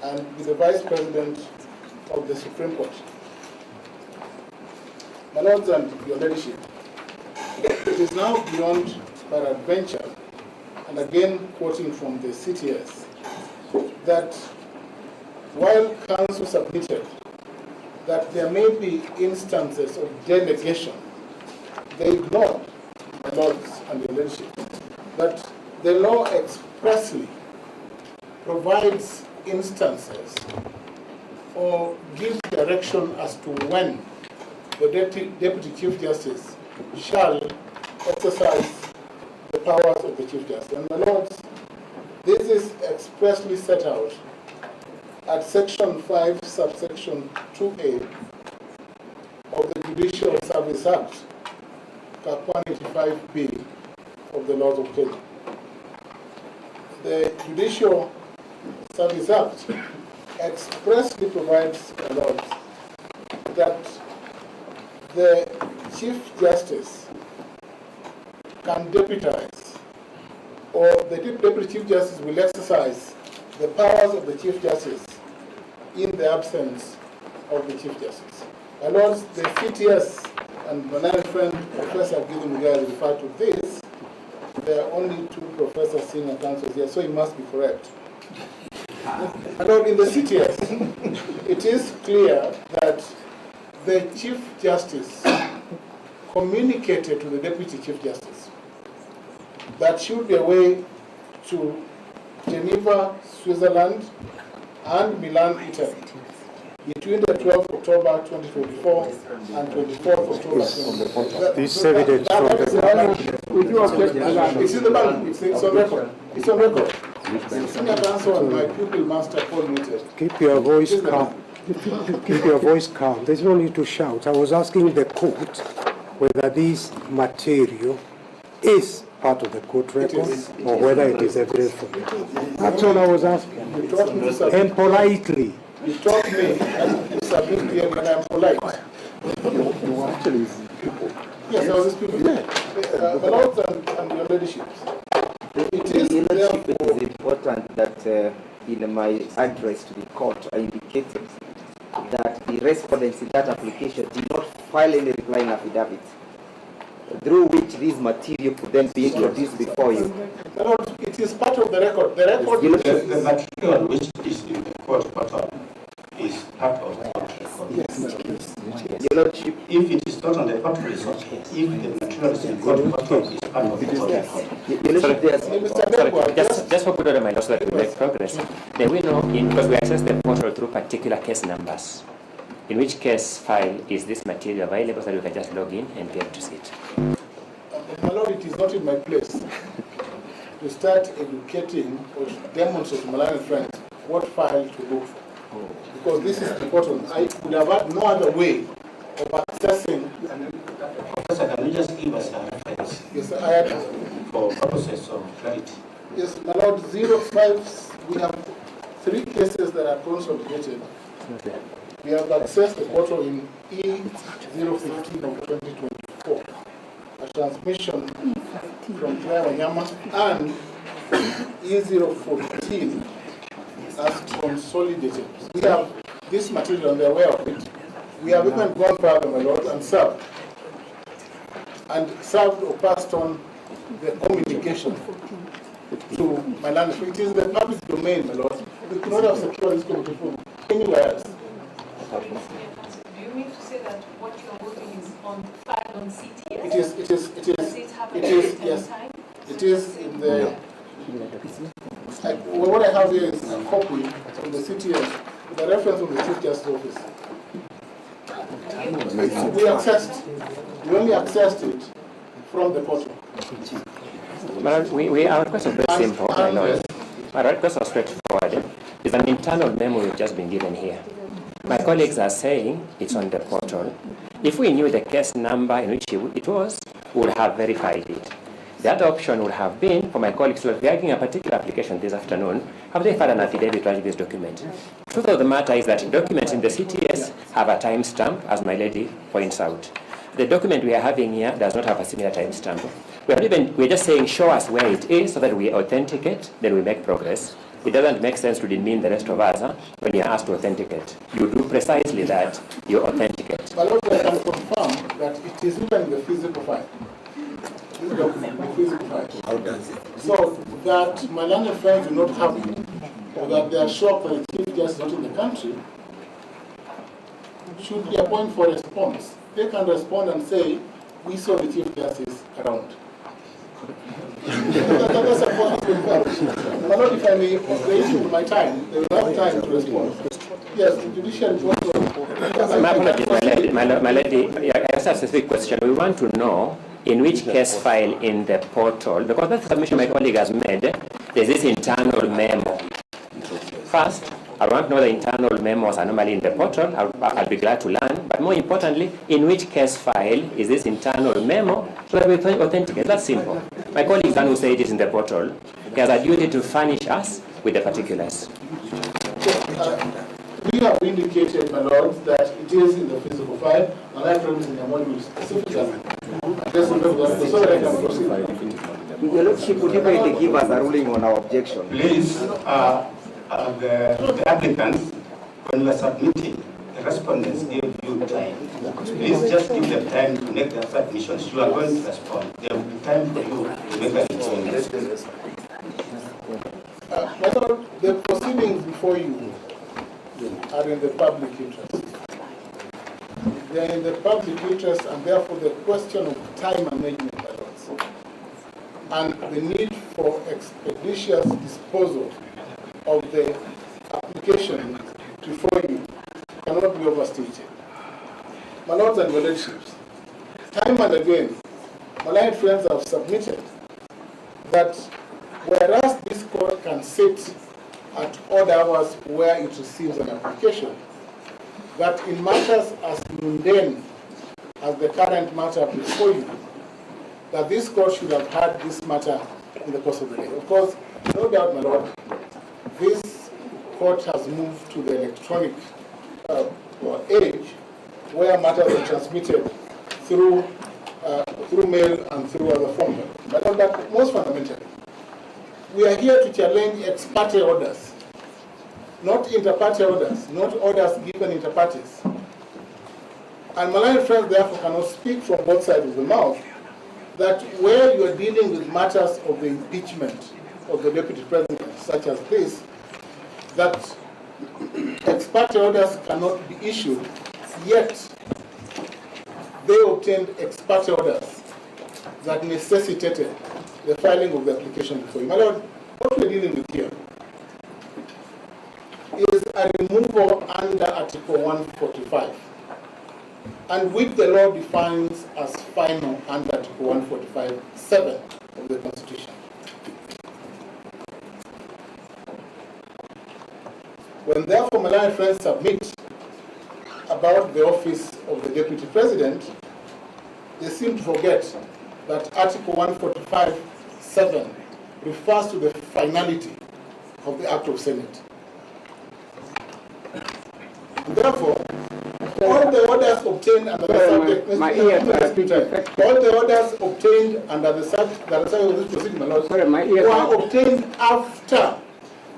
and be the Vice President of the Supreme Court. My lords and your ladyship, it is now beyond peradventure, and again quoting from the CTS, that while counsel submitted that there may be instances of delegation, they ignored, my lords and your ladyship, that the law expressly provides instances or gives direction as to when the Deputy Chief Justice shall exercise the powers of the Chief Justice. And my lords, this is expressly set out at Section 5, subsection 2A of the Judicial Service Act, Cap 185B of the laws of Kenya. The Judicial Service Act expressly provides, my lords, that the Chief Justice can deputize, or the Deputy Chief Justice will exercise the powers of the Chief Justice in the absence of the Chief Justice. My lords, the CTS and my learned friend Professor Gideon Mugai referred to this. There are only 2 professors senior counsels here, so he must be correct. My lord, in the CTS, it is clear that the Chief Justice communicated to the Deputy Chief Justice that should be away to Geneva, Switzerland, and Milan, Italy, between the 12th of October 2024 and 24th October 2024. This evidence from the It's in the bank. It's on record. It's on record. Senior counsel and my pupil master coordinated. Keep your voice calm. Keep your voice calm. There's no need to shout. I was asking the court whether this material is part of the court record or whether it is evidence from it. That's all I was asking. And politely. You taught me to submit here when I'm polite. You actually people. Yes, I was speaking. The lords and your ladyship. It is important that in my address to the court, I indicated that the respondents in that application did not file any replying affidavit, through which this material could then be introduced before you. Lord, it is part of the record. The record the material which is in the court portal is part of the court record. Yes. Your Lordship, if it is not on the court record, if the material is in the court portal, is part of the court record. Just for good order, my lord, so that we make progress. May we know, because we access the portal through particular case numbers, in which case file is this material available so that we can just log in and be able to see it? My lord, it is not in my place to start educating or demonstrate to my learned friends what file to look for. Because this is important. I could have had no other way of accessing. Professor, can you just give us a reference? Yes, I had. For purposes of clarity. Yes, my lord, 05, we have 3 cases that are consolidated. We have accessed the portal in E015 of 2024, a transmission from Claire Wanyama, and E014 as consolidated. We have this material and they're aware of it. We have even gone further, my lord, and served or passed on the communication to my land. It is the public domain, my lord. We could not have secured this communication anywhere else. Do you mean to say that what you are voting is on filed on CTS? Does it happen at any time? It is in the. What I have here is a copy from the CTS with a reference from the Chief Justice Office. We only accessed it from the portal. But our request is very simple, my lord. Our request is straightforward. It's an internal memo we've just been given here. My colleagues are saying it's on the portal. If we knew the case number in which it was, we would have verified it. The other option would have been for my colleagues to be arguing a particular application this afternoon, have they filed an affidavit to this document? Truth of the matter is that documents in the CTS have a timestamp, as my lady points out. The document we are having here does not have a similar timestamp. We're just saying, show us where it is so that we authenticate, then we make progress. It doesn't make sense to demean the rest of us when you're asked to authenticate. You do precisely that, you authenticate. My lord, I can confirm that it is even in the physical file. This document, the physical file. How does it? So that my learned friends do not have it, or that they are shocked that the Chief Justice is not in the country, should be a point for response. They can respond and say, we saw the Chief Justice around. That's a point to confirm. But not if I may, my time, they will have time to respond. Yes, the judiciary is also My apologies, my lady. I asked a specific question. We want to know in which case file in the portal, because that's the submission my colleague has made, there's this internal memo. First, I want to know the internal memos are normally in the portal. I'll be glad to learn. But more importantly, in which case file is this internal memo so that we can authenticate? That's simple. My colleague Dan will say it is in the portal. He has a duty to furnish us with the particulars. We have indicated, my lord, that it is in the physical file, and I promise in the module specifically. So that I can proceed. Your Lordship, would you kindly give us a ruling on our objection? Please, the applicants, when you are submitting, the respondents give you time. Please just give them time to make their submissions. You are going to respond. There will be time for you to make a response. My lord, the proceedings before you are in the public interest. They are in the public interest, and therefore the question of time management, my lords, and the need for expeditious disposal of the application before you cannot be overstated. My lords and your lordships, time and again, my learned friends have submitted that whereas this court can sit at odd hours where it receives an application, that in matters as mundane as the current matter before you, that this court should have had this matter in the course of the day. Of course, no doubt, my lord, this court has moved to the electronic age where matters are transmitted through mail and through other forms. But most fundamentally, we are here to challenge ex parte orders, not inter parte orders, not orders given inter partes. And my learned friends therefore cannot speak from both sides of the mouth that where you are dealing with matters of the impeachment of the deputy president, such as this, that ex parte orders cannot be issued, yet they obtained ex parte orders that necessitated the filing of the application before you. My lord, what we're dealing with here is a removal under Article 145, and which the law defines as final under Article 145(7) of the Constitution. When therefore my learned friends submit about the office of the Deputy President, they seem to forget that Article 145(7) refers to the finality of the Act of Senate. And therefore, all the orders obtained under the subject, all the orders obtained under the subject of this proceeding, my lord, were obtained after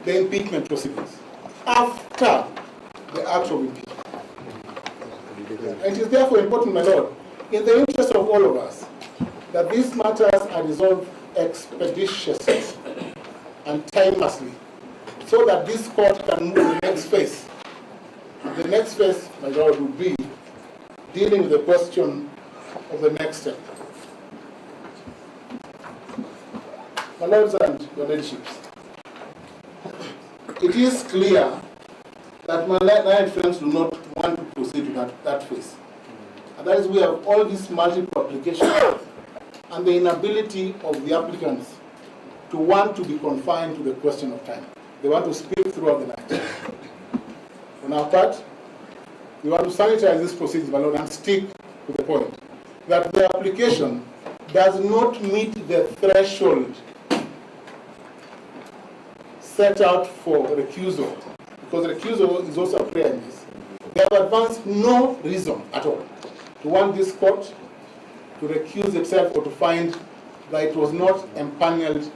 the impeachment proceedings, after the act of impeachment. And it is therefore important, my lord, in the interest of all of us, that these matters are resolved expeditiously and timelessly, so that this court can move to the next phase. And the next phase, my lord, would be dealing with the question of the next step. My lords and your lordships, it is clear that my learned friends do not want to proceed to that phase. And that is, we have all these multiple applications and the inability of the applicants to want to be confined to the question of time. They want to speak throughout the night. On our part, we want to sanitize this proceedings, my lord, and stick to the point that the application does not meet the threshold set out for recusal, because recusal is also a prayer in this. They have advanced no reason at all to want this court to recuse itself or to find that it was not empaneled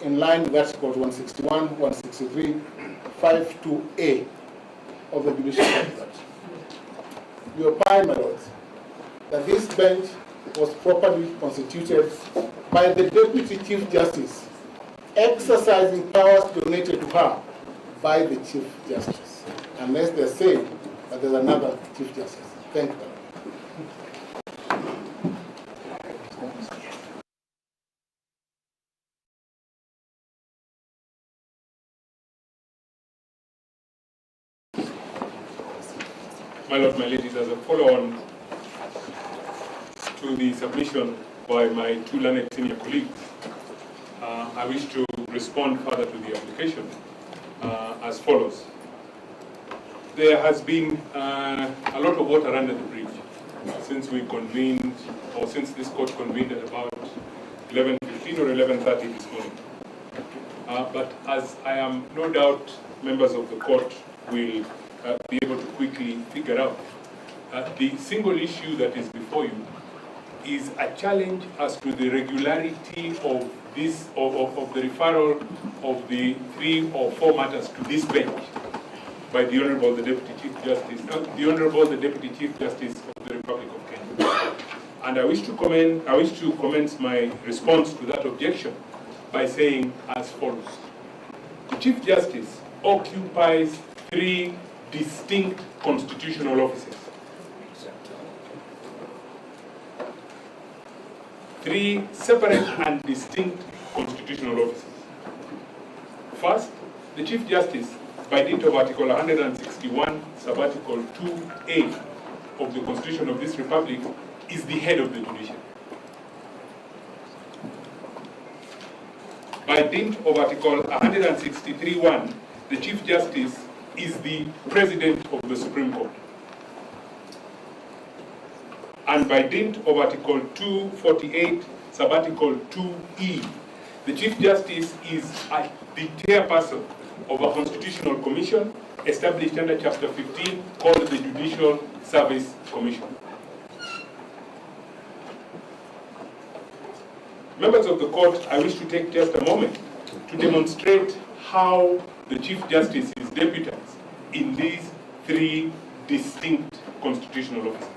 in line with Articles 161, 163, 52A of the Judicial Act. We opine, my lords, that this bench was properly constituted by the Deputy Chief Justice, exercising powers donated to her by the Chief Justice, unless they say that there's another Chief Justice. Thank you. my lord, my ladies, as a follow-on to the submission by my two learned senior colleagues, I wish to respond further to the application as follows. There has been a lot of water under the bridge since we convened, or since this court convened at about 11:15 or 11:30 this morning. But as I am no doubt members of the court will be able to quickly figure out, the single issue that is before you is a challenge as to the regularity of this of the referral of the 3 or 4 matters to this bench by the Honourable the Deputy Chief Justice, the Honourable the Deputy Chief Justice of the Republic of Kenya. And I wish to commence my response to that objection by saying as follows. The Chief Justice occupies 3 distinct constitutional offices. 3 separate and distinct constitutional offices. First, the Chief Justice, by dint of Article 161, Sub-Article 2A of the Constitution of this Republic, is the head of the judiciary. By dint of Article 163(1), the Chief Justice is the President of the Supreme Court. And by dint of Article 248, Sub-Article 2E, the Chief Justice is the chairperson of a constitutional commission established under Chapter 15 called the Judicial Service Commission. Members of the court, I wish to take just a moment to demonstrate how the Chief Justice is deputized in these 3 distinct constitutional offices.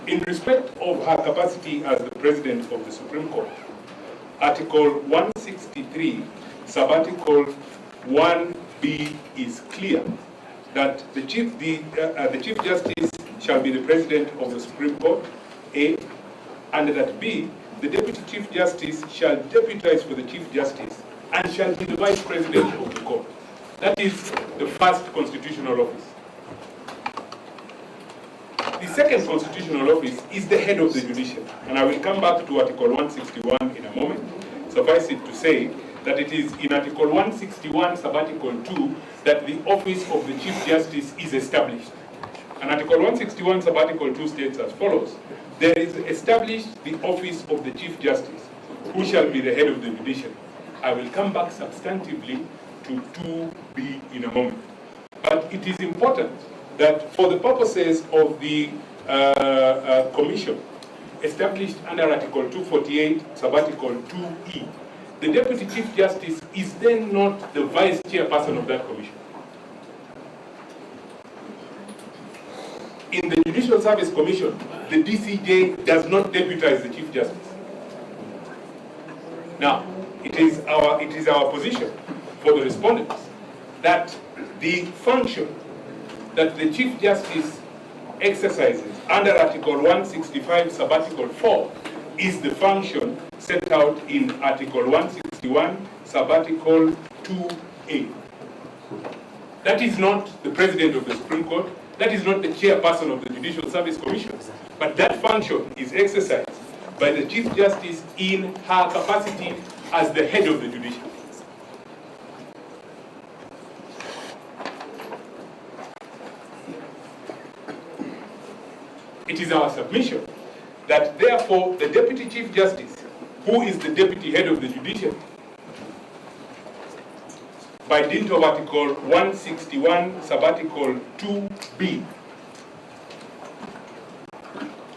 In respect of her capacity as the President of the Supreme Court, Article 163, Sub-Article 1B is clear that the Chief Justice shall be the President of the Supreme Court, A, and that B, the Deputy Chief Justice shall deputize for the Chief Justice and shall be the Vice President of the Court. That is the first constitutional office. The second constitutional office is the head of the judiciary, and I will come back to Article 161 in a moment. Suffice it to say that it is in Article 161, Sub-Article 2, that the office of the Chief Justice is established. And Article 161, Sub-Article 2 states as follows. There is established the office of the Chief Justice, who shall be the head of the judiciary. I will come back substantively to 2B in a moment. But it is important that for the purposes of the commission established under Article 248, Sub-Article 2E, the Deputy Chief Justice is then not the Vice Chairperson of that commission. In the Judicial Service Commission, the DCJ does not deputize the Chief Justice. Now, it is our position for the respondents that the function that the Chief Justice exercises under Article 165, Sub-Article 4 is the function set out in Article 161, Sub-Article 2A. That is not the President of the Supreme Court, that is not the chairperson of the Judicial Service Commission, but that function is exercised by the Chief Justice in her capacity as the head of the judiciary. It is our submission that therefore the Deputy Chief Justice, who is the Deputy Head of the Judiciary, by dint of Article 161, Sub-Article 2B,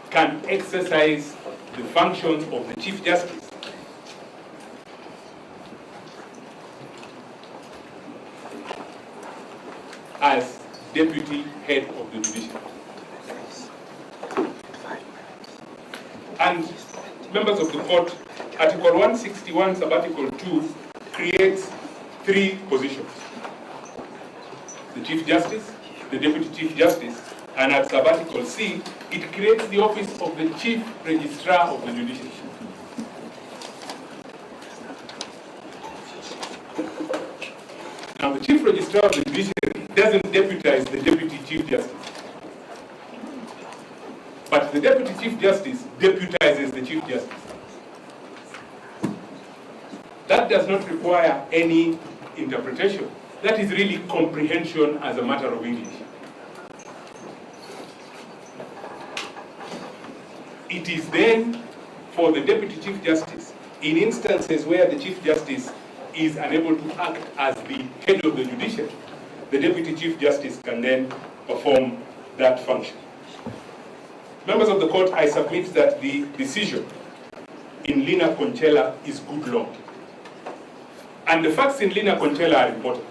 can exercise the functions of the Chief Justice as Deputy Head of the Judiciary. And members of the court, Article 161, Sub-Article 2 creates 3 positions. The Chief Justice, the Deputy Chief Justice, and at Sub-Article C, it creates the office of the Chief Registrar of the Judiciary. Now, the Chief Registrar of the Judiciary doesn't deputize the Deputy Chief Justice. the Deputy Chief Justice deputizes the Chief Justice. That does not require any interpretation. That is really comprehension as a matter of English. It is then for the Deputy Chief Justice, in instances where the Chief Justice is unable to act as the head of the judiciary, the Deputy Chief Justice can then perform that function. Members of the court, I submit that the decision in Lina Conchela is good law. And the facts in Lina Conchela are important.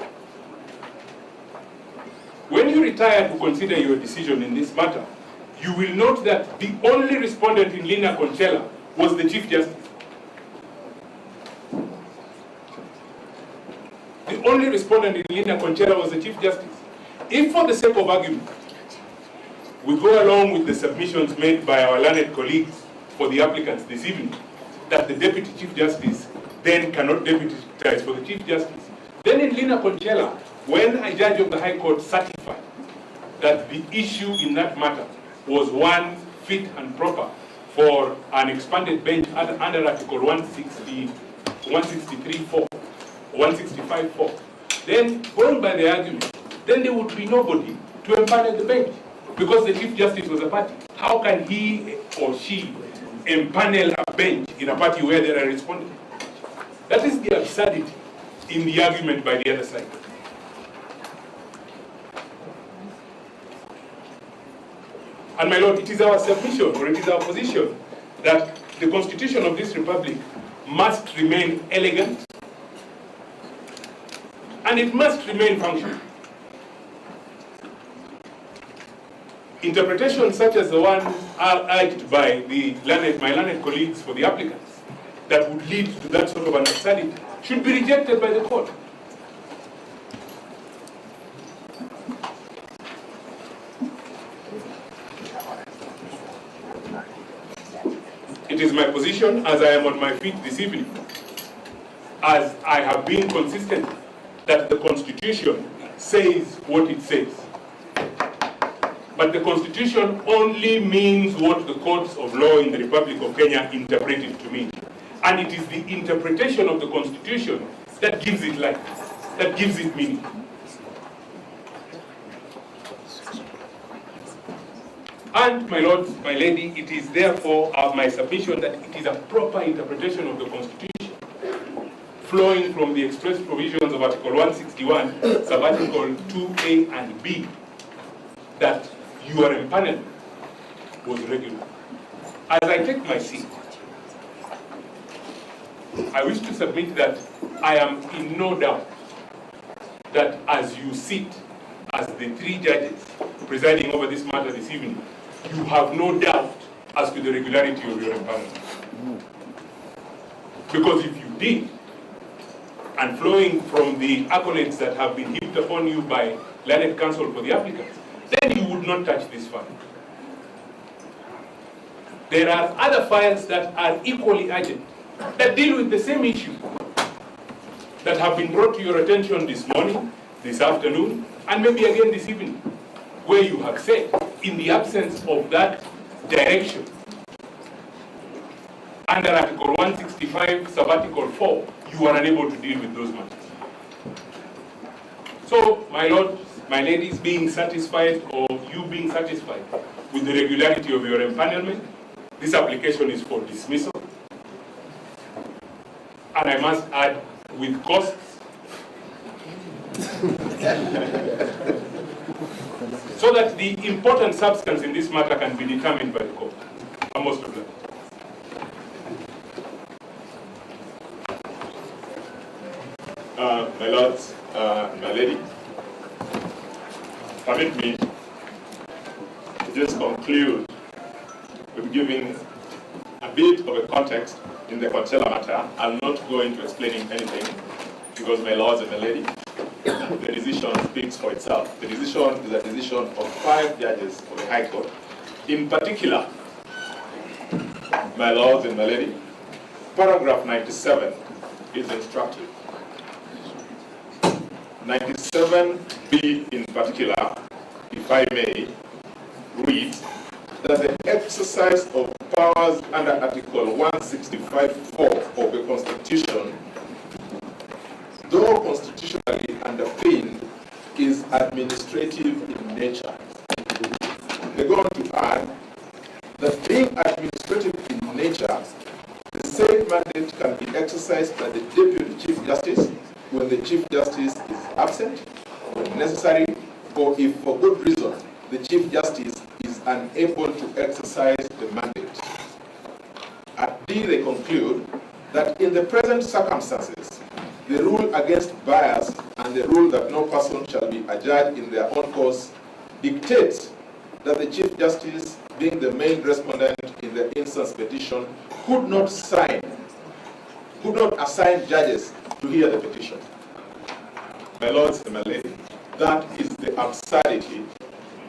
When you retire to consider your decision in this matter, you will note that the only respondent in Lina Conchela was the Chief Justice. The only respondent in Lina Conchela was the Chief Justice. If for the sake of argument, we go along with the submissions made by our learned colleagues for the applicants this evening, that the Deputy Chief Justice then cannot deputize for the Chief Justice, then in Lina Conchela, when a judge of the High Court certified that the issue in that matter was one fit and proper for an expanded bench under Article 163.4, 165.4, then going by the argument, then there would be nobody to empanel the bench because the Chief Justice was a party. How can he or she empanel a bench in a party where there are respondents? That is the absurdity in the argument by the other side. And my lord, it is our submission, or it is our position, that the Constitution of this Republic must remain elegant, and it must remain functional. Interpretations such as the one urged by my learned colleagues for the applicants, that would lead to that sort of an absurdity, should be rejected by the court. It is my position, as I am on my feet this evening, as I have been consistent, that the Constitution says what it says. But the Constitution only means what the courts of law in the Republic of Kenya interpret it to mean. And it is the interpretation of the Constitution that gives it life, that gives it meaning. And my lords, my lady, it is therefore my submission that it is a proper interpretation of the Constitution, flowing from the express provisions of Article 161, sub-article 2A and B, that your empanelment was regular. As I take my seat, I wish to submit that I am in no doubt that as you sit as the three judges presiding over this matter this evening, you have no doubt as to the regularity of your empanelment. Because if you did, and flowing from the accolades that have been heaped upon you by learned counsel for the applicants, then you would not touch this file. There are other files that are equally urgent, that deal with the same issue, that have been brought to your attention this morning, this afternoon, and maybe again this evening, where you have said, in the absence of that direction, under Article 165, sub-article 4, you are unable to deal with those matters. So, my lords, my ladies, being satisfied, or you being satisfied with the regularity of your empanelment, this application is for dismissal. And I must add, with costs, so that the important substance in this matter can be determined by the court. I'm most obliged. My lords, my lady, permit me to just conclude with giving a bit of a context in the Conchela matter. I'll not go into explaining anything, because my lords and my lady, the decision speaks for itself. The decision is a decision of 5 judges of the High Court. In particular, my lords and my lady, paragraph 97 is instructive. 97B in particular, if I may read, that the exercise of powers under Article 165(4) of the Constitution, though constitutionally underpinned, is administrative in nature. They go on to add that being administrative in nature, the same mandate can be exercised by the Deputy Chief Justice when the Chief Justice is absent, when necessary, or if for good reason the Chief Justice is unable to exercise the mandate. At D, they conclude that in the present circumstances, the rule against bias and the rule that no person shall be adjudged in their own cause dictates that the Chief Justice, being the main respondent in the instance petition, could not assign judges to hear the petition. My lords and my ladies, that is the absurdity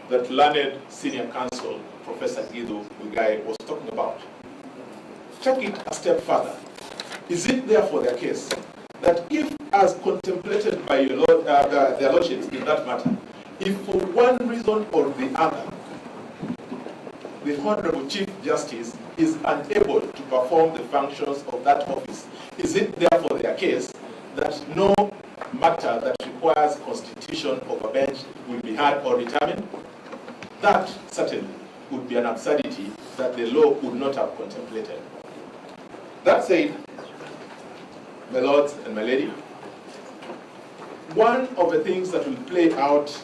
that learned senior counsel, Professor Guido Mugai, was talking about. Take it a step further. Is it therefore their case that if, as contemplated by your Lord, their lordships in that matter, if for one reason or the other, the Honorable Chief Justice is unable to perform the functions of that office, is it therefore their case that no matter that requires constitution of a bench will be heard or determined? That certainly would be an absurdity that the law would not have contemplated. That said, my lords and my lady, one of the things that will play out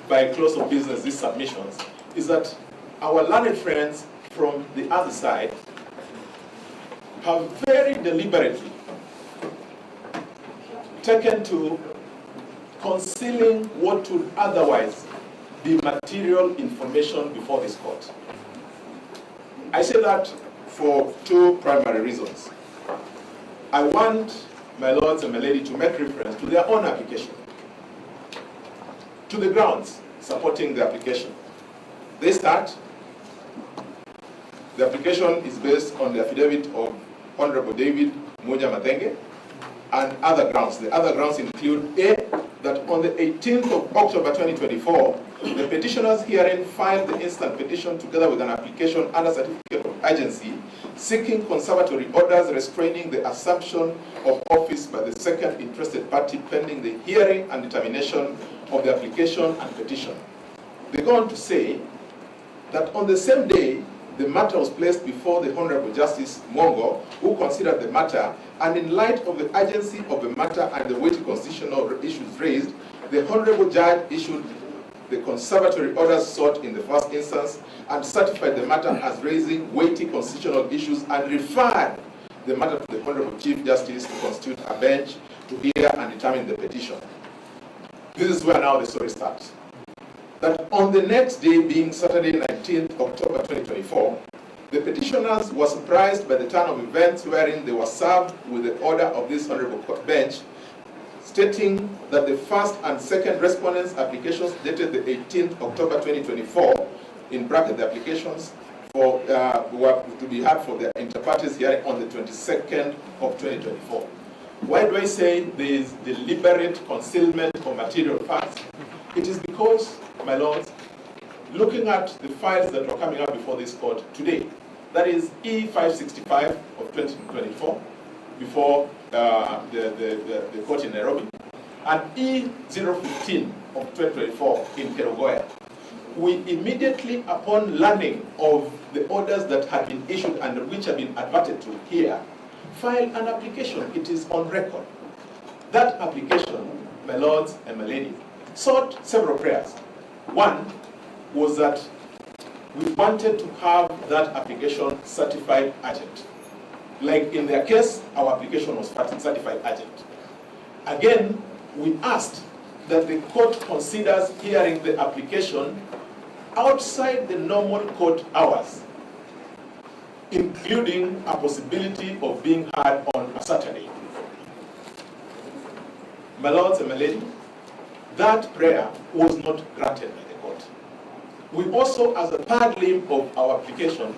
by close of business these submissions is that our learned friends from the other side have very deliberately taken to concealing what would otherwise be material information before this court. I say that for two primary reasons. I want my lords and my lady to make reference to their own application, to the grounds supporting the application. They start, the application is based on the affidavit of Honorable David Munya Mathenge and other grounds. The other grounds include A, that on the 18th of October 2024, the petitioners herein filed the instant petition together with an application under certificate of urgency seeking conservatory orders restraining the assumption of office by the second interested party pending the hearing and determination of the application and petition. They go on to say that on the same day, the matter was placed before the Honorable Justice Mongo, who considered the matter, and in light of the urgency of the matter and the weighty constitutional issues raised, the Honorable Judge issued the conservatory orders sought in the first instance and certified the matter as raising weighty constitutional issues and referred the matter to the Honorable Chief Justice to constitute a bench to hear and determine the petition. This is where now the story starts. That on the next day, being Saturday 19th October 2024, the petitioners were surprised by the turn of events wherein they were served with the order of this Honorable Bench stating that the first and second respondents' applications dated the 18th October 2024, in bracket the applications for were to be had for their inter-parties hearing on the 22nd of 2024. Why do I say there is deliberate concealment of material facts? It is because, my lords, looking at the files that were coming up before this court today, that is E565 of 2024, before the court in Nairobi, and E015 of 2024 in Kerugoya, we immediately, upon learning of the orders that had been issued and which have been adverted to here, filed an application. It is on record. That application, my lords and my ladies, sought several prayers. One was that we wanted to have that application certified urgent. Like in their case, our application was certified urgent. Again, we asked that the court considers hearing the application outside the normal court hours, including a possibility of being heard on a Saturday. My lords and my ladies, that prayer was not granted by the court. We also, as a third limb of our application,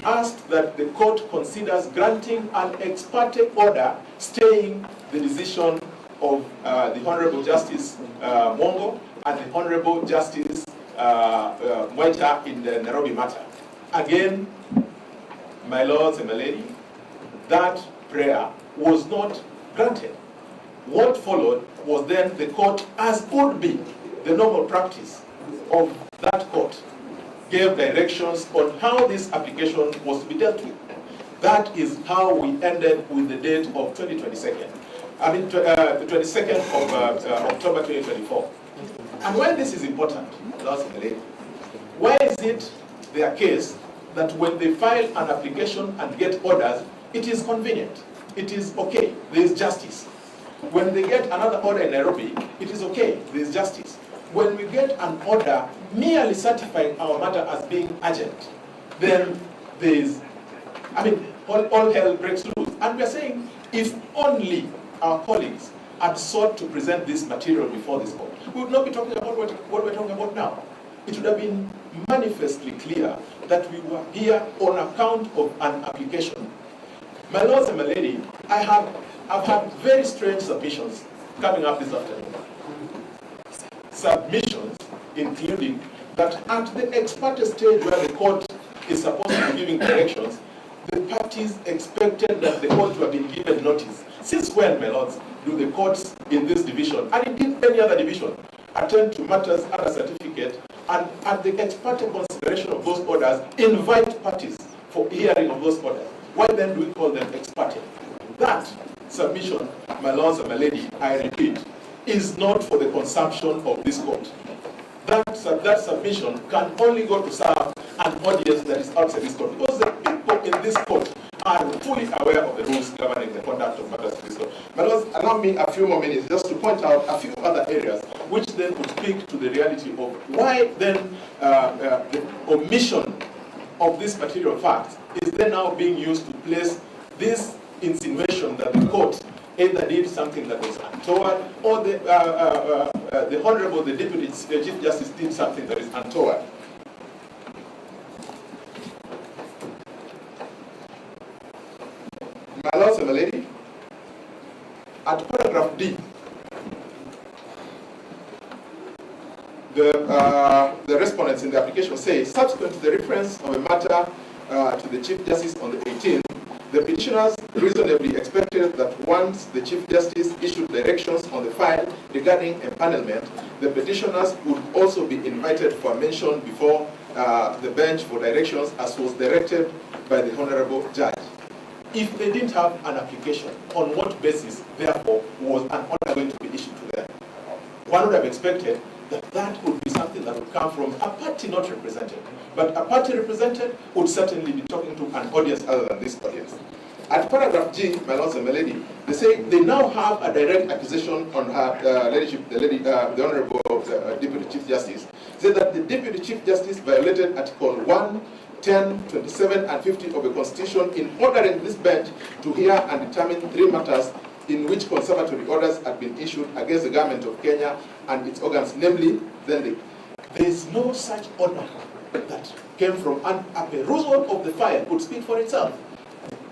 asked that the court considers granting an ex parte order staying the decision of the Honorable Justice Mongo and the Honorable Justice Mwaita in the Nairobi matter. Again, my lords and my lady, that prayer was not granted. What followed was then the court, as would be the normal practice of that court, gave directions on how this application was to be dealt with. That is how we ended with the date of the 22nd of October 2024. And why this is important, lords and lady, why is it their case that when they file an application and get orders, it is convenient, it is okay, there is justice. When they get another order in Nairobi, it is okay, there is justice. When we get an order merely certifying our matter as being urgent, then there is, all hell breaks loose. And we are saying, if only our colleagues had sought to present this material before this court, we would not be talking about what we're talking about now. It would have been manifestly clear that we were here on account of an application. My lords and my lady, I've had very strange submissions coming up this afternoon. Submissions including that at the ex parte stage where the court is supposed to be giving directions, the parties expected that the court to have been given notice. Since when, my lords, do the courts in this division, and indeed any other division, attend to matters under certificate, and at the ex parte consideration of those orders, invite parties for hearing of those orders? Why then do we call them ex parte? That submission, my lords and my lady, I repeat, is not for the consumption of this court. That submission can only go to serve an audience that is outside this court, because the people in this court are fully aware of the rules governing the conduct of matters in this court. My lords, allow me a few more minutes just to point out a few other areas which then would speak to the reality of why then the omission of this material fact is then now being used to place this insinuation that the court either did something that was untoward, or the Honorable, the Deputy Chief Justice did something that is untoward. My lords and my lady, at paragraph D, the respondents in the application say, subsequent to the reference of a matter to the Chief Justice on the 18th, the petitioners reasonably expected that once the Chief Justice issued directions on the file regarding empanelment, the petitioners would also be invited for mention before the bench for directions as was directed by the Honorable Judge. If they didn't have an application, on what basis, therefore, was an order going to be issued to them? One would have expected that that would be something that would come from a party not represented. But a party represented would certainly be talking to an audience other than this audience. At paragraph G, my lords and my lady, they say they now have a direct accusation on her ladyship, the Honorable Deputy Chief Justice. Say that the Deputy Chief Justice violated Article 1, 10, 27, and 50 of the Constitution in ordering this bench to hear and determine 3 matters in which conservatory orders had been issued against the government of Kenya and its organs, namely, there is no such order that came from a perusal of the file would speak for itself.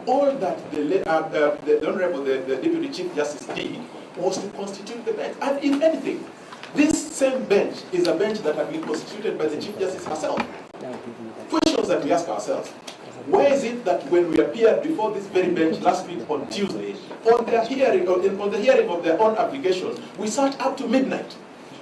All that the Honorable, the Deputy Chief Justice did was to constitute the bench. And if anything, this same bench is a bench that had been constituted by the Chief Justice herself. Questions that we ask ourselves. Why is it that when we appeared before this very bench last week on Tuesday, on the hearing of their own application, we sat up to midnight?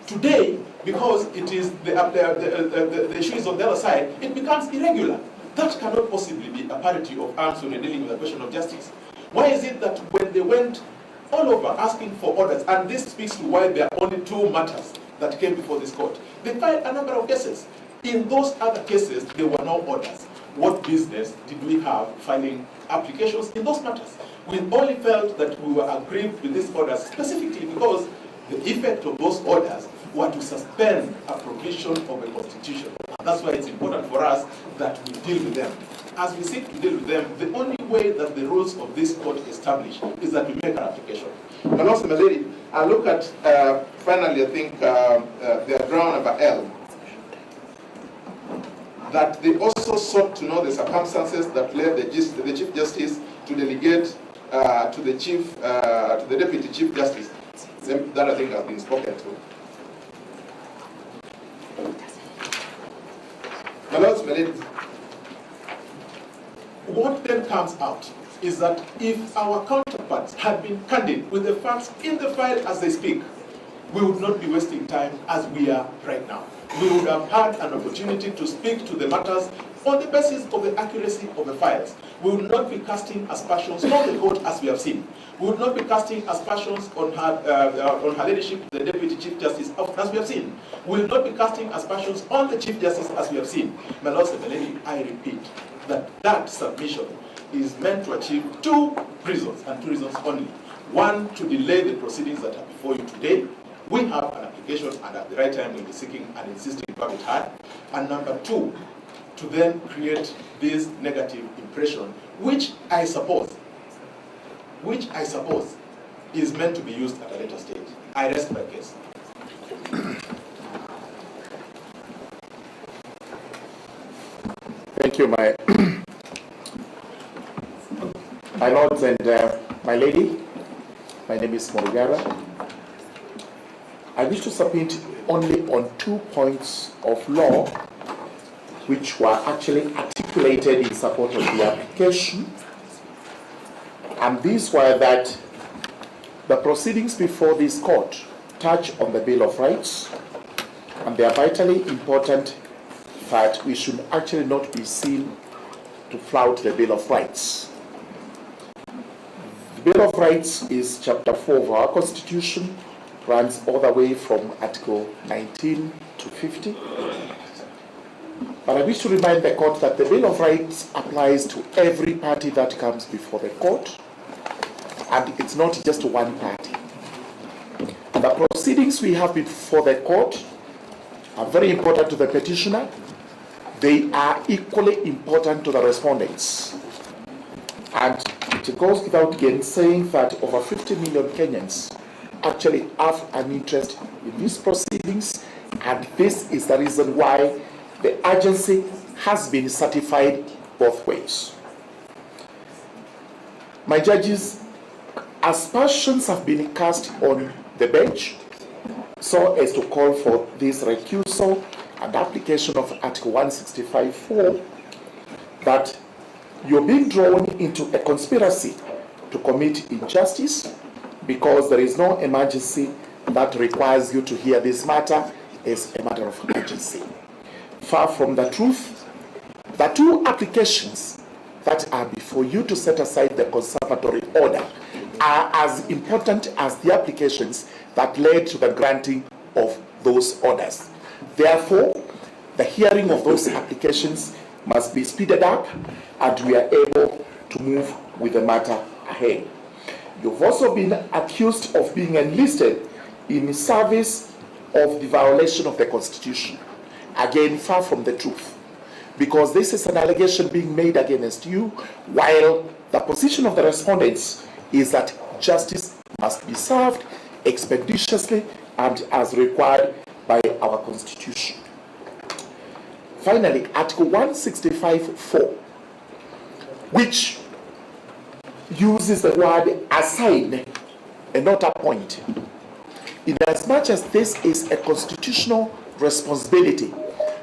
Today, because it is the issue is on the other side, it becomes irregular. That cannot possibly be a parity of arms when we're dealing with a question of justice. Why is it that when they went all over asking for orders, and this speaks to why there are only 2 matters that came before this court, they filed a number of cases. In those other cases, there were no orders. What business did we have filing applications in those matters? We only felt that we were aggrieved with these orders specifically because the effect of those orders were to suspend a provision of a constitution. And that's why it's important for us that we deal with them. As we seek to deal with them, the only way that the rules of this court establish is that we make an application. And also, my lady, I look at, finally, I think, the ground number L, that they also sought to know the circumstances that led the Chief Justice to delegate to the Deputy Chief Justice. That I think has been spoken to. My lords, my ladies, what then comes out is that if our counterparts had been candid with the facts in the file as they speak, we would not be wasting time as we are right now. We would have had an opportunity to speak to the matters on the basis of the accuracy of the files. We would not be casting aspersions on the court as we have seen. We would not be casting aspersions on her leadership, the Deputy Chief Justice, as we have seen. We will not be casting aspersions on the Chief Justice as we have seen. My Lord Sebeleni, I repeat that submission is meant to achieve two reasons, and two reasons only. One, to delay the proceedings that are before you today. We have an application, and at the right time we'll be seeking and insisting to have it heard. And number two, to then create this negative impression, which I suppose is meant to be used at a later stage. I rest my case. Thank you, my lords and my lady. My name is Morugara. I wish to submit only on 2 points of law which were actually articulated in support of the application. And these were that the proceedings before this court touch on the Bill of Rights, and they are vitally important that we should actually not be seen to flout the Bill of Rights. The Bill of Rights is Chapter 4 of our Constitution, runs all the way from Article 19 to 50. But I wish to remind the court that the Bill of Rights applies to every party that comes before the court, and it's not just one party. The proceedings we have before the court are very important to the petitioner. They are equally important to the respondents. And it goes without saying that over 50 million Kenyans actually have an interest in these proceedings, and this is the reason why the agency has been certified both ways. My judges, aspersions have been cast on the bench so as to call for this recusal and application of Article 165(4), that you're being drawn into a conspiracy to commit injustice because there is no emergency that requires you to hear this matter as a matter of urgency. Far from the truth, the two applications that are before you to set aside the conservatory order are as important as the applications that led to the granting of those orders. Therefore, the hearing of those applications must be speeded up, and we are able to move with the matter ahead. You've also been accused of being enlisted in service of the violation of the Constitution. Again, far from the truth, because this is an allegation being made against you, while the position of the respondents is that justice must be served expeditiously and as required by our Constitution. Finally, Article 165(4), which uses the word assign and not appoint. Inasmuch as this is a constitutional responsibility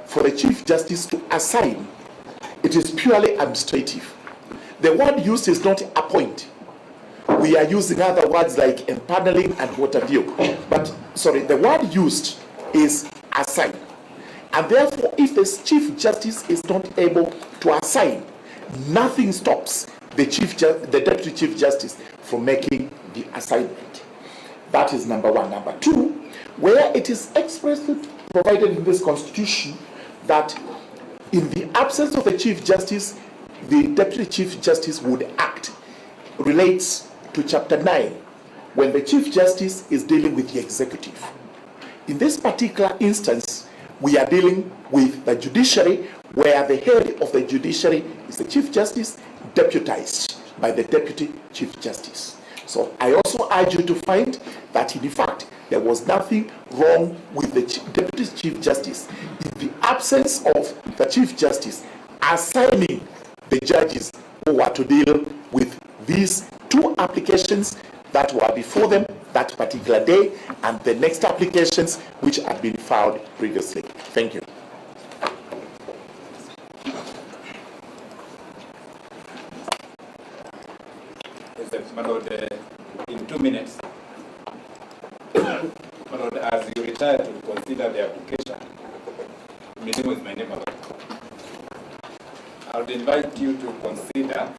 for the Chief Justice to assign, it is purely administrative. The word used is not appoint. We are using other words like empaneling and what have you. But, sorry, the word used is assign. And therefore, if the Chief Justice is not able to assign, nothing stops the Deputy Chief Justice from making the assignment. That is number one. Number two, where it is expressly provided in this Constitution that in the absence of the Chief Justice, the Deputy Chief Justice would act, relates to Chapter 9, when the Chief Justice is dealing with the executive. In this particular instance, we are dealing with the judiciary, where the head of the judiciary is the Chief Justice, deputized by the Deputy Chief Justice. So I also urge you to find that in fact there was nothing wrong with the Deputy Chief Justice in the absence of the Chief Justice assigning the judges who were to deal with these two applications that were before them that particular day and the next applications which had been filed previously. Thank you. My Lord, as you retire to consider the application, Milimo is my name, my Lord. I would invite you to consider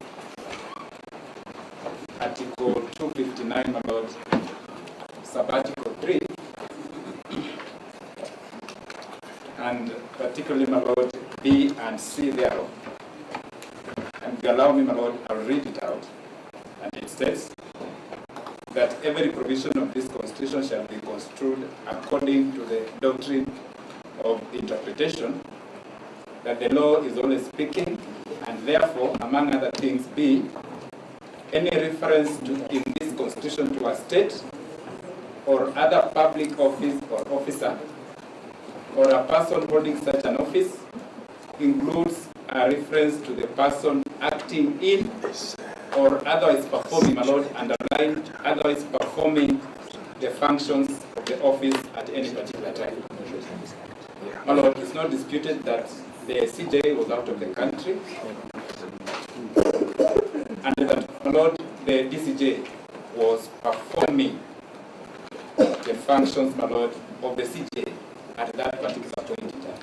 Article 259, my Lord, Sub-Article 3, and particularly, my Lord, B and C thereof. And if you allow me, my Lord, I'll read it out. And it says that every provision of this Constitution shall be construed according to the doctrine of interpretation, that the law is always speaking, and therefore, among other things, B, any reference in this Constitution to a state or other public office or officer or a person holding such an office includes a reference to the person acting in or otherwise performing, my Lord, underline, otherwise performing the functions of the office at any particular time. My Lord, it's not disputed that the CJ was out of the country, and that, my Lord, the DCJ was performing the functions, my Lord, of the CJ at that particular point in time.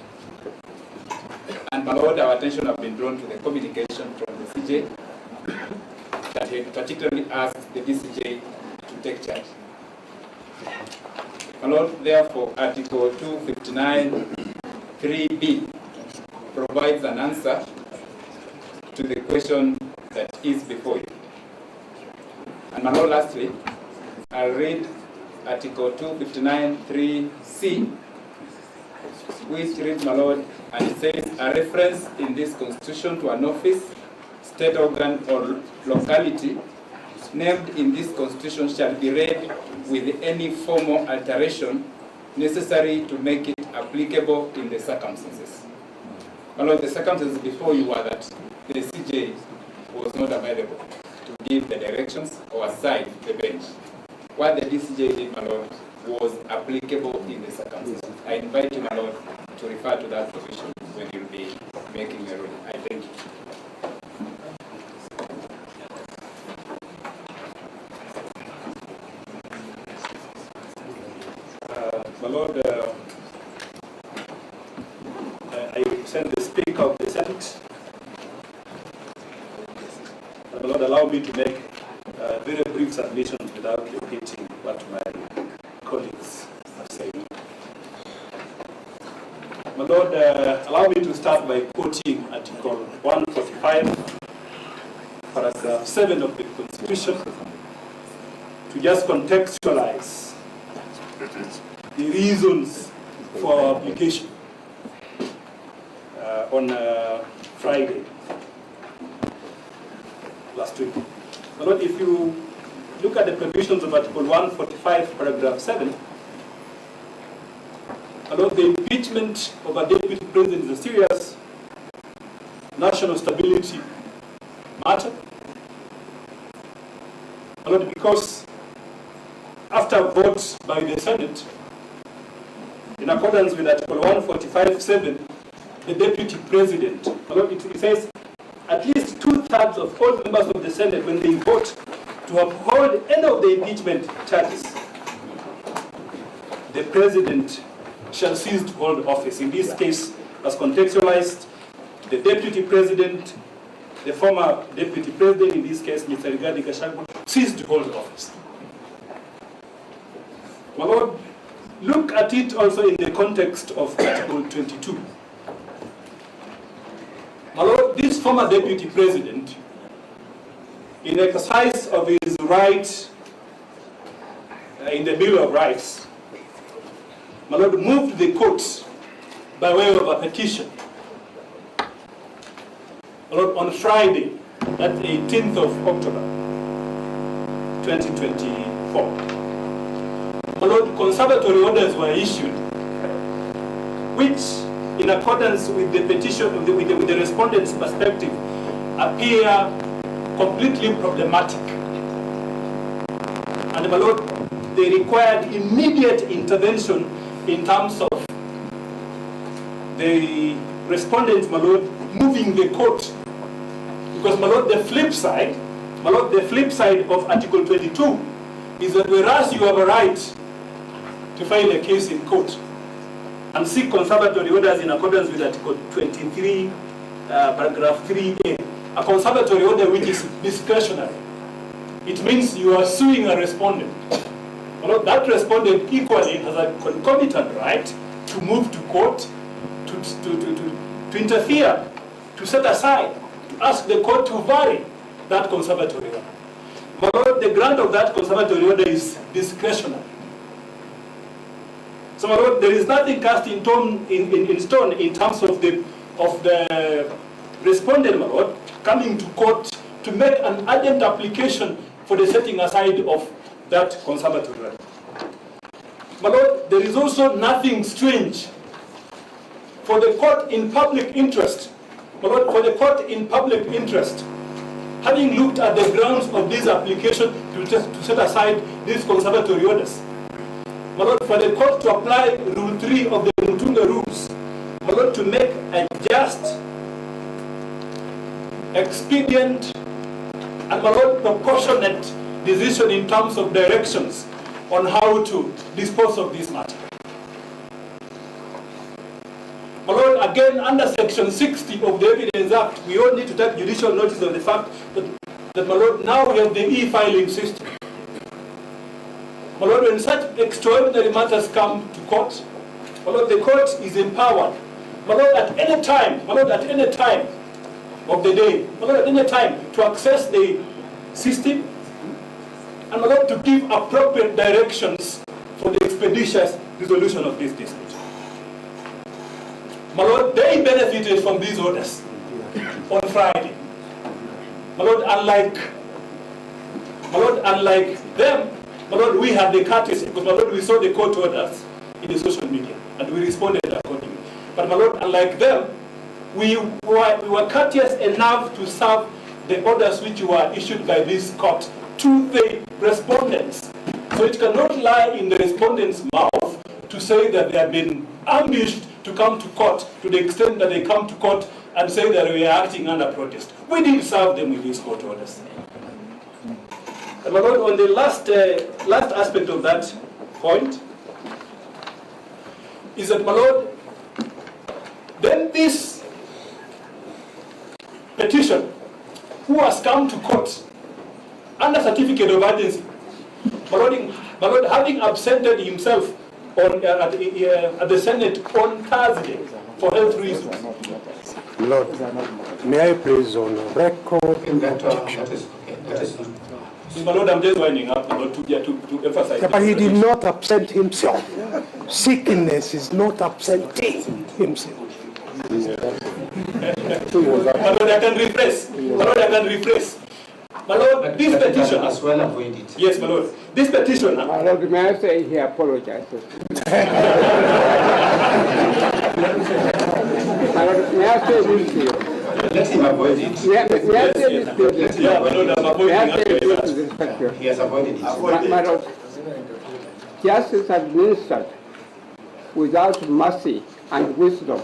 And my Lord, our attention has been drawn to the communication from the CJ that he particularly asked the DCJ to take charge. My Lord, therefore, Article 259 3B provides an answer to the question that is before you. And my Lord, lastly, I'll read Article 259 3C, which reads, my Lord, and it says, a reference in this Constitution to an office, state organ, or locality named in this Constitution shall be read with any formal alteration necessary to make it applicable in the circumstances. My Lord, the circumstances before you were that the CJ was not available to give the directions or assign the bench. What the DCJ did, my Lord, was applicable in the circumstances. I invite you, my Lord, to refer to that provision when you'll be making a ruling. I thank you. My Lord, I represent the Speaker of the Senate. My Lord, allow me to make very brief submissions without repeating what my colleagues have said. My Lord, allow me to start by quoting Article 145, paragraph 7 of the Constitution, to just contextualize the reasons for our application on Friday last week. My Lord, if you look at the provisions of Article 145, paragraph 7, my Lord, the impeachment of a deputy president is a serious national stability matter. My Lord, because after votes by the Senate, in accordance with Article 145(7), the deputy president, my Lord, it says at least 2/3 of all members of the Senate, when they vote to uphold any of the impeachment charges, the president shall cease to hold office. In this case, as contextualized, the deputy president, the former deputy president, in this case, Mr. Rigathi Gachagua, ceased to hold office. My Lord, look at it also in the context of Article 22. My Lord, this former deputy president, in exercise of his right in the Bill of Rights, my Lord, moved the court by way of a petition. My Lord, on Friday, that's 18th of October, 2024. My Lord, conservatory orders were issued, which, in accordance with the petition, with the respondent's perspective, appear completely problematic. And my Lord, they required immediate intervention in terms of the respondent, my Lord, moving the court. Because, my Lord, the flip side of Article 22 is that whereas you have a right to file a case in court and seek conservatory orders in accordance with Article 23, paragraph 3A, a conservatory order which is discretionary. It means you are suing a respondent. Well, that respondent equally has a concomitant right to move to court, to interfere, to set aside, to ask the court to vary that conservatory order. But the grant of that conservatory order is discretionary. So there is nothing cast in stone in terms of the respondent coming to court to make an urgent application for the setting aside of that conservatory order. But there is also nothing strange for the court in public interest. For the court in public interest, having looked at the grounds of this application to set aside these conservatory orders, for the court to apply Rule 3 of the Mutunga rules, to make a just, expedient, and proportionate decision in terms of directions on how to dispose of this matter. Again, under Section 60 of the Evidence Act, we all need to take judicial notice of the fact that now we have the e-filing system. When such extraordinary matters come to court, the court is empowered, at any time of the day, at any time, to access the system and to give appropriate directions for the expeditious resolution of this dispute. They benefited from these orders on Friday. Unlike them, we had the courtesy, because we saw the court orders in the social media and we responded accordingly. But unlike them, we were courteous enough to serve the orders which were issued by this court to the respondents. So it cannot lie in the respondents' mouth to say that they have been ambushed to come to court, to the extent that they come to court and say that we are acting under protest. We did serve them with these court orders. And on the last aspect of that point is that, then this petition, who has come to court under certificate of urgency, having absented himself at the Senate on Thursday for health reasons. Lord, may I please on record objection? My Lord, I'm just winding up to emphasize. Yeah, but he did not absent himself. Sickness is not absenting himself. My Lord, I can rephrase. My Lord, this petition as well avoid it. Yes, my Lord. This petition. My Lord, may I say he apologizes. My Lord, may I say this to you? Let him avoid it. May I say this to you? Yeah, my Lord, I'm avoiding it. He has avoided it. My Lord, justice administered without mercy and wisdom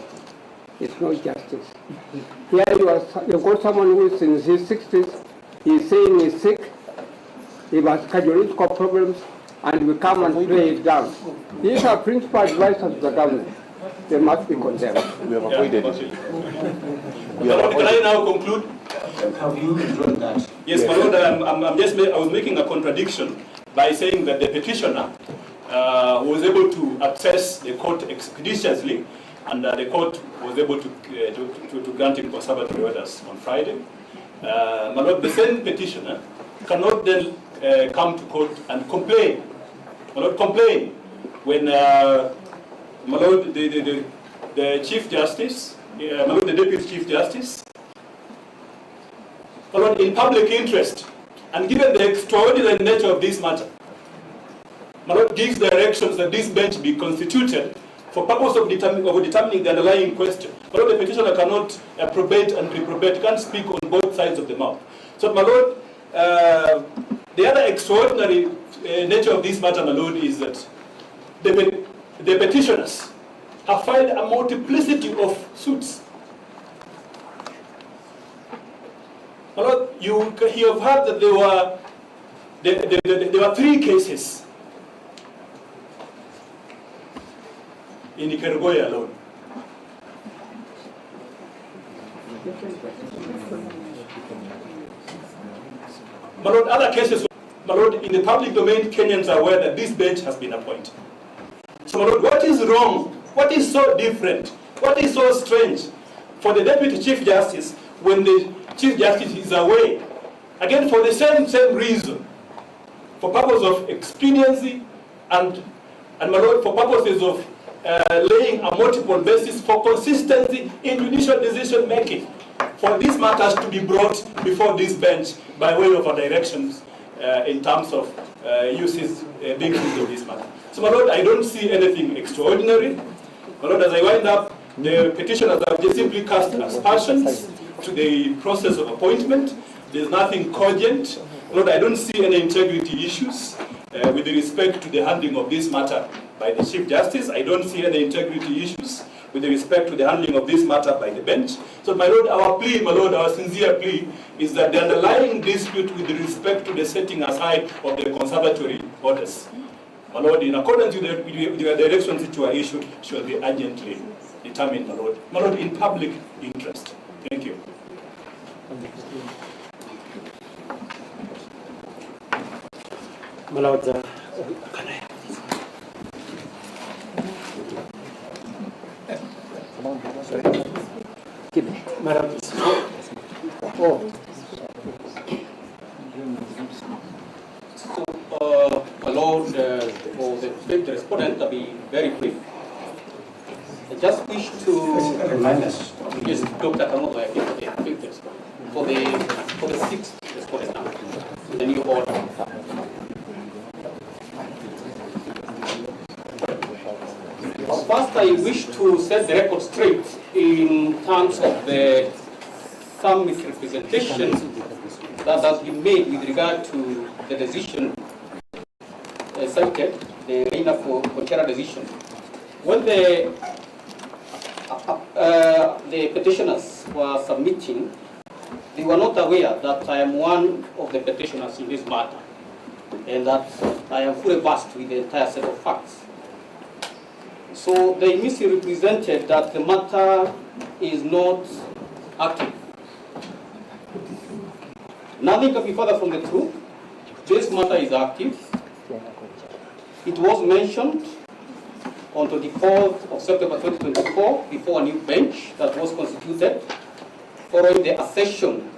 is no justice. Here you've got someone who is in his 60s, he's saying he's sick, he has cardiological problems, and we come and play it down. These are principal advisors of the government. They must be condemned. We have avoided it. Can I now conclude? Have you withdrawn that? Yes, my Lord, I was making a contradiction by saying that the petitioner was able to access the court expeditiously, and the court was able to grant him conservatory orders on Friday. My Lord, the same petitioner cannot then come to court and complain. My Lord, complain when my Lord, the Chief Justice, my Lord, the Deputy Chief Justice, my Lord, in public interest, and given the extraordinary nature of this matter, my Lord, gives directions that this bench be constituted for purpose of determining the underlying question. My Lord, the petitioner cannot probate and reprobate, can't speak on both sides of the mouth. So, my Lord, the other extraordinary nature of this matter, my Lord, is that the petitioners have filed a multiplicity of suits. My Lord, you have heard that there were 3 cases. in Ikeregoya alone. My lord, other cases, my lord, in the public domain, Kenyans are aware that this bench has been appointed. So, my lord, what is wrong? What is so different? What is so strange for the Deputy Chief Justice when the Chief Justice is away? Again, for the same reason, for purpose of expediency and my lord, for purposes of laying a multiple basis for consistency in judicial decision making, for these matters to be brought before this bench by way of our directions in terms of uses being used of this matter. So, my lord, I don't see anything extraordinary. My lord, as I wind up, the petitioners have just simply cast aspersions to the process of appointment. There's nothing cogent. My lord, I don't see any integrity issues with respect to the handling of this matter by the Chief Justice. I don't see any integrity issues with respect to the handling of this matter by the bench. So, my lord, our plea, my lord, our sincere plea is that the underlying dispute with respect to the setting aside of the conservatory orders, my lord, in accordance with the directions which were issued, should be urgently determined, my lord. My lord, in public interest. Thank you. My lord, Madam. Oh. So, my lord, for the respondent to be very brief, I just wish to remind us, yes, Dr. Kamoto, I think, the fifth respondent, for the sixth respondent now, in the new order. First, I wish to set the record straight in terms of some misrepresentation that has been made with regard to the decision cited, the Reina Conchera decision. When the petitioners were submitting, they were not aware that I am one of the petitioners in this matter, and that I am fully versed with the entire set of facts. So they misrepresented that the matter is not active. Nothing can be further from the truth. This matter is active. It was mentioned on 24th of September 2024 before a new bench that was constituted following the accession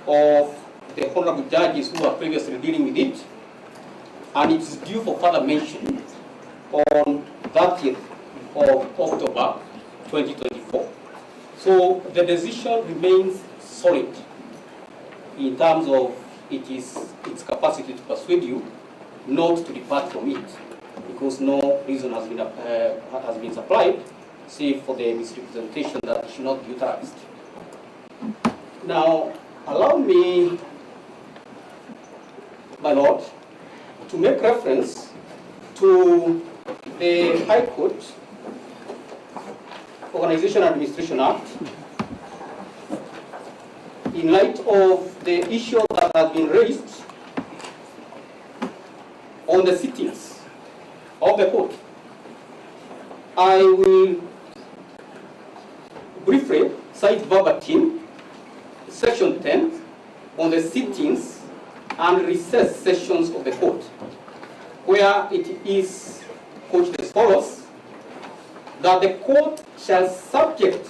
of the honorable judges who were previously dealing with it, and it is due for further mention on 30th of October 2024. So the decision remains solid in terms of its capacity to persuade you not to depart from it, because no reason has been supplied, save for the misrepresentation that it should not be utilized. Now, allow me, my lord, to make reference to the High Court Organization and Administration Act in light of the issue that has been raised on the sittings of the court. I will briefly cite verbatim Section 10 on the sittings and recess sessions of the court, where it is couched as follows: that the court shall subject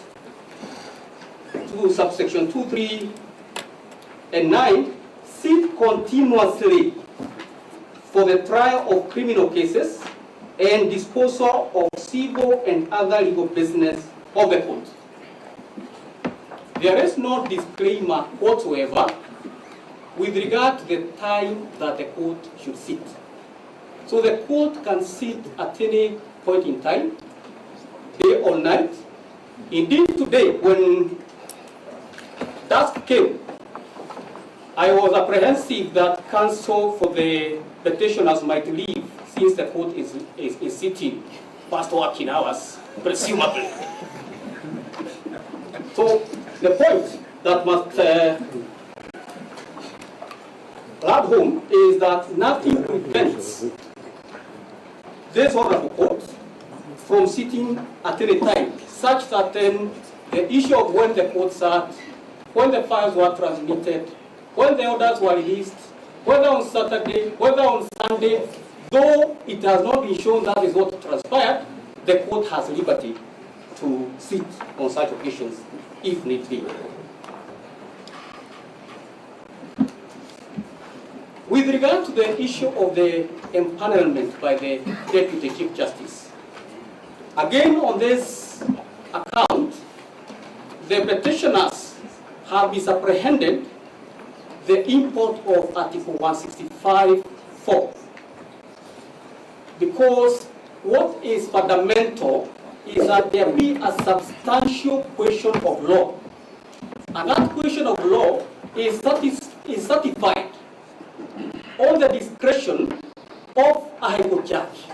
to subsection 2, 3, and 9 sit continuously for the trial of criminal cases and disposal of civil and other legal business of the court. There is no disclaimer whatsoever with regard to the time that the court should sit. So the court can sit at any point in time, day or night. Indeed, today, when dusk came, I was apprehensive that counsel for the petitioners might leave, since the court is sitting past working hours, presumably. So the point that must lad home is that nothing prevents this honorable court from sitting at any time, such that then the issue of when the court sat, when the files were transmitted, when the orders were released, whether on Saturday, whether on Sunday, though it has not been shown that is what transpired, the court has liberty to sit on such occasions if need be. With regard to the issue of the empanelment by the Deputy Chief Justice, again on this account, the petitioners have misapprehended the import of Article 165(4), because what is fundamental is that there be a substantial question of law, and that question of law is certified on the discretion of a High Court judge.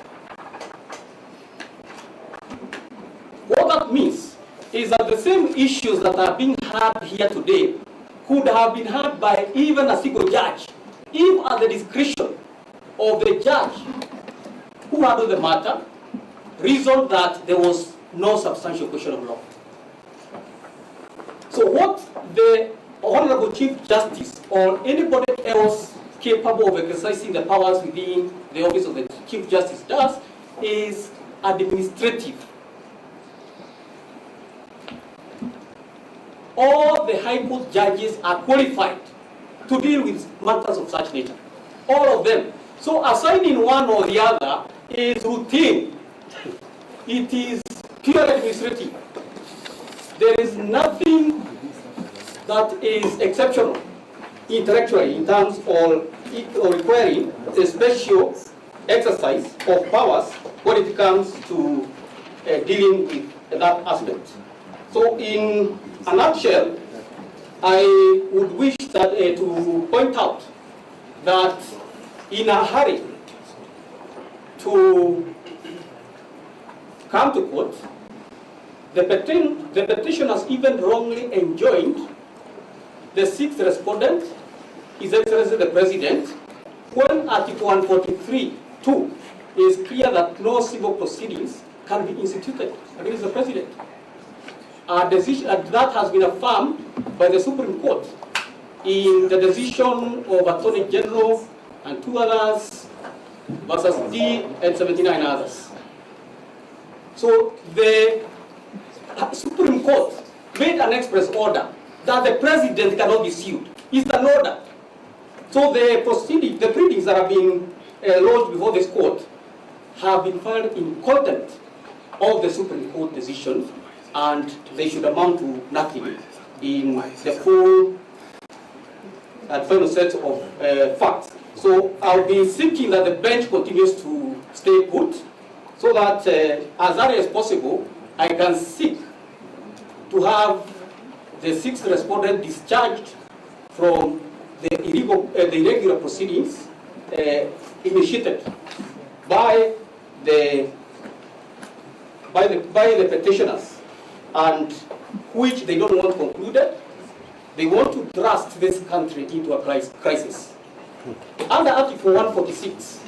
What that means is that the same issues that are being had here today could have been had by even a single judge, if at the discretion of the judge who handled the matter reasoned that there was no substantial question of law. So what the Honorable Chief Justice or anybody else capable of exercising the powers within the office of the Chief Justice does is administrative. All the High Court judges are qualified to deal with matters of such nature. All of them. So assigning one or the other is routine. It is purely administrative. There is nothing that is exceptional intellectually in terms of requiring a special exercise of powers when it comes to dealing with that aspect. So in a nutshell, I would wish that, to point out that in a hurry to come to court, the petitioners even wrongly enjoined the sixth respondent, His Excellency the President, when Article 143(2) is clear that no civil proceedings can be instituted against the President. A decision that has been affirmed by the Supreme Court in the decision of Attorney General and two others versus D and 79 others. So the Supreme Court made an express order that the President cannot be sued. It's an order. So the pleadings that have been lodged before this court have been filed in contempt of the Supreme Court decision, and they should amount to nothing in the full and final set of facts. So I'll be seeking that the bench continues to stay put, so that as early as possible, I can seek to have the sixth respondent discharged from the irregular proceedings initiated by the petitioners, and which they don't want concluded. They want to thrust this country into a crisis. Under Article 146,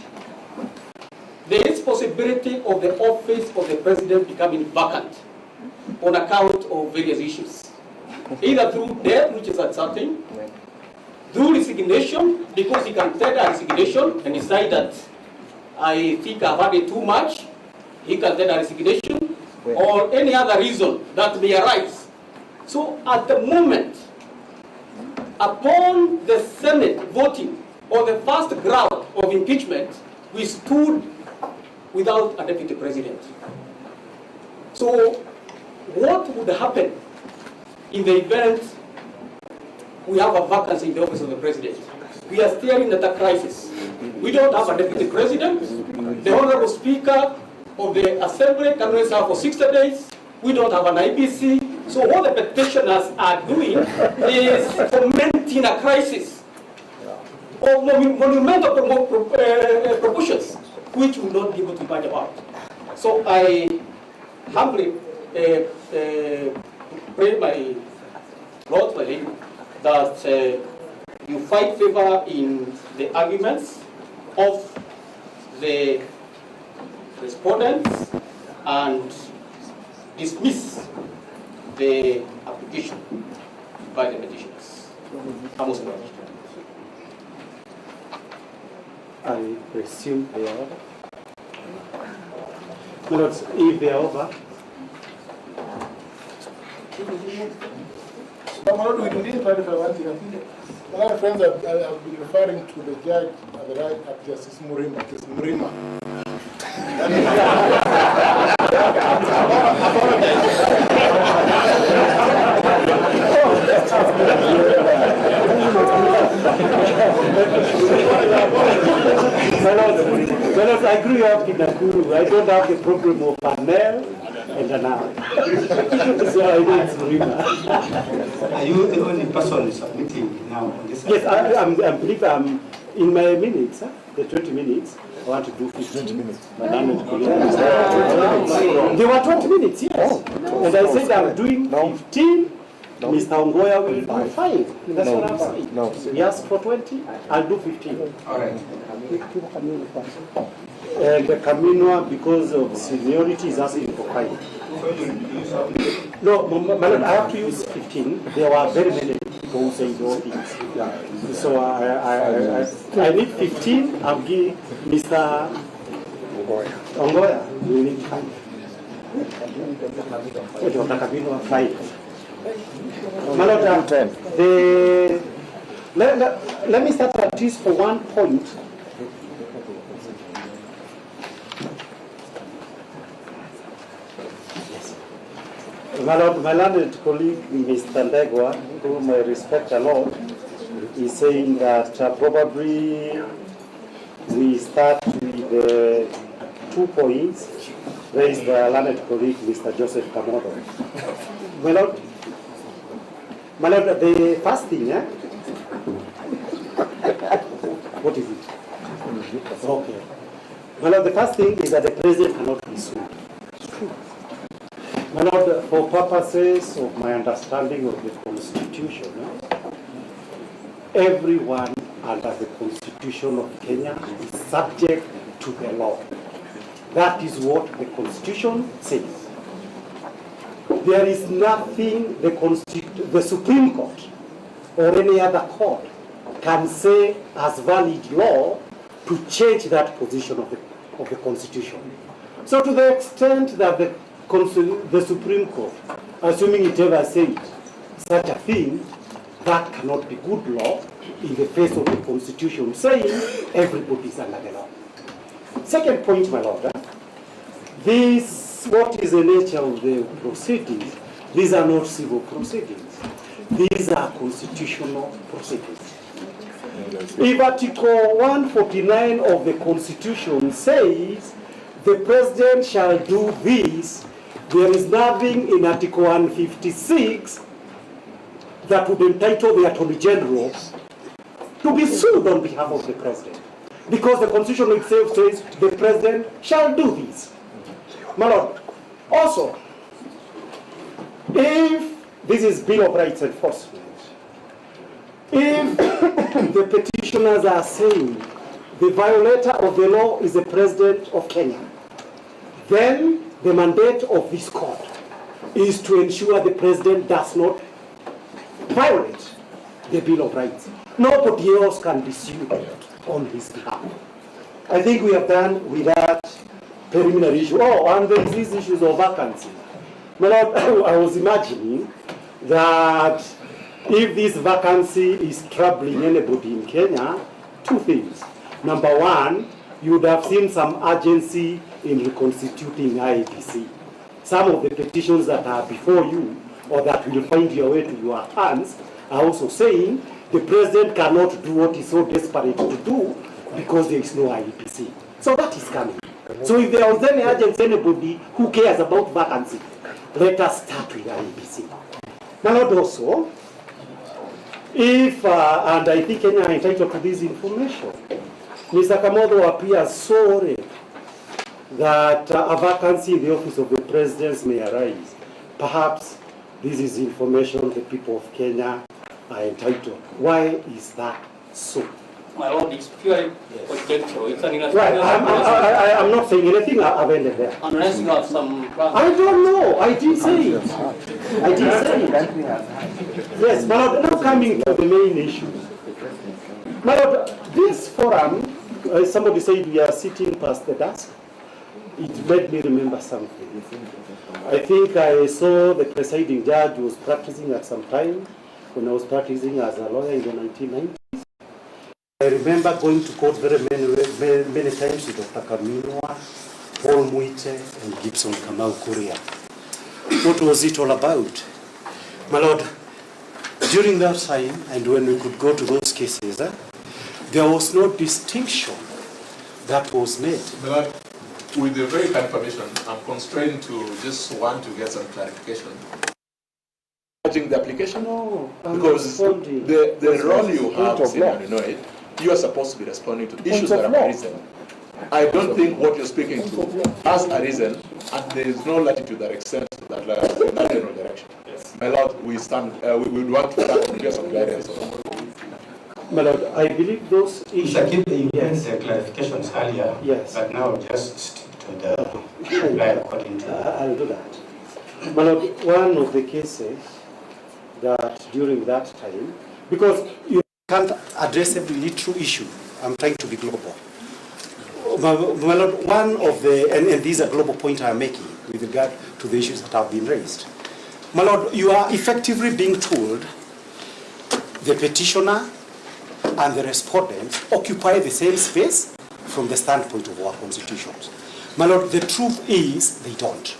there is possibility of the office of the President becoming vacant on account of various issues, either through death, which is uncertain, through resignation, because he can tender a resignation and decide that I think I've had it too much, he can tender a resignation, or any other reason that may arise. So at the moment, upon the Senate voting on the first ground of impeachment, we stood without a deputy president. So what would happen in the event we have a vacancy in the office of the president? We are staring at a crisis. We don't have a deputy president. The Honorable Speaker of the Assembly can only serve for 60 days. We don't have an IBC. So what the petitioners are doing is fomenting a crisis of monumental proportions, which we will not be able to budge about. So I humbly pray my Lord, my Lady, that you find favor in the arguments of the respondents and dismiss the application by the petitioners. I presume they are over. My lords, if they are over, But my lord, we didn't clarify one thing. I think a lot of friends have been referring to the judge at the right of Justice Murima. It's Murima. Well, I grew up in Nakuru. I don't have the problem of a male and an arm. So I know it's Murima. Are you the only person submitting now on this? Yes, I believe I'm in my minutes, the 20 minutes. I want to do 15 minutes. They were 20 minutes, yes. And I said I'm doing 15. Mr. Ongoya will do 5. That's what I'm saying. No. He asked for 20, I'll do 15. All right. And the Kaminwa, because of seniority, is asking for 5. No, my lord, I have to use 15. There were very many people who say those things. Yeah. So I need 15. I'll give Mr. Ongoya. We need 5. Kaminwa 5. My lord, let me start at least for one point. My lord, my learned colleague, Mr. Ndegwa, whom I respect a lot, is saying that probably we start with the 2 points raised by a learned colleague, Mr. Joseph Kamodo. My lord, the first thing, what is it? Okay. My lord, the first thing is that the president cannot be sued. My lord, for purposes of my understanding of the Constitution, everyone under the Constitution of Kenya is subject to the law. That is what the Constitution says. There is nothing the Supreme Court or any other court can say as valid law to change that position of the Constitution. So to the extent that the Supreme Court, assuming it ever said such a thing, that cannot be good law in the face of the Constitution saying everybody is under the law. Second point, my lord, what is the nature of the proceedings? These are not civil proceedings. These are constitutional proceedings. If Article 149 of the Constitution says the president shall do this, there is nothing in Article 156 that would entitle the Attorney General to be sued on behalf of the president. Because the Constitution itself says the president shall do this. My lord, also, if this is Bill of Rights enforcement, if the petitioners are saying the violator of the law is the president of Kenya, then the mandate of this court is to ensure the president does not violate the Bill of Rights. Nobody else can be sued on his behalf. I think we have done with that preliminary issue. Oh, and there is these issues of vacancy. My lord, I was imagining that if this vacancy is troubling anybody in Kenya, 2 things. Number 1, you would have seen some urgency in reconstituting IEBC. Some of the petitions that are before you, or that will find your way to your hands, are also saying the president cannot do what he's so desperate to do because there is no IEBC. So that is coming. So if there was any urgency, anybody who cares about vacancy, let us start with IEBC. Now, Lord, also, if, and I think Kenya are entitled to this information, Mr. Kamodo appears so worried that a vacancy in the office of the president may arise. Perhaps this is information the people of Kenya are entitled. Why is that so? My Lord, it's purely conjectural. It's an Right, I'm not saying anything, I've ended there. Unless you have some... I don't know, I did say it. I did say it. Yes, my Lord, now coming to the main issue. My Lord, this forum, somebody said we are sitting past the dusk. It made me remember something. I think I saw the presiding judge was practicing at some time when I was practicing as a lawyer in the 1990s. I remember going to court very many times with Dr. Kaminwa, Paul Muite, and Gibson Kamau Kuria. What was it all about? My Lord, during that time, and when we could go to those cases, there was no distinction that was made. But with the very kind permission, I'm constrained to just want to get some clarification. The application? No, because the role you have as in you are supposed to be responding to issues that have arisen. I don't think what you're speaking to has arisen, and there is no latitude that extends to that general direction. Yes. My Lord, we would want to get some guidance on that. My Lord, I believe those issues... I keep the clarifications earlier, yes. But now just stick to the reply according to... I'll do that. My Lord, one of the cases that during that time, because you can't address every little issue, I'm trying to be global. My Lord, one of the, and these are global points I'm making with regard to the issues that have been raised. My Lord, you are effectively being told the petitioner and the respondents occupy the same space from the standpoint of our constitutions. My Lord, the truth is they don't.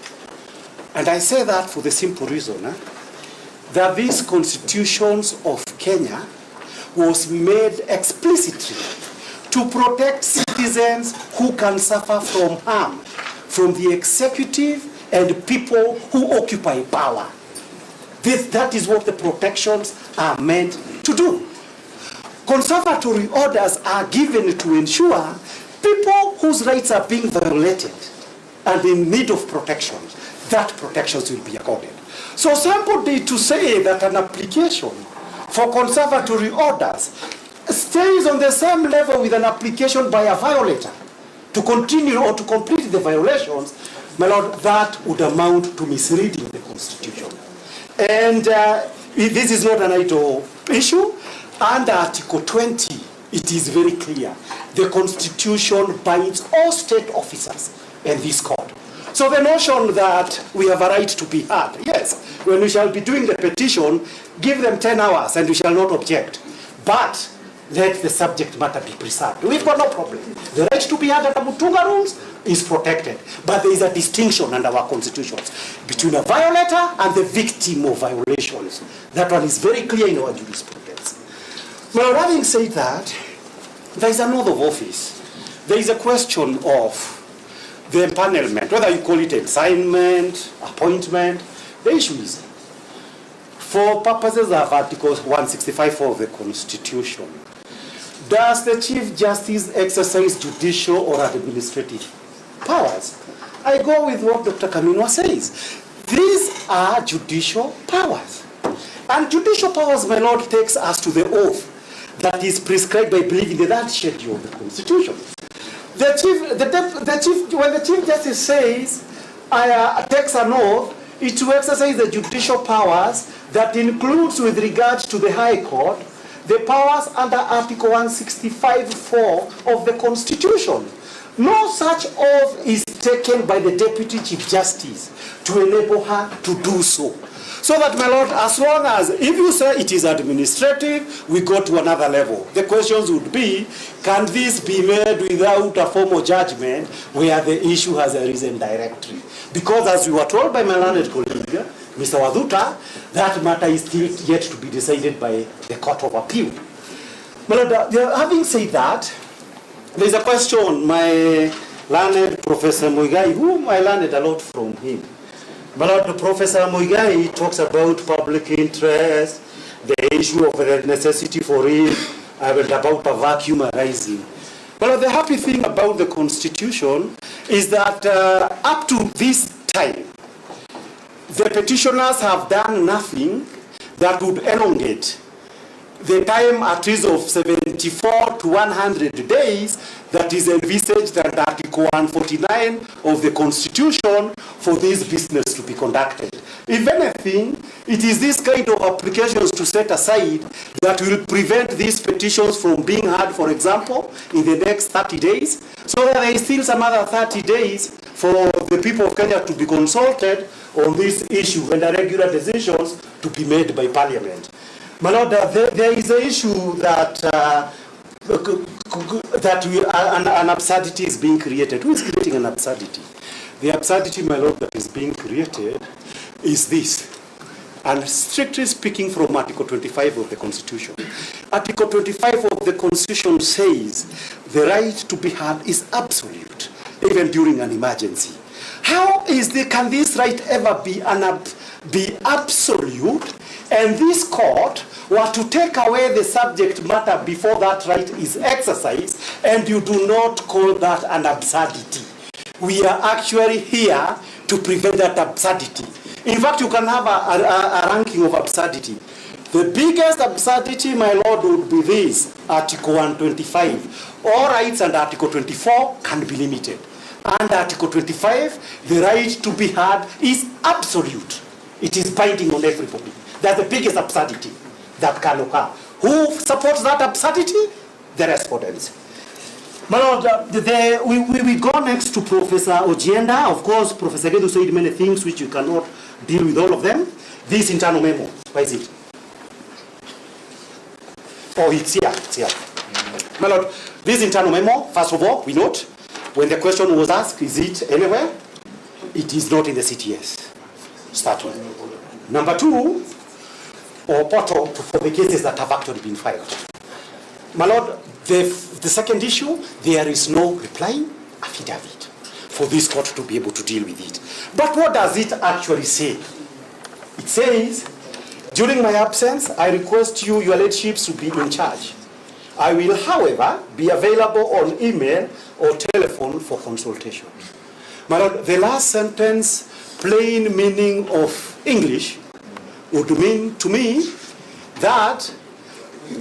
And I say that for the simple reason that these constitutions of Kenya was made explicitly to protect citizens who can suffer from harm from the executive and people who occupy power. That is what the protections are meant to do. Conservatory orders are given to ensure people whose rights are being violated and in need of protection, that protections will be accorded. So somebody to say that an application for conservatory orders stays on the same level with an application by a violator to continue or to complete the violations, my Lord, that would amount to misreading the Constitution. And this is not an idle issue. Under Article 20, it is very clear. The Constitution binds all state officers and this court. So the notion that we have a right to be heard, yes, when we shall be doing the petition, give them 10 hours and we shall not object. But let the subject matter be preserved. We've got no problem. The right to be heard under Mutunga rules is protected. But there is a distinction under our constitutions between a violator and the victim of violations. That one is very clear in our jurisprudence. Well, having said that, there is an oath of office. There is a question of the empanelment, whether you call it assignment, appointment. The issue is, for purposes of Article 165 of the Constitution, does the Chief Justice exercise judicial or administrative powers? I go with what Dr. Kaminwa says. These are judicial powers. And judicial powers, my Lord, takes us to the oath that is prescribed by believing the third schedule of the Constitution. When the Chief Justice says, takes an oath, it to exercise the judicial powers that includes, with regards to the High Court, the powers under Article 165(4) of the Constitution. No such oath is taken by the Deputy Chief Justice to enable her to do so. So that, my Lord, as long as, if you say it is administrative, we go to another level. The questions would be, can this be made without a formal judgment where the issue has arisen directly? Because as we were told by my learned colleague, Mr. Wadhuta, that matter is still yet to be decided by the Court of Appeal. My Lord, having said that, there is a question my learned Professor Muigai, whom I learned a lot from him. My Lord, Professor Muigai talks about public interest, the issue of the necessity for it, and about a vacuum arising. But the happy thing about the Constitution is that up to this time, the petitioners have done nothing that would elongate the time at least of 74 to 100 days that is envisaged under Article 149 of the Constitution for this business to be conducted. If anything, it is this kind of applications to set aside that will prevent these petitions from being heard, for example, in the next 30 days, so that there is still some other 30 days for the people of Kenya to be consulted on this issue and the regular decisions to be made by Parliament. My Lord, there is an issue that an absurdity is being created. Who is creating an absurdity? The absurdity, my Lord, that is being created is this. And strictly speaking from Article 25 of the Constitution. Article 25 of the Constitution says the right to be heard is absolute, even during an emergency. How can this right ever be absolute, and this court were to take away the subject matter before that right is exercised, and you do not call that an absurdity? We are actually here to prevent that absurdity. In fact, you can have a ranking of absurdity. The biggest absurdity, my Lord, would be this, Article 125. All rights under Article 24 can be limited. Under Article 25, the right to be heard is absolute. It is binding on everybody. That's the biggest absurdity that can occur. Who supports that absurdity? The respondents. My Lord, we go next to Professor Ojienda. Of course, Professor Gedu said many things which you cannot deal with all of them. This internal memo, where is it? Oh, it's here. It's here. My Lord, this internal memo, first of all, we note, when the question was asked, is it anywhere? It is not in the CTS. Start with. Number two, or portal for the cases that have actually been filed. My Lord, the second issue, there is no replying affidavit for this court to be able to deal with it. But what does it actually say? It says, during my absence, I request you, your lordships, to be in charge. I will, however, be available on email or telephone for consultation. My Lord, the last sentence, plain meaning of English, would mean to me that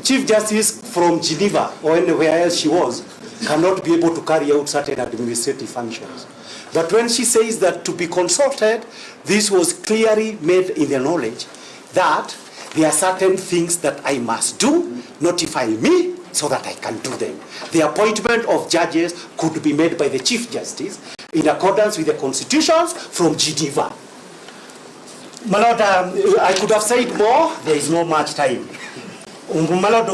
Chief Justice from Geneva or anywhere else she was cannot be able to carry out certain administrative functions. But when she says that to be consulted, this was clearly made in the knowledge that there are certain things that I must do, notify me so that I can do them. The appointment of judges could be made by the Chief Justice in accordance with the constitutions from Geneva. My Lord, I could have said more. There is not much time. My Lord,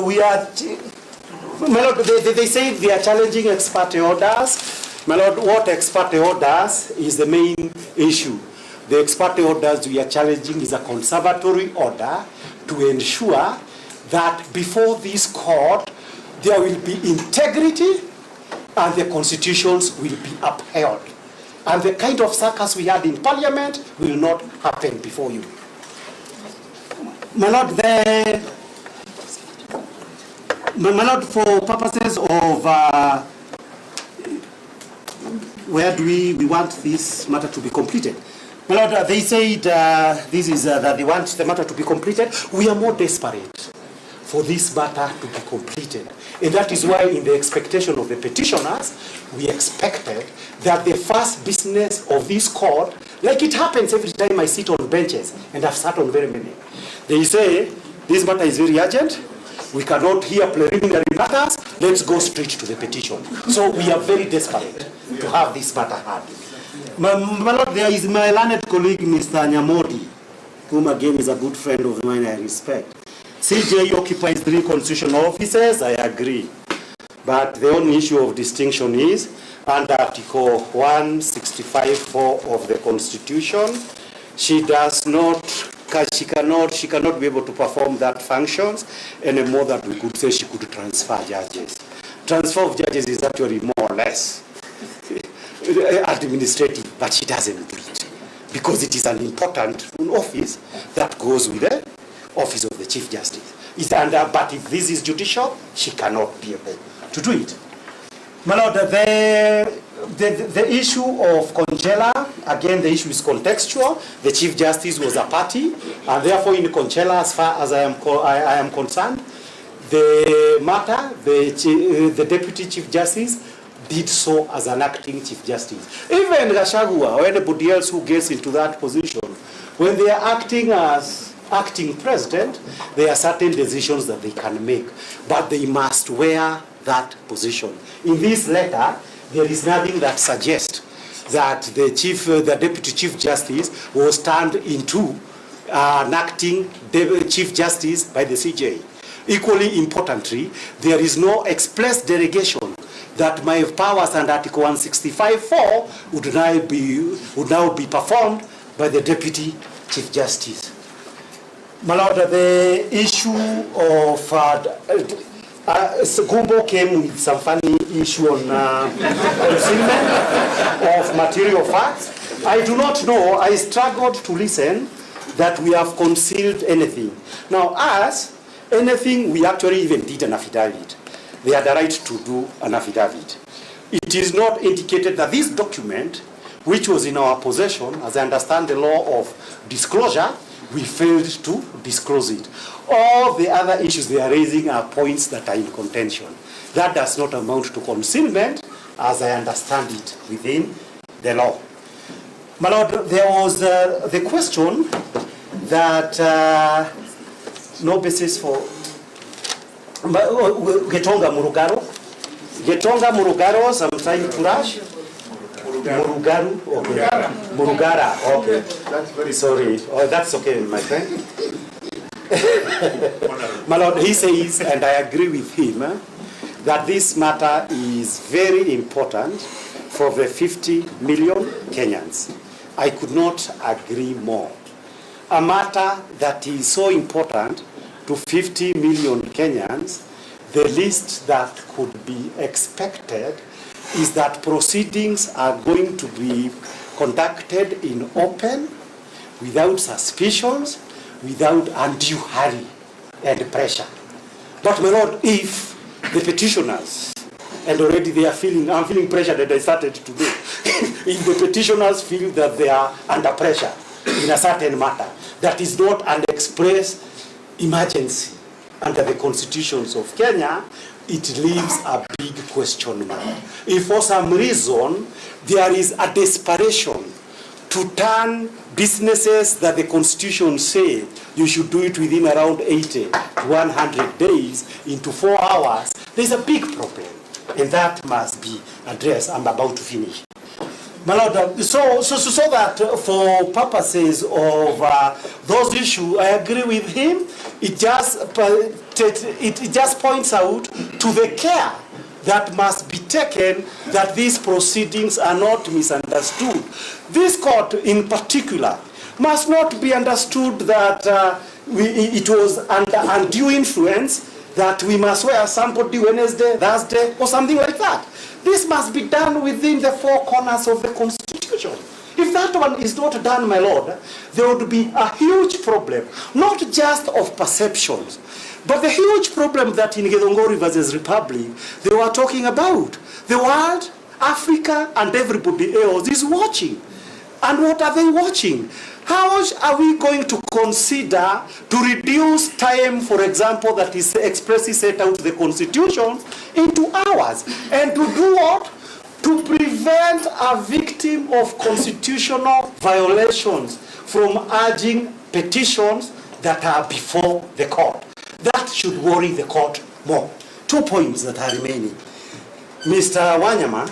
they say they are challenging ex parte orders. My Lord, what ex parte orders is the main issue. The ex parte orders we are challenging is a conservatory order to ensure that before this court there will be integrity and the constitutions will be upheld. And the kind of circus we had in Parliament will not happen before you. My Lord, for purposes of where do we want this matter to be completed? My Lord, they said that they want the matter to be completed. We are more desperate for this matter to be completed. And that is why in the expectation of the petitioners, we expected that the first business of this court, like it happens every time I sit on benches, and I've sat on very many, they say, this matter is very urgent, we cannot hear preliminary matters, let's go straight to the petition. So we are very desperate to have this matter heard. My Lord, there is my learned colleague, Mr. Nyamodi, whom again is a good friend of mine I respect. CJ occupies 3 constitutional offices, I agree. But the only issue of distinction is, under Article 165(4) of the Constitution, she cannot be able to perform that functions any more than we could say she could transfer judges. Transfer of judges is actually more or less administrative, but she doesn't do it because it is an important office that goes with the office of the Chief Justice. But if this is judicial, she cannot be able to do it. My Lord, the issue of Conchela, again, the issue is contextual. The Chief Justice was a party, and therefore in Conchela, as far as I am concerned, the matter, the Deputy Chief Justice did so as an acting Chief Justice. Even Gachagua or anybody else who gets into that position, when they are acting as acting president, there are certain decisions that they can make, but they must wear that position. In this letter, there is nothing that suggests that the Deputy Chief Justice was turned into an acting Chief Justice by the CJ. Equally importantly, there is no express delegation that my powers under Article 165(4) would now be performed by the Deputy Chief Justice. My Lord, the issue of Gumbo came with some funny issue on concealment of material facts. I do not know. I struggled to listen that we have concealed anything. Now, as anything, we actually even did an affidavit. They had the right to do an affidavit. It is not indicated that this document, which was in our possession, as I understand the law of disclosure, we failed to disclose it. All the other issues they are raising are points that are in contention. That does not amount to concealment, as I understand it within the law. My Lord, there was the question that no basis for Getonga Murugaro. Getonga Murugaros, I'm trying to rush. Murugaru? Okay. Murugara, okay. That's very sorry. Oh, that's okay, my friend. My Lord, he says, and I agree with him, that this matter is very important for the 50 million Kenyans. I could not agree more. A matter that is so important to 50 million Kenyans, the least that could be expected is that proceedings are going to be conducted in open, without suspicions, without undue hurry and pressure. But my Lord, if the petitioners, and already they are feeling, I'm feeling pressure that I started today, if the petitioners feel that they are under pressure in a certain matter, that is not an express emergency under the constitutions of Kenya, it leaves a big question mark. If for some reason there is a desperation to turn businesses that the constitution say you should do it within around 80 to 100 days into 4 hours, there's a big problem, and that must be addressed. I'm about to finish. My Lord, so that for purposes of those issues, I agree with him. It just points out to the care that must be taken that these proceedings are not misunderstood. This court in particular must not be understood that it was under undue influence, that we must wear somebody Wednesday, Thursday, or something like that. This must be done within the 4 corners of the Constitution. If that one is not done, my Lord, there would be a huge problem, not just of perceptions, but the huge problem that in Githongori versus Republic they were talking about. The world, Africa, and everybody else is watching. And what are they watching? How are we going to consider to reduce time, for example, that is expressly set out in the Constitution into hours? And to do what? To prevent a victim of constitutional violations from urging petitions that are before the court. That should worry the court more. 2 points that are remaining. Mr. Wanyama,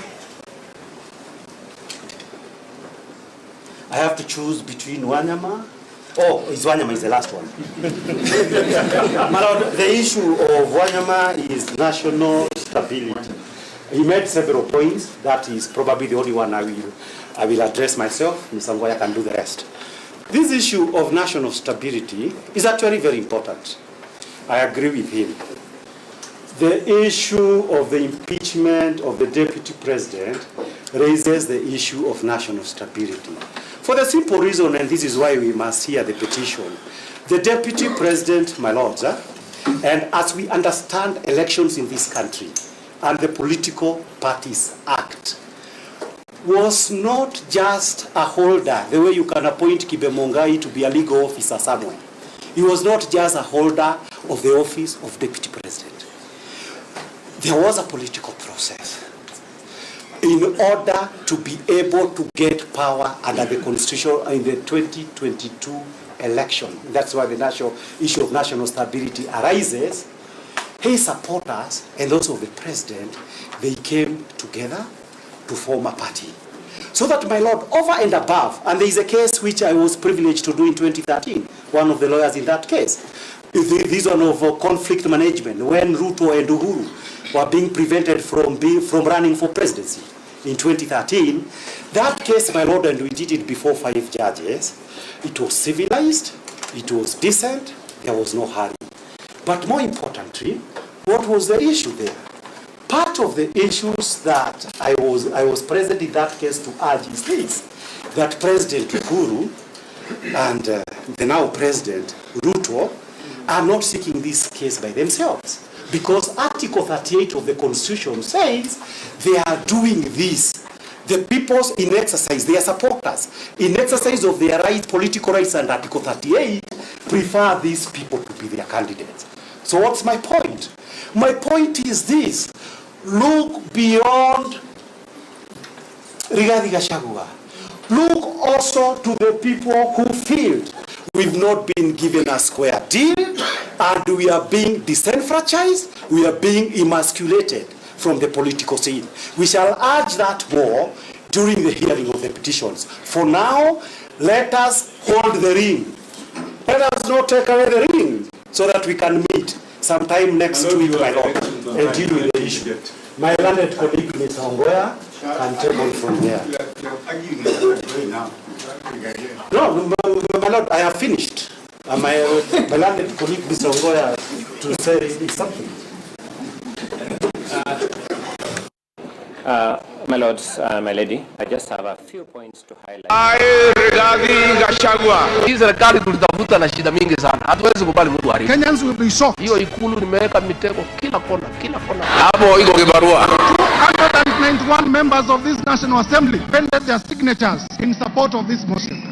I have to choose between Wanyama. Oh, Wanyama is the last one. My Lord, the issue of Wanyama is national stability. He made several points. That is probably the only one I will address myself. Mr. Ngoya can do the rest. This issue of national stability is actually very important. I agree with him. The issue of the impeachment of the deputy president raises the issue of national stability. For the simple reason, and this is why we must hear the petition, the deputy president, my lords, and as we understand elections in this country and the Political Parties Act, was not just a holder, the way you can appoint Kibe Mongai to be a legal officer somewhere. He was not just a holder of the office of deputy president. there was a political process in order to be able to get power under the constitution in the 2022 election. That's why the national issue of national stability arises. His supporters and those of the president, they came together to form a party. So that, my lord, over and above, and there is a case which I was privileged to do in 2013, one of the lawyers in that case, this one of conflict management, when Ruto and Uhuru were being prevented from running for presidency in 2013. That case, my lord, and we did it before 5 judges, it was civilized, it was decent, there was no hurry. But more importantly, what was the issue there? Part of the issues that I was present in that case to urge is this, that President Uhuru and the now President Ruto are not seeking this case by themselves. Because Article 38 of the Constitution says they are doing this. The peoples in exercise, their supporters, in exercise of their rights, political rights under Article 38, prefer these people to be their candidates. So what's my point? My point is this. Look beyond Rigathi Gachagua. Look also to the people who feel we've not been given a square deal and we are being disenfranchised, we are being emasculated from the political scene. We shall urge that more during the hearing of the petitions. For now, let us hold the ring. Let us not take away the ring so that we can meet sometime next week, my lord, and deal with the issue. My learned colleague, Mr. Ongoya, can take on from there. No, my lord, I have finished. My learned colleague, Mr. Ongoya, to say something. My lords, my lady, I just have a few points to highlight. Rigathi Gachagua. Hii serikali tulitafuta na shida mingi sana. Hatuwezi kubali mtu haribu. Kenyans will be shocked. Hiyo ikulu nimeweka mitego kila kona, kila kona. Hapo iko kibarua. 291 members of this National Assembly pended their signatures in support of this motion.